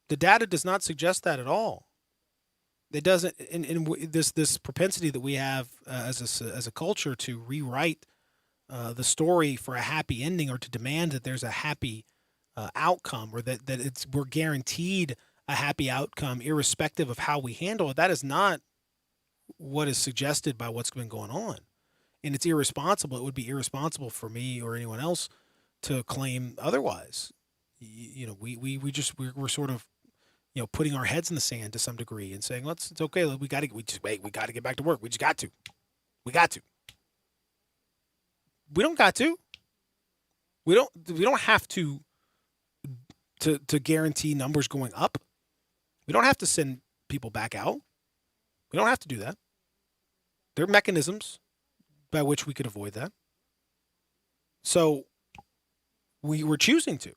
the data does not suggest that at all. It doesn't. And this propensity that we have as a culture to rewrite the story for a happy ending or to demand that there's a happy outcome or that we're guaranteed a happy outcome irrespective of how we handle it. That is not what is suggested by what's been going on. And it's irresponsible. It would be irresponsible for me or anyone else to claim otherwise. We're sort of, putting our heads in the sand to some degree and saying, it's okay. We got to get back to work. We just got to. We don't got to. We don't have to guarantee numbers going up. We don't have to send people back out. We don't have to do that. There are mechanisms by which we could avoid that. So we were choosing to.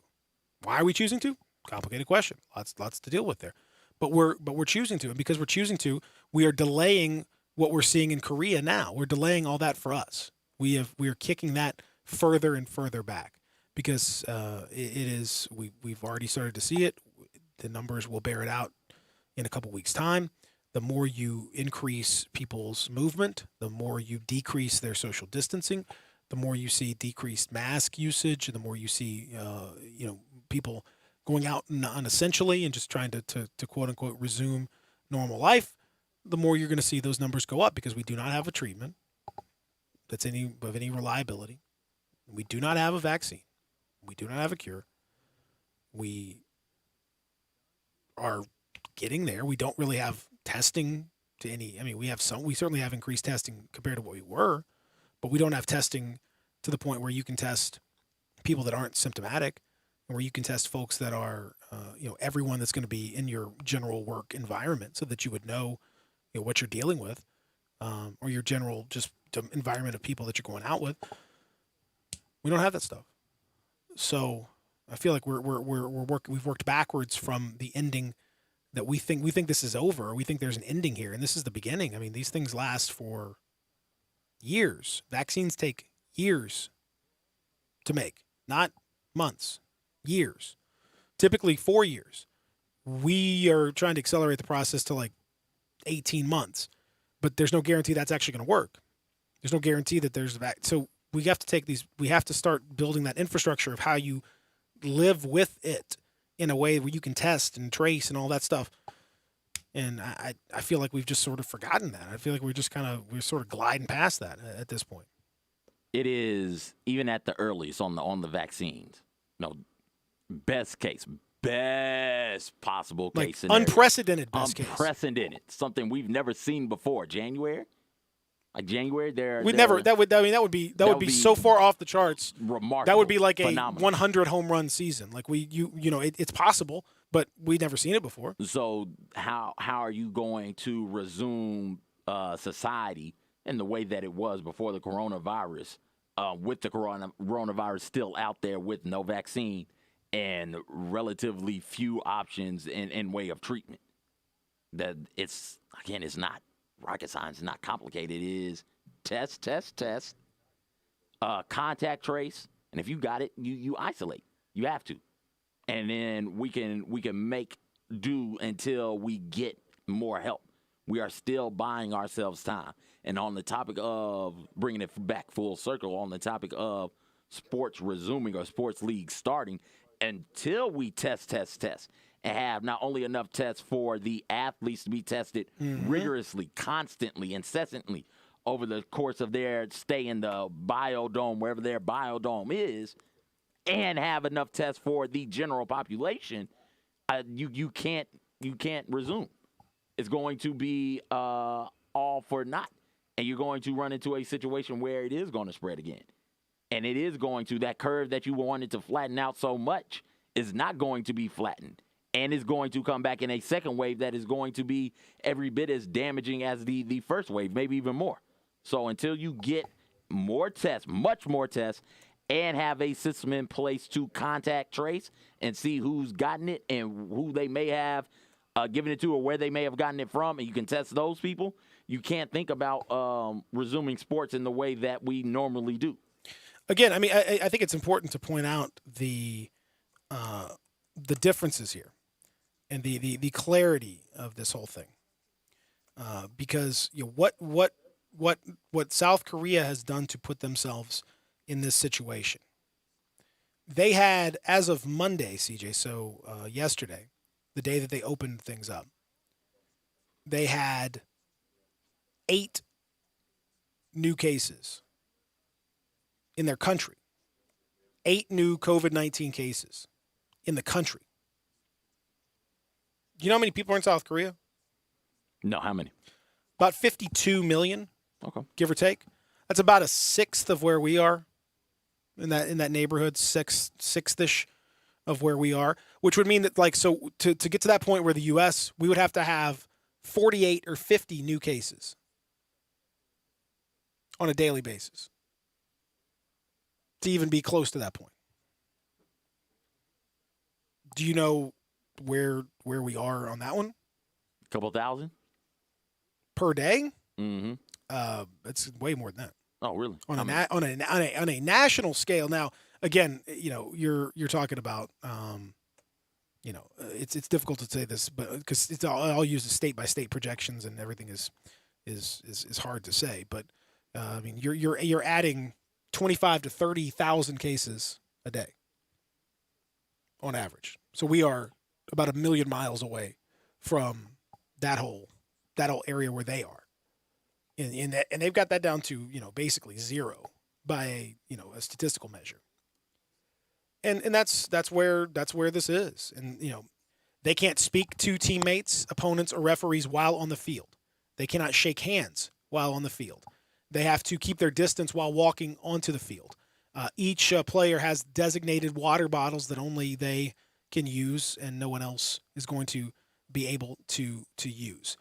Why are we choosing to? Complicated question. Lots to deal with there. But we're choosing to, and because we're choosing to, we are delaying what we're seeing in Korea now. We're delaying all that for us. We are kicking that further and further back because we've already started to see it. The numbers will bear it out in a couple weeks' time. The more you increase people's movement, the more you decrease their social distancing, the more you see decreased mask usage, and the more you see, people going out unessentially and just trying to quote unquote resume normal life, the more you're going to see those numbers go up, because we do not have a treatment that's of any reliability. We do not have a vaccine. We do not have a cure. We are getting there. We don't really have testing to any. I mean, we certainly have increased testing compared to what we were, but we don't have testing to the point where you can test people that aren't symptomatic, and where you can test folks that are, everyone that's going to be in your general work environment, so that you would know, what you're dealing with, or your general just environment of people that you're going out with. We don't have that stuff. So I feel like we've worked backwards from the ending that we think this is over. We think there's an ending here, and this is the beginning. I mean, these things last for years. Vaccines take years to make, not months, years. Typically 4 years. We are trying to accelerate the process to like 18 months, but there's no guarantee that's actually going to work. There's no guarantee that there's so we have to start building that infrastructure of how you live with it in a way where you can test and trace and all that stuff. And I feel like we've just sort of forgotten that. I feel like we're sort of gliding past that at this point. It is, even at the earliest on the vaccines, best possible case like scenario. Unprecedented best case. Unprecedented. Something we've never seen before. January? Like January, that would be so far off the charts. Remarkable. That would be like phenomenal. a 100 home run season. Like it's possible, but we've never seen it before. So how are you going to resume society in the way that it was before the coronavirus, with the coronavirus still out there with no vaccine and relatively few options in way of treatment? That it's not rocket science, is not complicated. It is test, contact trace, and if you got it, you isolate. You have to, and then we can make do until we get more help. We are still buying ourselves time. And on the topic of bringing it back full circle, on the topic of sports resuming or sports leagues starting, until we test, and have not only enough tests for the athletes to be tested rigorously, constantly, incessantly over the course of their stay in the biodome, wherever their biodome is, and have enough tests for the general population, you can't resume. It's going to be all for naught, and you're going to run into a situation where it is going to spread again. And it is going to, that curve that you wanted to flatten out so much is not going to be flattened. And is going to come back in a second wave that is going to be every bit as damaging as the first wave, maybe even more. So until you get more tests, much more tests, and have a system in place to contact trace and see who's gotten it and who they may have given it to or where they may have gotten it from, and you can test those people, you can't think about resuming sports in the way that we normally do. Again, I mean, I think it's important to point out the differences here and the clarity of this whole thing, because what South Korea has done to put themselves in this situation. They had, as of Monday, CJ, so yesterday, the day that they opened things up, they had 8 new cases in their country. 8 new COVID-19 cases in the country. You know how many people are in South Korea? No, how many? About 52 million, okay, give or take. That's about a sixth of where we are in that neighborhood, sixth-ish of where we are, which would mean that, like, so to get to that point where the U.S., we would have to have 48 or 50 new cases on a daily basis to even be close to that point. Do you know where we are on that one? A couple thousand per day. Mm-hmm. It's way more than that. Oh, really? On a national scale. Now, again, you're talking about, it's difficult to say this, but because it's all used as state by state projections and everything is hard to say. But I mean, you're adding 25 to 30,000 cases a day on average. So we are about 1 million miles away from that whole area where they are. And they've got that down to, basically zero by a statistical measure. And that's where this is. And they can't speak to teammates, opponents, or referees while on the field. They cannot shake hands while on the field. They have to keep their distance while walking onto the field. Each player has designated water bottles that only they can use, and no one else is going to be able to use.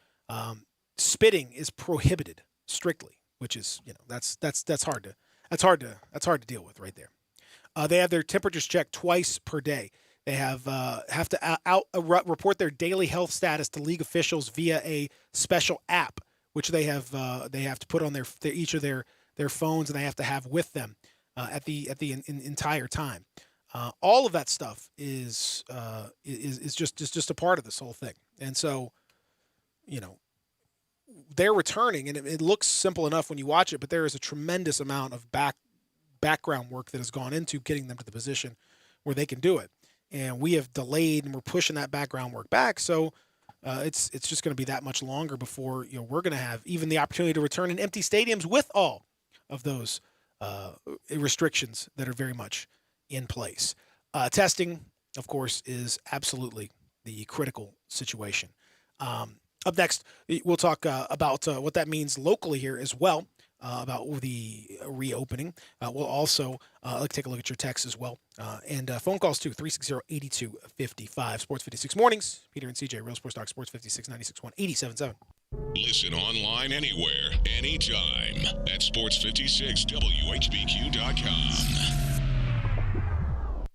Spitting is prohibited strictly, which is that's hard to deal with right there. They have their temperatures checked twice per day. They have to report their daily health status to league officials via a special app, which they have to put on each of their phones, and they have to have with them at the entire time. All of that stuff is just a part of this whole thing, and so they're returning, and it looks simple enough when you watch it, but there is a tremendous amount of background work that has gone into getting them to the position where they can do it. And we have delayed, and we're pushing that background work back. So it's just going to be that much longer before we're going to have even the opportunity to return in empty stadiums with all of those restrictions that are very much in place. Testing, of course, is absolutely the critical situation. Up next, we'll talk about what that means locally here as well. About the reopening. We'll also take a look at your texts as well. And phone calls too, 360-8255. Sports 56 Mornings. Peter and CJ, Real Sports Talk, Sports 56, 96.1, 87.7. Listen online anywhere, anytime at sports56whbq.com.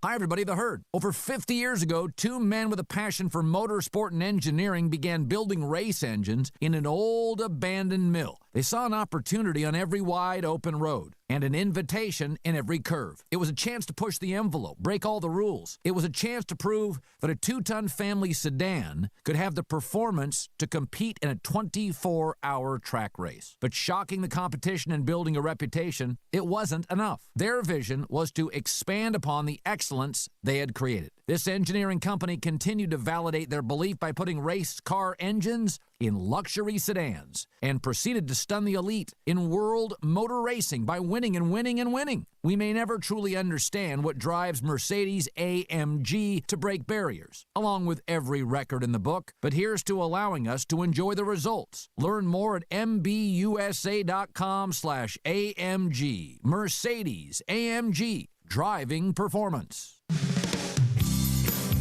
Hi, everybody, The Herd. Over 50 years ago, two men with a passion for motorsport and engineering began building race engines in an old abandoned mill. They saw an opportunity on every wide open road and an invitation in every curve. It was a chance to push the envelope, break all the rules. It was a chance to prove that a 2-ton family sedan could have the performance to compete in a 24-hour track race. But shocking the competition and building a reputation, it wasn't enough. Their vision was to expand upon the excellence they had created. This engineering company continued to validate their belief by putting race car engines in luxury sedans and proceeded to stun the elite in world motor racing by winning and winning and winning. We may never truly understand what drives Mercedes-AMG to break barriers, along with every record in the book, but here's to allowing us to enjoy the results. Learn more at mbusa.com/AMG. Mercedes-AMG. Driving performance.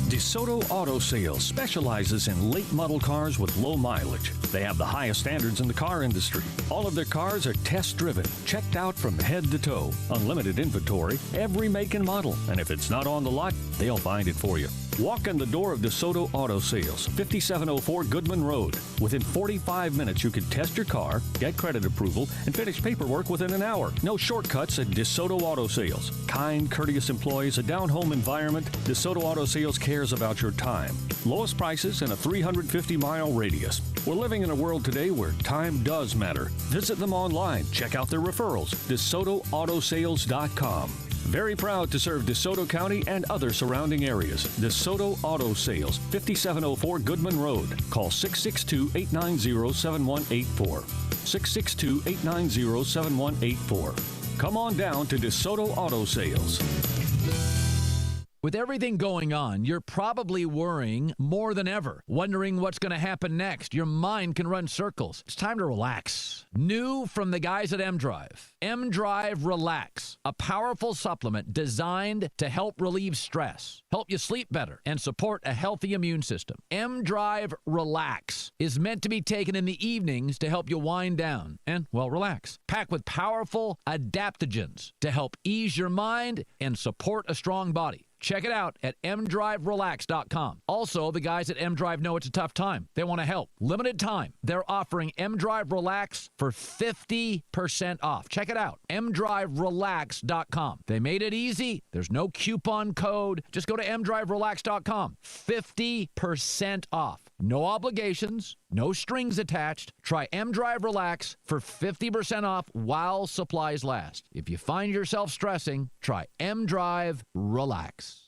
DeSoto Auto Sales specializes in late model cars with low mileage. They have the highest standards in the car industry. All of their cars are test-driven, checked out from head to toe, unlimited inventory, every make and model. And if it's not on the lot, they'll find it for you. Walk in the door of DeSoto Auto Sales, 5704 Goodman Road. Within 45 minutes, you can test your car, get credit approval, and finish paperwork within an hour. No shortcuts at DeSoto Auto Sales. Kind, courteous employees, a down-home environment. DeSoto Auto Sales cares about your time. Lowest prices in a 350-mile radius. We're living in a world today where time does matter. Visit them online. Check out their referrals. DeSotoAutosales.com. Very proud to serve DeSoto County and other surrounding areas. DeSoto Auto Sales, 5704 Goodman Road. Call 662-890-7184. 662-890-7184. Come on down to DeSoto Auto Sales. With everything going on, you're probably worrying more than ever, wondering what's going to happen next. Your mind can run circles. It's time to relax. New from the guys at M-Drive. M-Drive Relax, a powerful supplement designed to help relieve stress, help you sleep better, and support a healthy immune system. M-Drive Relax is meant to be taken in the evenings to help you wind down and, well, relax. Packed with powerful adaptogens to help ease your mind and support a strong body. Check it out at mdriverelax.com. Also, the guys at M-Drive know it's a tough time. They want to help. Limited time. They're offering M-Drive Relax for 50% off. Check it out. mdriverelax.com. They made it easy. There's no coupon code. Just go to mdriverelax.com. 50% off. No obligations, no strings attached. Try M-Drive Relax for 50% off while supplies last. If you find yourself stressing, try M-Drive Relax.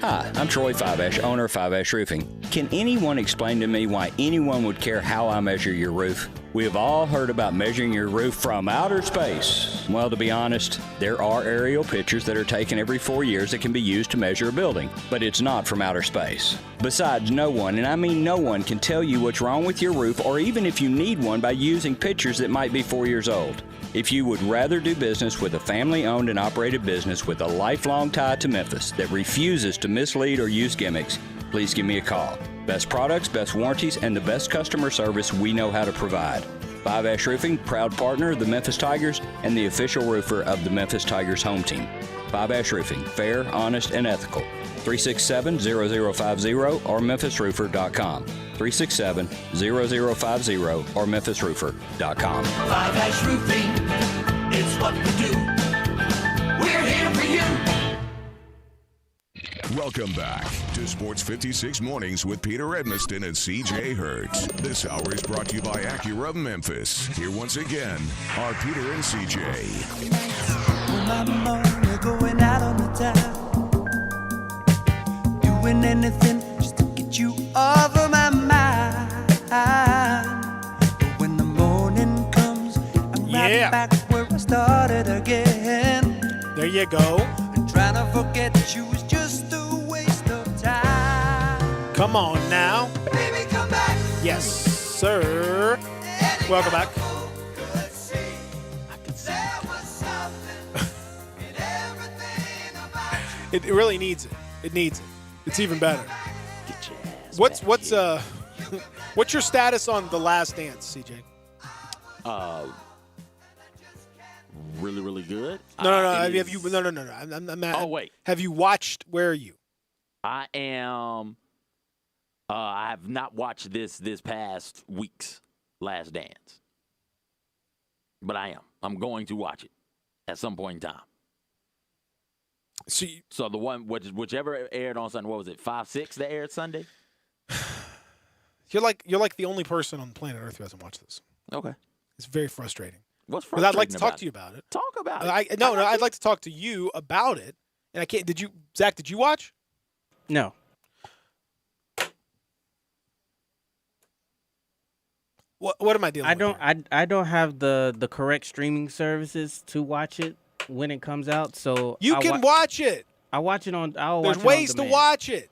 Hi, I'm Troy Fiveash, owner of Fiveash Roofing. Can anyone explain to me why anyone would care how I measure your roof? We have all heard about measuring your roof from outer space. Well, to be honest, there are aerial pictures that are taken every 4 years that can be used to measure a building, but it's not from outer space. Besides, no one, and I mean no one, can tell you what's wrong with your roof or even if you need one by using pictures that might be 4 years old. If you would rather do business with a family-owned and operated business with a lifelong tie to Memphis that refuses to mislead or use gimmicks, please give me a call. Best products, best warranties, and the best customer service we know how to provide. Fiveash Roofing, proud partner of the Memphis Tigers and the official roofer of the Memphis Tigers home team. Fiveash Roofing, fair, honest, and ethical. 367-0050 or memphisroofer.com. 367-0050 or memphisroofer.com. Fiveash Roofing, it's what we do. We're here for you. Welcome back to Sports 56 Mornings with Peter Edminston and CJ Hurts. This hour is brought to you by Acura of Memphis. Here once again are Peter and CJ. When my money going out on the town, doing anything just to get you off of my mind. But when the morning comes, I'm right back where I started again. There you go. And trying to forget you is just a waste of time. Come on now. Baby, come back. Yes, sir. Welcome back. It really needs it. It needs it. It's even better. Get your ass What's back what's your status on The Last Dance, CJ? Really, really good. No. It Have is- you? No. I'm not, Oh, wait. Have you watched? Where are you? I am. I have not watched this past week's Last Dance, but I am. I'm going to watch it at some point in time. So the one whichever aired on Sunday, what was it? 5-6 that aired Sunday. You're like the only person on planet Earth who hasn't watched this. Okay. It's very frustrating. What's But I'd like to frustrating talk to you about it. Talk about it. I'd like to talk to you about it. And I can't. Zach? Did you watch? No. What am I dealing with? I don't have the correct streaming services to watch it when it comes out. So You can watch it. I watch it on. There's ways to watch it.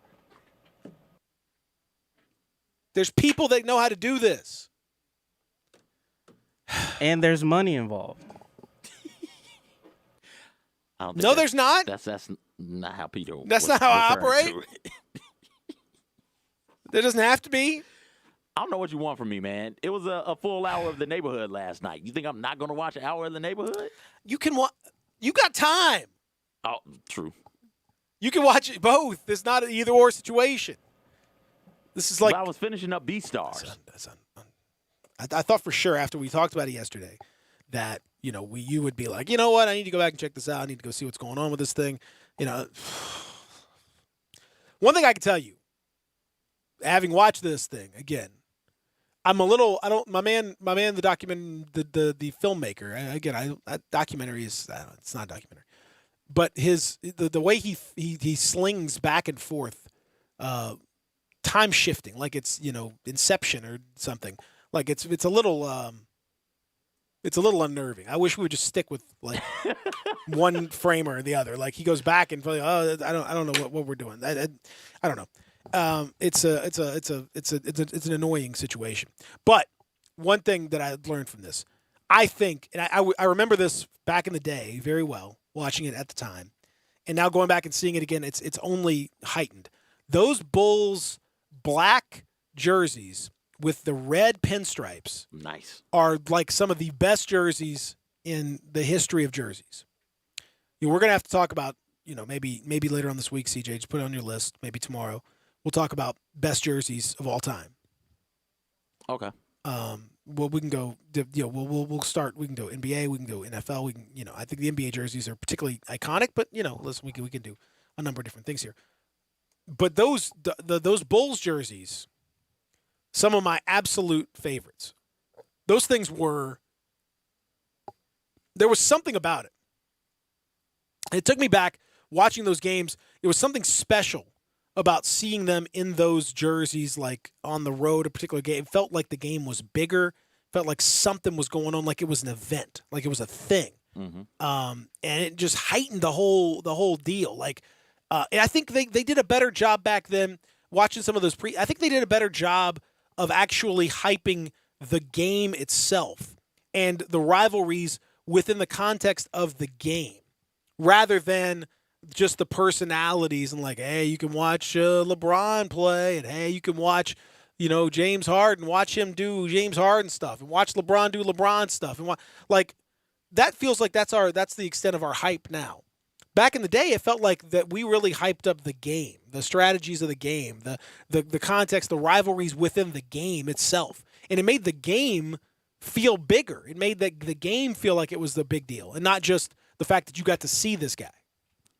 There's people that know how to do this. And there's money involved. No, there's not. That's not how Peter. That's was not how I referring to operate. it. There doesn't have to be. I don't know what you want from me, man. It was a full hour of The Neighborhood last night. You think I'm not going to watch an hour of The Neighborhood? You can watch. You got time. Oh, true. You can watch it both. It's not an either-or situation. This is like I was finishing up B-Stars. I thought for sure after we talked about it yesterday that you would be like, you know what, I need to go back and check this out. I need to go see what's going on with this thing. One thing I can tell you, having watched this thing again, I'm a little. I don't. My man, the filmmaker. Again, documentary is. It's not a documentary, but the way he slings back and forth, time shifting like it's Inception or something. Like it's a little unnerving. I wish we would just stick with like one frame or the other. Like he goes back and I don't know what we're doing. I don't know. It's an annoying situation. But one thing that I learned from this, I think, and I remember this back in the day very well, watching it at the time, and now going back and seeing it again, it's only heightened. Those Bulls black jerseys with the red pinstripes, nice, are like some of the best jerseys in the history of jerseys. We're gonna have to talk about, maybe later on this week, CJ, just put it on your list. Maybe tomorrow we'll talk about best jerseys of all time. Okay. Well, we can go. We'll start. We can go NBA. We can go NFL. We can. I think the NBA jerseys are particularly iconic. But listen, we can do a number of different things here. But those Bulls jerseys some of my absolute favorites. Those things were, there was something about it. It took me back watching those games. It was something special about seeing them in those jerseys, like on the road, a particular game. It felt like the game was bigger, felt like something was going on, like it was an event, like it was a thing. Mm-hmm. And it just heightened the whole deal. Like, and I think they did a better job back then watching some of those I think they did a better job of actually hyping the game itself and the rivalries within the context of the game, rather than just the personalities and like, hey, you can watch LeBron play, and hey, you can watch, James Harden, watch him do James Harden stuff, and watch LeBron do LeBron stuff, and like that feels like that's the extent of our hype now. Back in the day, it felt like that we really hyped up the game, the strategies of the game, the context, the rivalries within the game itself, and it made the game feel bigger. It made the game feel like it was the big deal, and not just the fact that you got to see this guy.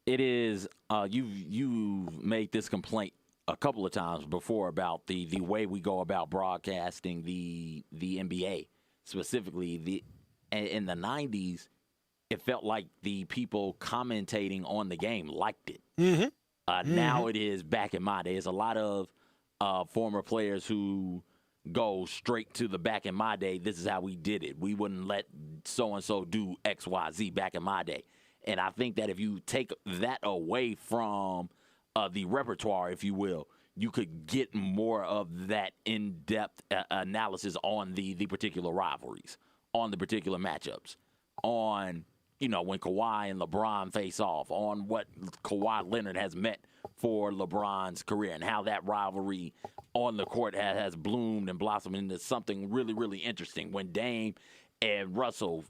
It is. You've made this complaint a couple of times before about the way we go about broadcasting the NBA, specifically in the 90s. It felt like the people commentating on the game liked it. Mm-hmm. Now it is back in my day. There's a lot of former players who go straight to the back in my day. This is how we did it. We wouldn't let so-and-so do X, Y, Z back in my day. And I think that if you take that away from the repertoire, if you will, you could get more of that in-depth analysis on the particular rivalries, on the particular matchups, on, when Kawhi and LeBron face off, on what Kawhi Leonard has meant for LeBron's career and how that rivalry on the court has bloomed and blossomed into something really, really interesting. When Dame and Russell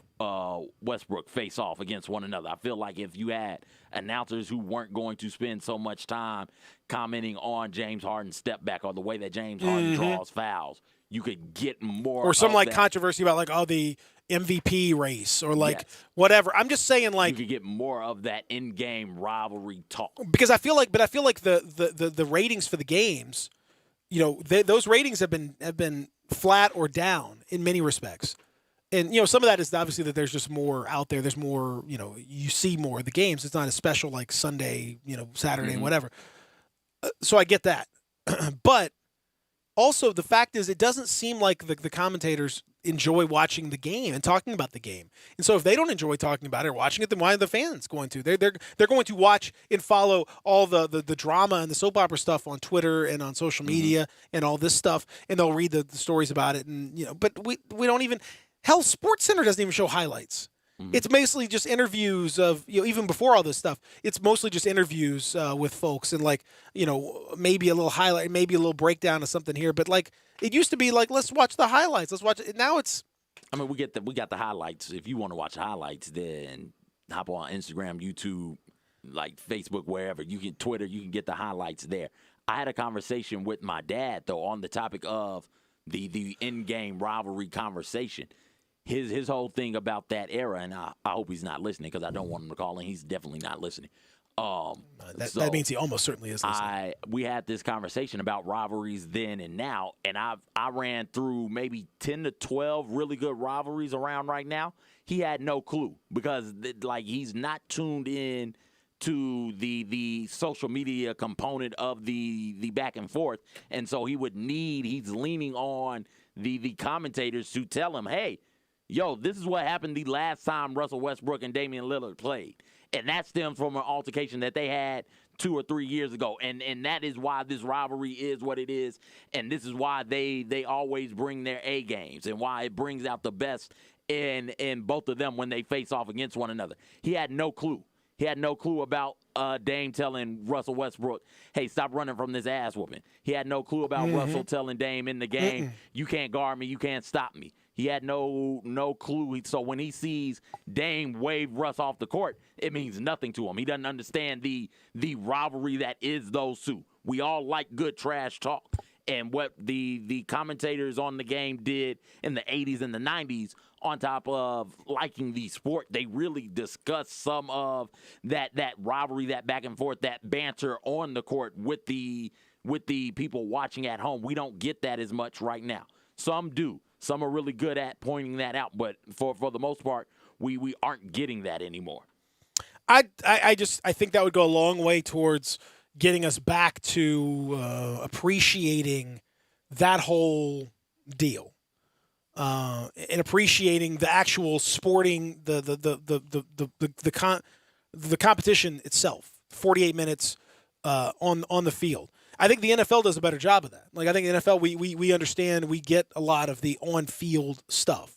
Westbrook face off against one another, I feel like if you had announcers who weren't going to spend so much time commenting on James Harden's step back or the way that James Harden draws fouls, you could get more. Or some of that. controversy about the MVP race or whatever. I'm just saying you could get more of that in-game rivalry talk. Because I feel like the ratings for the games, those ratings have been flat or down in many respects. And, some of that is obviously that there's just more out there. There's more, you see more of the games. It's not as special like Sunday, Saturday, whatever. So I get that. But also the fact is it doesn't seem like the commentators enjoy watching the game and talking about the game. And so if they don't enjoy talking about it or watching it, then why are the fans going to? They're going to watch and follow all the drama and the soap opera stuff on Twitter and on social media and all this stuff, and they'll read the stories about it. And but we don't even. Hell, SportsCenter doesn't even show highlights. It's basically just interviews of, even before all this stuff, it's mostly just interviews with folks and maybe a little highlight, maybe a little breakdown of something here. But it used to be let's watch the highlights. Let's watch it. Now it's. I mean, we got the highlights. If you want to watch highlights, then hop on Instagram, YouTube, Facebook, wherever. You can Twitter, you can get the highlights there. I had a conversation with my dad, though, on the topic of the in-game rivalry conversation. His whole thing about that era, and I hope he's not listening because I don't want him to call in. He's definitely not listening. That means he almost certainly is listening. We had this conversation about rivalries then and now, and I ran through maybe 10 to 12 really good rivalries around right now. He had no clue because he's not tuned in to the social media component of the back and forth, and so he's leaning on the commentators to tell him, hey, yo, this is what happened the last time Russell Westbrook and Damian Lillard played. And that stems from an altercation that they had 2 or 3 years ago. And that is why this rivalry is what it is. And this is why they always bring their A games and why it brings out the best in both of them when they face off against one another. He had no clue. He had no clue about Dame telling Russell Westbrook, hey, stop running from this ass whooping. He had no clue about Russell telling Dame in the game, you can't guard me, you can't stop me. He had no clue. So when he sees Dame wave Russ off the court, it means nothing to him. He doesn't understand the rivalry that is those two. We all like good trash talk. And what the commentators on the game did in the 80s and the 90s, on top of liking the sport, they really discussed some of that rivalry, that back and forth, that banter on the court with the with the people watching at home. We don't get that as much right now. Some do. Some are really good at pointing that out, but for the most part, we aren't getting that anymore. I think that would go a long way towards getting us back to appreciating that whole deal, and appreciating the actual sporting the competition itself. 48 minutes on the field. I think the NFL does a better job of that. Like, I think the NFL, we understand, we get a lot of the on-field stuff.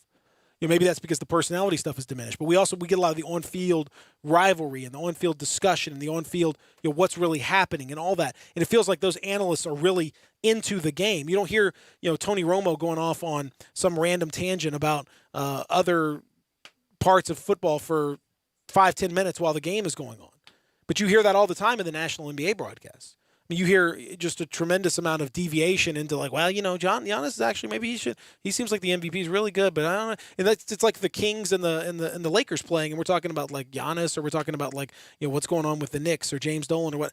You know, maybe that's because the personality stuff is diminished, but we get a lot of the on-field rivalry and the on-field discussion and the on-field, what's really happening and all that. And it feels like those analysts are really into the game. You don't hear, Tony Romo going off on some random tangent about other parts of football for 5-10 minutes while the game is going on. But you hear that all the time in the national NBA broadcasts. I mean, you hear just a tremendous amount of deviation into like, well, Giannis is actually, maybe he seems like the MVP is really good, but I don't know. And it's like the Kings and the Lakers playing, and we're talking about like Giannis, or we're talking about like, what's going on with the Knicks or James Dolan or what.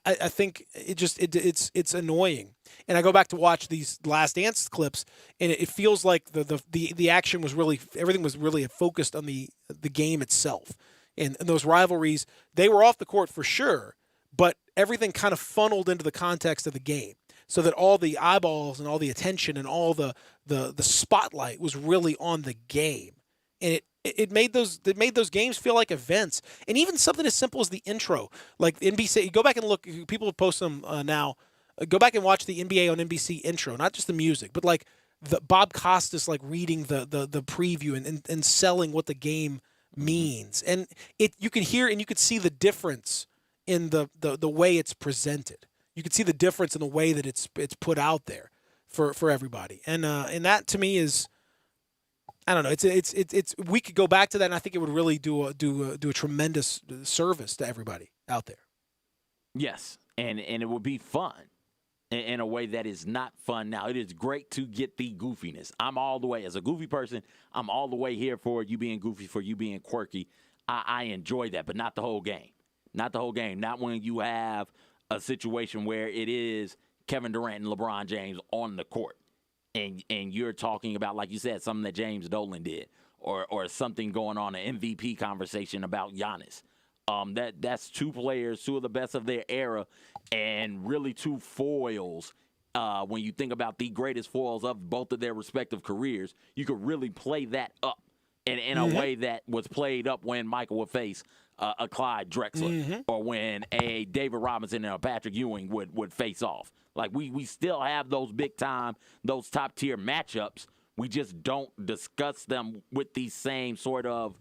I think it's annoying. And I go back to watch these Last Dance clips, and it feels like the action was really, everything was really focused on the game itself. And those rivalries, they were off the court for sure, but everything kind of funneled into the context of the game, so that all the eyeballs and all the attention and all the spotlight was really on the game. And it made those games feel like events. And even something as simple as the intro, like NBC, go back and look, people post them now, go back and watch the NBA on NBC intro, not just the music, but like the Bob Costas, like reading the preview and selling what the game means. And you could hear and you could see the difference in the way it's presented. You could see the difference in the way that it's put out there for everybody. And that to me is, I don't know. It's we could go back to that, and I think it would really do a tremendous service to everybody out there. Yes, and it would be fun in a way that is not fun now. It is great to get the goofiness. I'm all the way, as a goofy person, I'm all the way here for you being goofy, for you being quirky. I enjoy that, but not the whole game. Not the whole game. Not when you have a situation where it is Kevin Durant and LeBron James on the court. And you're talking about, like you said, something that James Dolan did, or something going on, an MVP conversation about Giannis. That's two players, two of the best of their era, and really two foils. When you think about the greatest foils of both of their respective careers, you could really play that up in a way that was played up when Michael would face a Clyde Drexler, or when a David Robinson and a Patrick Ewing would face off. Like, we still have those big-time, those top-tier matchups. We just don't discuss them with the same sort of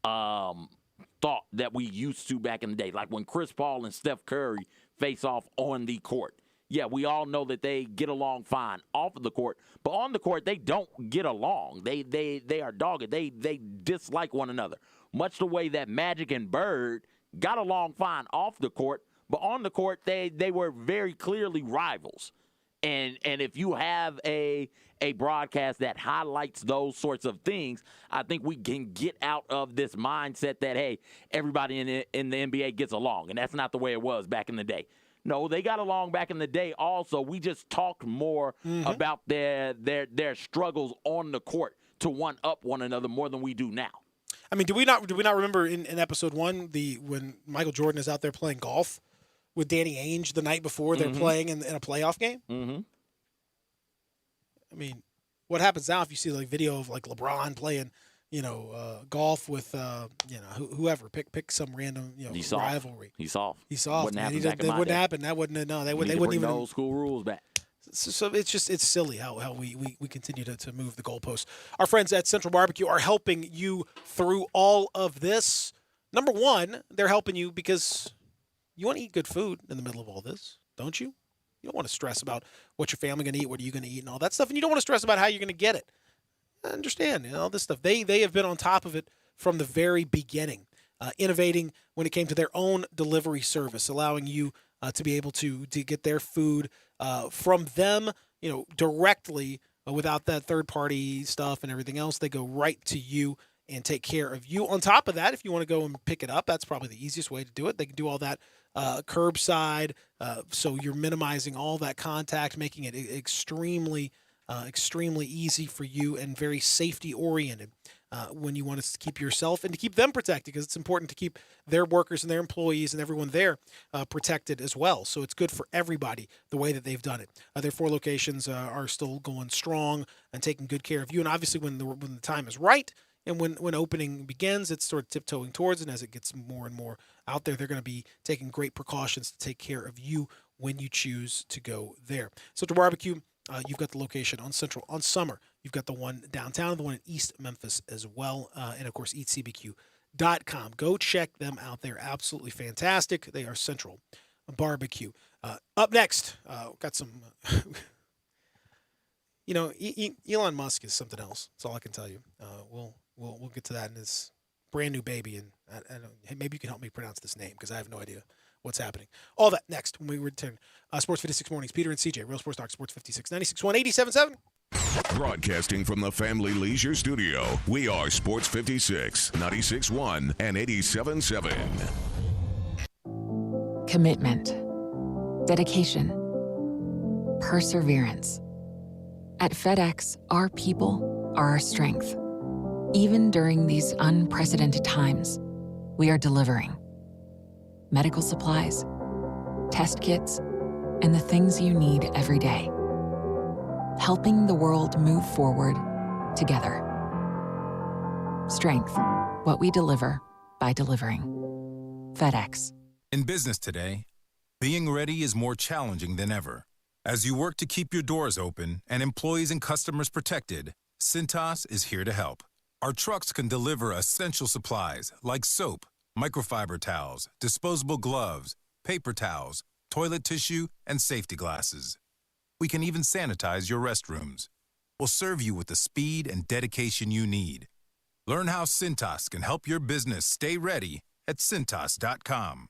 thought that we used to back in the day. Like when Chris Paul and Steph Curry face off on the court. Yeah, we all know that they get along fine off of the court, but on the court, they don't get along. They are dogged. They dislike one another. Much the way that Magic and Bird got along fine off the court, but on the court, they were very clearly rivals. And if you have a broadcast that highlights those sorts of things, I think we can get out of this mindset that, hey, everybody in the NBA gets along, and that's not the way it was back in the day. No, they got along back in the day also. We just talked more about their struggles on the court to one-up one another more than we do now. I mean, do we not remember in episode 1 when Michael Jordan is out there playing golf with Danny Ainge the night before they're playing in a playoff game? I mean, what happens now if you see like video of like LeBron playing, golf with whoever, pick some random rivalry. He's soft. He's soft. Wouldn't happen. That wouldn't happen. That wouldn't. No, they wouldn't even. Old school rules back. So it's silly how we continue to move the goalposts. Our friends at Central Barbecue are helping you through all of this. Number one, they're helping you because you want to eat good food in the middle of all this, don't you? You don't want to stress about what your family going to eat, what are you going to eat, and all that stuff, and you don't want to stress about how you're going to get it. I understand, all this stuff. They have been on top of it from the very beginning, innovating when it came to their own delivery service, allowing you to be able to get their food from them, directly without that third-party stuff and everything else. They go right to you, and take care of you. On top of that, if you want to go and pick it up, that's probably the easiest way to do it. They can do all that curbside, so you're minimizing all that contact, making it extremely easy for you and very safety oriented when you want to keep yourself and to keep them protected, because it's important to keep their workers and their employees and everyone there protected as well. So it's good for everybody the way that they've done it. Their 4 locations are still going strong and taking good care of you. And obviously when the time is right and when opening begins, it's sort of tiptoeing towards it. And as it gets more and more out there, they're going to be taking great precautions to take care of you when you choose to go there. So to barbecue, you've got the location on Central on Summer. You've got the one downtown, the one in East Memphis as well. And, of course, eatcbq.com. Go check them out. They're absolutely fantastic. They are Central Barbecue. Up next, got some, Elon Musk is something else. That's all I can tell you. We'll get to that in his brand new baby. And maybe you can help me pronounce this name because I have no idea what's happening. All that next when we return. Sports 56 Mornings. Peter and CJ, Real Sports Talk, Sports 56, 96.1, 87.7. Broadcasting from the Family Leisure Studio, we are Sports 56, 96.1, and 87.7. Commitment, dedication, perseverance. At FedEx, our people are our strength. Even during these unprecedented times, we are delivering medical supplies, test kits, and the things you need every day. Helping the world move forward together. Strength, what we deliver by delivering. FedEx. In business today, being ready is more challenging than ever. As you work to keep your doors open and employees and customers protected, Cintas is here to help. Our trucks can deliver essential supplies like soap, microfiber towels, disposable gloves, paper towels, toilet tissue, and safety glasses. We can even sanitize your restrooms. We'll serve you with the speed and dedication you need. Learn how Cintas can help your business stay ready at Cintas.com.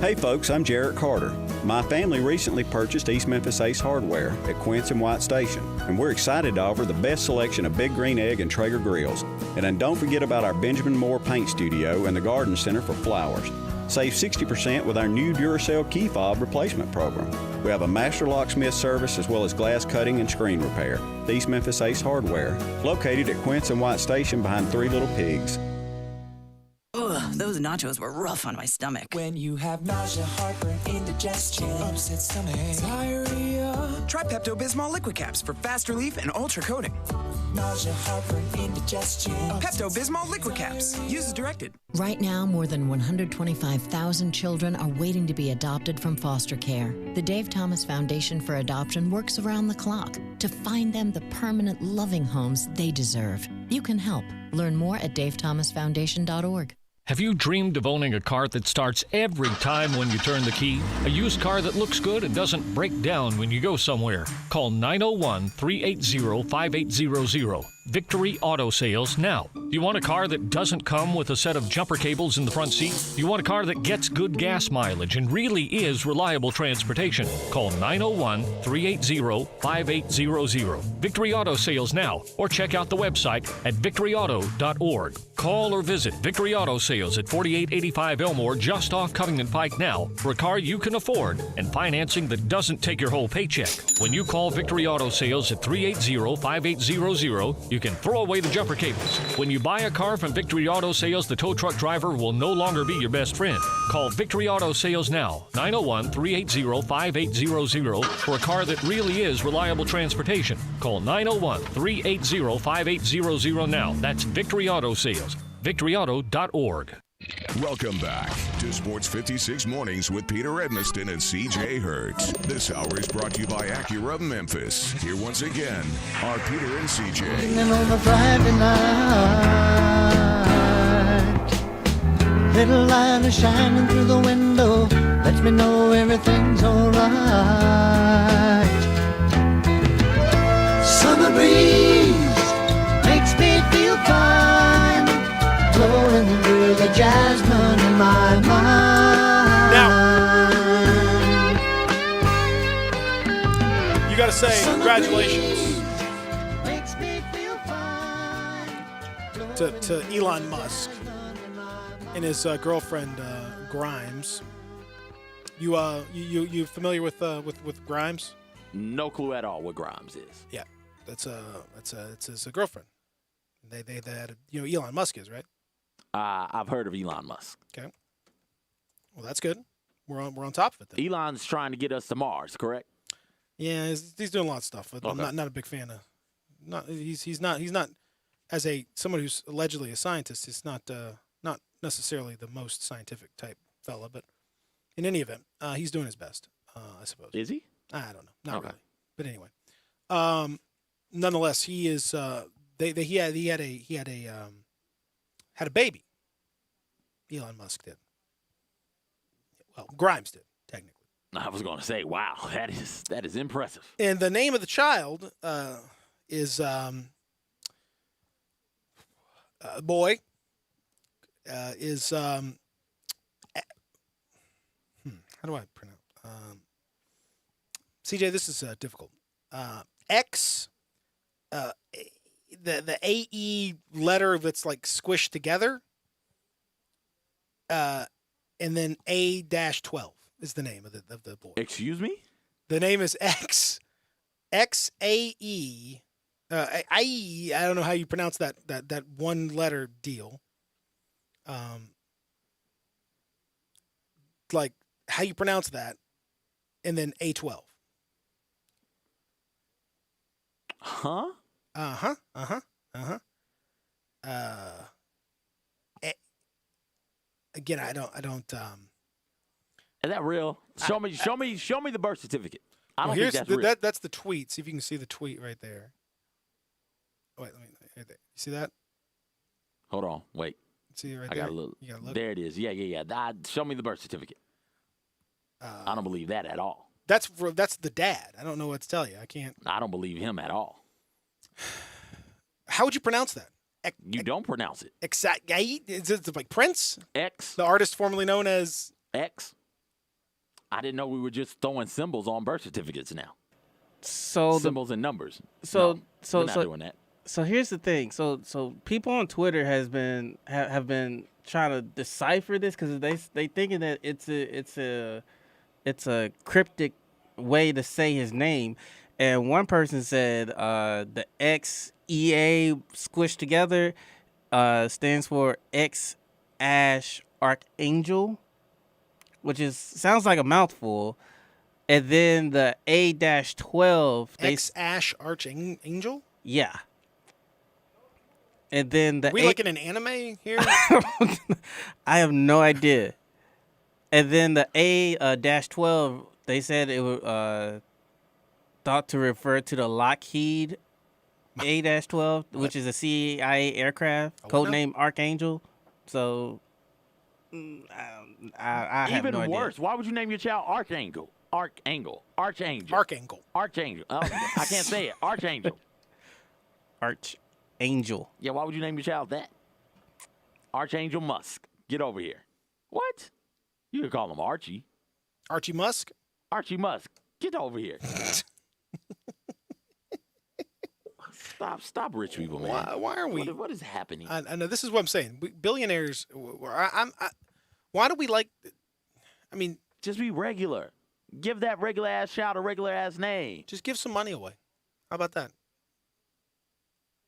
Hey folks, I'm Jarrett Carter. My family recently purchased East Memphis Ace Hardware at Quince and White Station, and we're excited to offer the best selection of Big Green Egg and Traeger grills. And then don't forget about our Benjamin Moore Paint Studio and the Garden Center for flowers. Save 60% with our new Duracell key fob replacement program. We have a master locksmith service as well as glass cutting and screen repair. The East Memphis Ace Hardware, located at Quince and White Station behind Three Little Pigs. Ugh, those nachos were rough on my stomach. When you have nausea, heartburn, indigestion, upset stomach, diarrhea, try Pepto-Bismol Liquid Caps for fast relief and ultra coating. Nausea, heartburn, indigestion, Pepto-Bismol Liquid Caps. Use as directed. Right now, more than 125,000 children are waiting to be adopted from foster care. The Dave Thomas Foundation for Adoption works around the clock to find them the permanent, loving homes they deserve. You can help. Learn more at davethomasfoundation.org. Have you dreamed of owning a car that starts every time when you turn the key? A used car that looks good and doesn't break down when you go somewhere? Call 901-380-5800. Victory Auto Sales now. Do you want a car that doesn't come with a set of jumper cables in the front seat? Do you want a car that gets good gas mileage and really is reliable transportation? Call 901-380-5800. Victory Auto Sales now, or check out the website at victoryauto.org. Call or visit Victory Auto Sales at 4885 Elmore, just off Covington Pike now, for a car you can afford and financing that doesn't take your whole paycheck. When you call Victory Auto Sales at 380-5800, you can throw away the jumper cables. When you buy a car from Victory Auto Sales, the tow truck driver will no longer be your best friend. Call Victory Auto Sales now, 901-380-5800, for a car that really is reliable transportation. Call 901-380-5800 now. That's Victory Auto Sales. VictoryAuto.org. Welcome back to Sports 56 Mornings with Peter Edminston and CJ Hertz. This hour is brought to you by Acura of Memphis. Here once again are Peter and CJ. And on a Friday night, little light is shining through the window, lets me know everything's alright. Summer breeze makes me feel fine, blowing through the jasmine in my mind. Now, you got to say congratulations to Elon Musk and his girlfriend Grimes. You familiar with Grimes? No clue at all what Grimes is. Yeah, it's his girlfriend. They had Elon Musk is, right? I've heard of Elon Musk. Okay. Well, that's good. We're on top of it then. Elon's trying to get us to Mars, correct? Yeah, he's doing a lot of stuff. I'm Okay. not a big fan of. He's not as someone who's allegedly a scientist. He's not necessarily the most scientific type fella, but in any event, he's doing his best. I suppose. Is he? I don't know. Not really. But anyway, nonetheless, he is. He had a baby. Elon Musk did. Well, Grimes did technically. I was going to say, wow, that is impressive. And the name of the child is boy is how do I pronounce? CJ, this is difficult. X, the AE letter that's like squished together, and then A-12 is the name of the boy. Excuse me? The name is XAE. I don't know how you pronounce that one letter deal. Like how you pronounce that, and then A-12. Huh? Again, I don't. Is that real? Show me the birth certificate. I don't think that's real. That's the tweet. See if you can see the tweet right there. Oh, wait, let me. Right there. You see that? Hold on. Wait. See it right I there. gotta look. You gotta look. There it is. Yeah. Show me the birth certificate. I don't believe that at all. That's the dad. I don't know what to tell you. I can't. I don't believe him at all. How would you pronounce that? You don't pronounce it. Is it like Prince? X. The artist formerly known as X. I didn't know we were just throwing symbols on birth certificates now. So symbols and numbers. So we're not doing that. So here's the thing. So people on Twitter have been trying to decipher this because they thinking that it's a cryptic way to say his name. And one person said the XEA squished together stands for X Ash Archangel, which sounds like a mouthful. And then the A-12. X Ash Archangel? Yeah. And then the we like in an anime here? I have no idea. And then the A-12, they said it was thought to refer to the Lockheed A-12, which is a CIA aircraft, codenamed Archangel. So I have Even no idea. worse, why would you name your child Archangel? Archangel. Oh, I can't say it. Archangel. Archangel. Yeah, why would you name your child that? Archangel Musk. Get over here. What? You could call him Archie. Archie Musk? Archie Musk. Get over here. Stop rich people, man. Why are we? What is happening? I know this is what I'm saying. Billionaires. Why do we like? I mean, just be regular. Give that regular ass child a regular ass name. Just give some money away. How about that?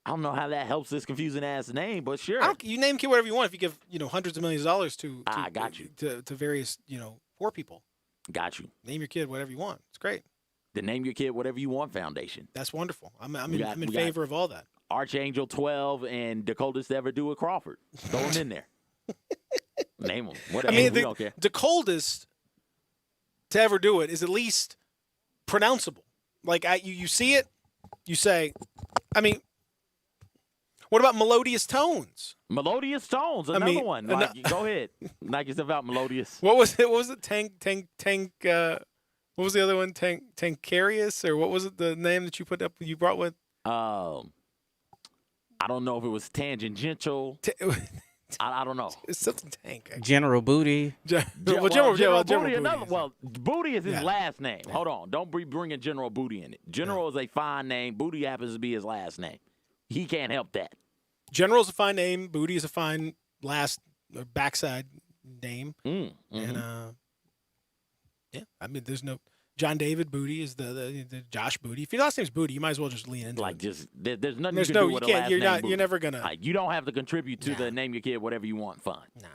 I don't know how that helps this confusing ass name, but sure. You name kid whatever you want. If you give hundreds of millions of dollars to I got you to various poor people. Got you. Name your kid whatever you want. It's great. The Name Your Kid Whatever You Want Foundation. That's wonderful. I'm in favor of all that. Archangel 12 and the coldest to ever do it, Crawford. Throw them in there. Name them. Whatever. We don't care. The coldest to ever do it is at least pronounceable. Like you see it, you say. I mean, what about Melodious Tones? Melodious Tones, another one. Go ahead, knock yourself out, Melodious. What was it? What was it? Tank. What was the other one? Tankarius, or what was it? The name that you brought with? I don't know if it was tangential. I don't know. It's something tank. General Booty. General Booty. Booty is his last name. Yeah. Hold on. Don't be bringing General Booty in it. General is a fine name. Booty happens to be his last name. He can't help that. General's a fine name. Booty is a fine last or backside name. And yeah, I mean, there's no John David Booty is the Josh Booty. If your last name's Booty, you might as well just lean into it. Just there's nothing There's you can no, do with you a can't. last You're name not. Booty. You're never gonna. You don't have to contribute to the name your kid whatever you want. Fine. No.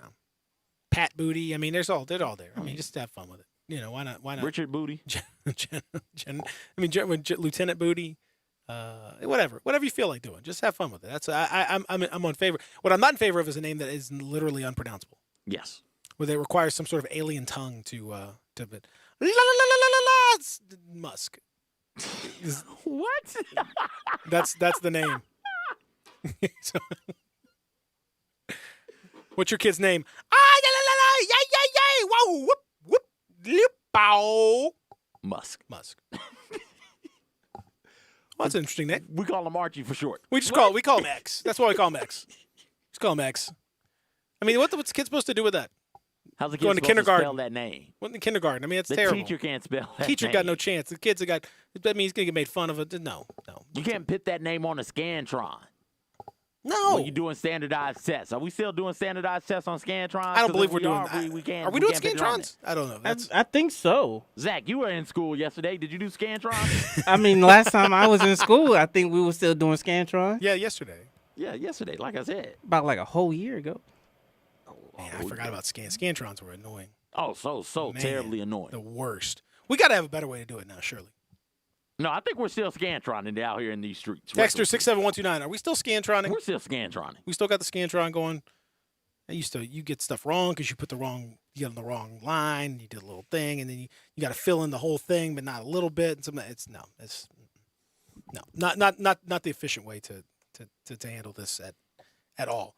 Pat Booty. I mean, they're all there. I mean, just have fun with it. You know, why not? Why not? Richard Booty. Lieutenant Booty. Whatever you feel like doing, just have fun with it. That's I'm on favor. What I'm not in favor of is a name that is literally unpronounceable. Yes. Where they require some sort of alien tongue to but it's Musk. What? That's the name. So, what's your kid's name? Whoa, whoop, whoop, lip, bow. Musk. Well, that's an interesting name. We call him Archie for short. We call him X. That's why we call him X. Just call him X. I mean, what's the kid supposed to do with that? How's the kid going to supposed kindergarten? to spell that name? What in kindergarten? I mean, that's the terrible. The teacher can't spell that teacher name. got no chance. The kids have got. That means he's gonna get made fun of. No. You can't put that name on a Scantron. No. When you're doing standardized tests. Are we still doing standardized tests on Scantron? I don't believe we're doing that. Are we doing Scantrons? I don't know. I think so. Zach, you were in school yesterday. Did you do Scantron? I mean, last time I was in school, I think we were still doing Scantron. Yeah, yesterday. Yeah, yesterday, like I said. About like a whole year ago. Man, I forgot about Scantrons were annoying. Oh, so terribly annoying. The worst. We got to have a better way to do it now, surely. No, I think we're still Scantron out here in these streets. Texter 67129. Are we still Scantroning? We're still Scantroning. We still got the Scantron going. You get stuff wrong because you get on the wrong line. You did a little thing, and then you got to fill in the whole thing, but not a little bit. It's not the efficient way to handle this at all.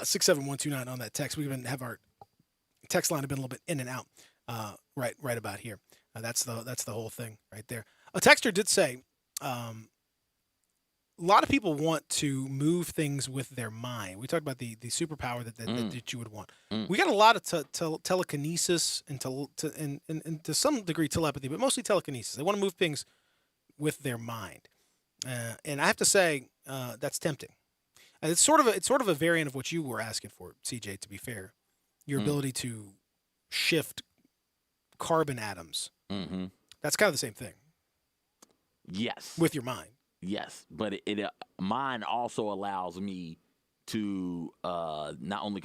67129 on that text. We even have our text line have been a little bit in and out right about here. That's the whole thing right there. A texter did say a lot of people want to move things with their mind. We talked about the superpower that you would want. We got a lot of telekinesis and to some degree telepathy, but mostly telekinesis. They want to move things with their mind, and I have to say that's tempting. And it's sort of a variant of what you were asking for, CJ. To be fair, your ability to shift carbon atoms. Mm-hmm. That's kind of the same thing. Yes. With your mind. Yes, but mine also allows me to not only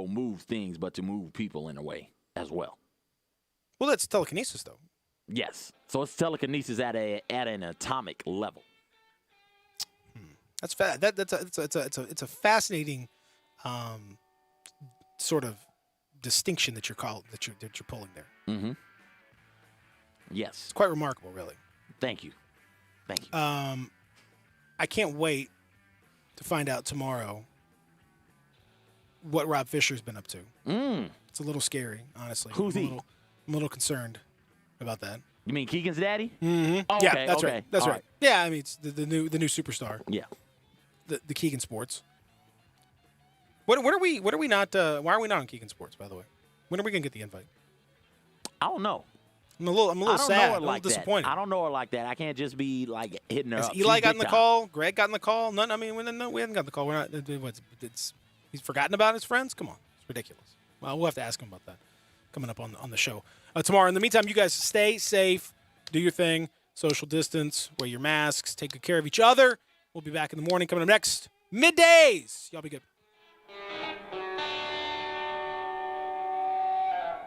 move things, but to move people in a way as well. Well, that's telekinesis, though. Yes. So it's telekinesis at an atomic level. That's it's a fascinating sort of distinction that you're pulling there. Mm-hmm. Yes. It's quite remarkable, really. Thank you. I can't wait to find out tomorrow what Rob Fisher's been up to. It's a little scary, honestly. Who's he? I'm a little concerned about that. You mean Keegan's daddy? Mm-hmm. Oh, yeah, okay, that's okay. right. That's All right. Yeah, I mean it's the new superstar. Yeah. The Keegan Sports. What are we not? Why are we not on Keegan Sports? By the way, when are we gonna get the invite? I don't know. I'm a little sad. I'm a little disappointed. I don't know her like that. I can't just be like hitting her Has up. Eli gotten the call? Greg gotten the call? None. I mean, we haven't gotten the call. We're not. He's forgotten about his friends. Come on, it's ridiculous. Well, we'll have to ask him about that coming up on the show tomorrow. In the meantime, you guys stay safe, do your thing, social distance, wear your masks, take good care of each other. We'll be back in the morning. Coming up next, middays. Y'all be good.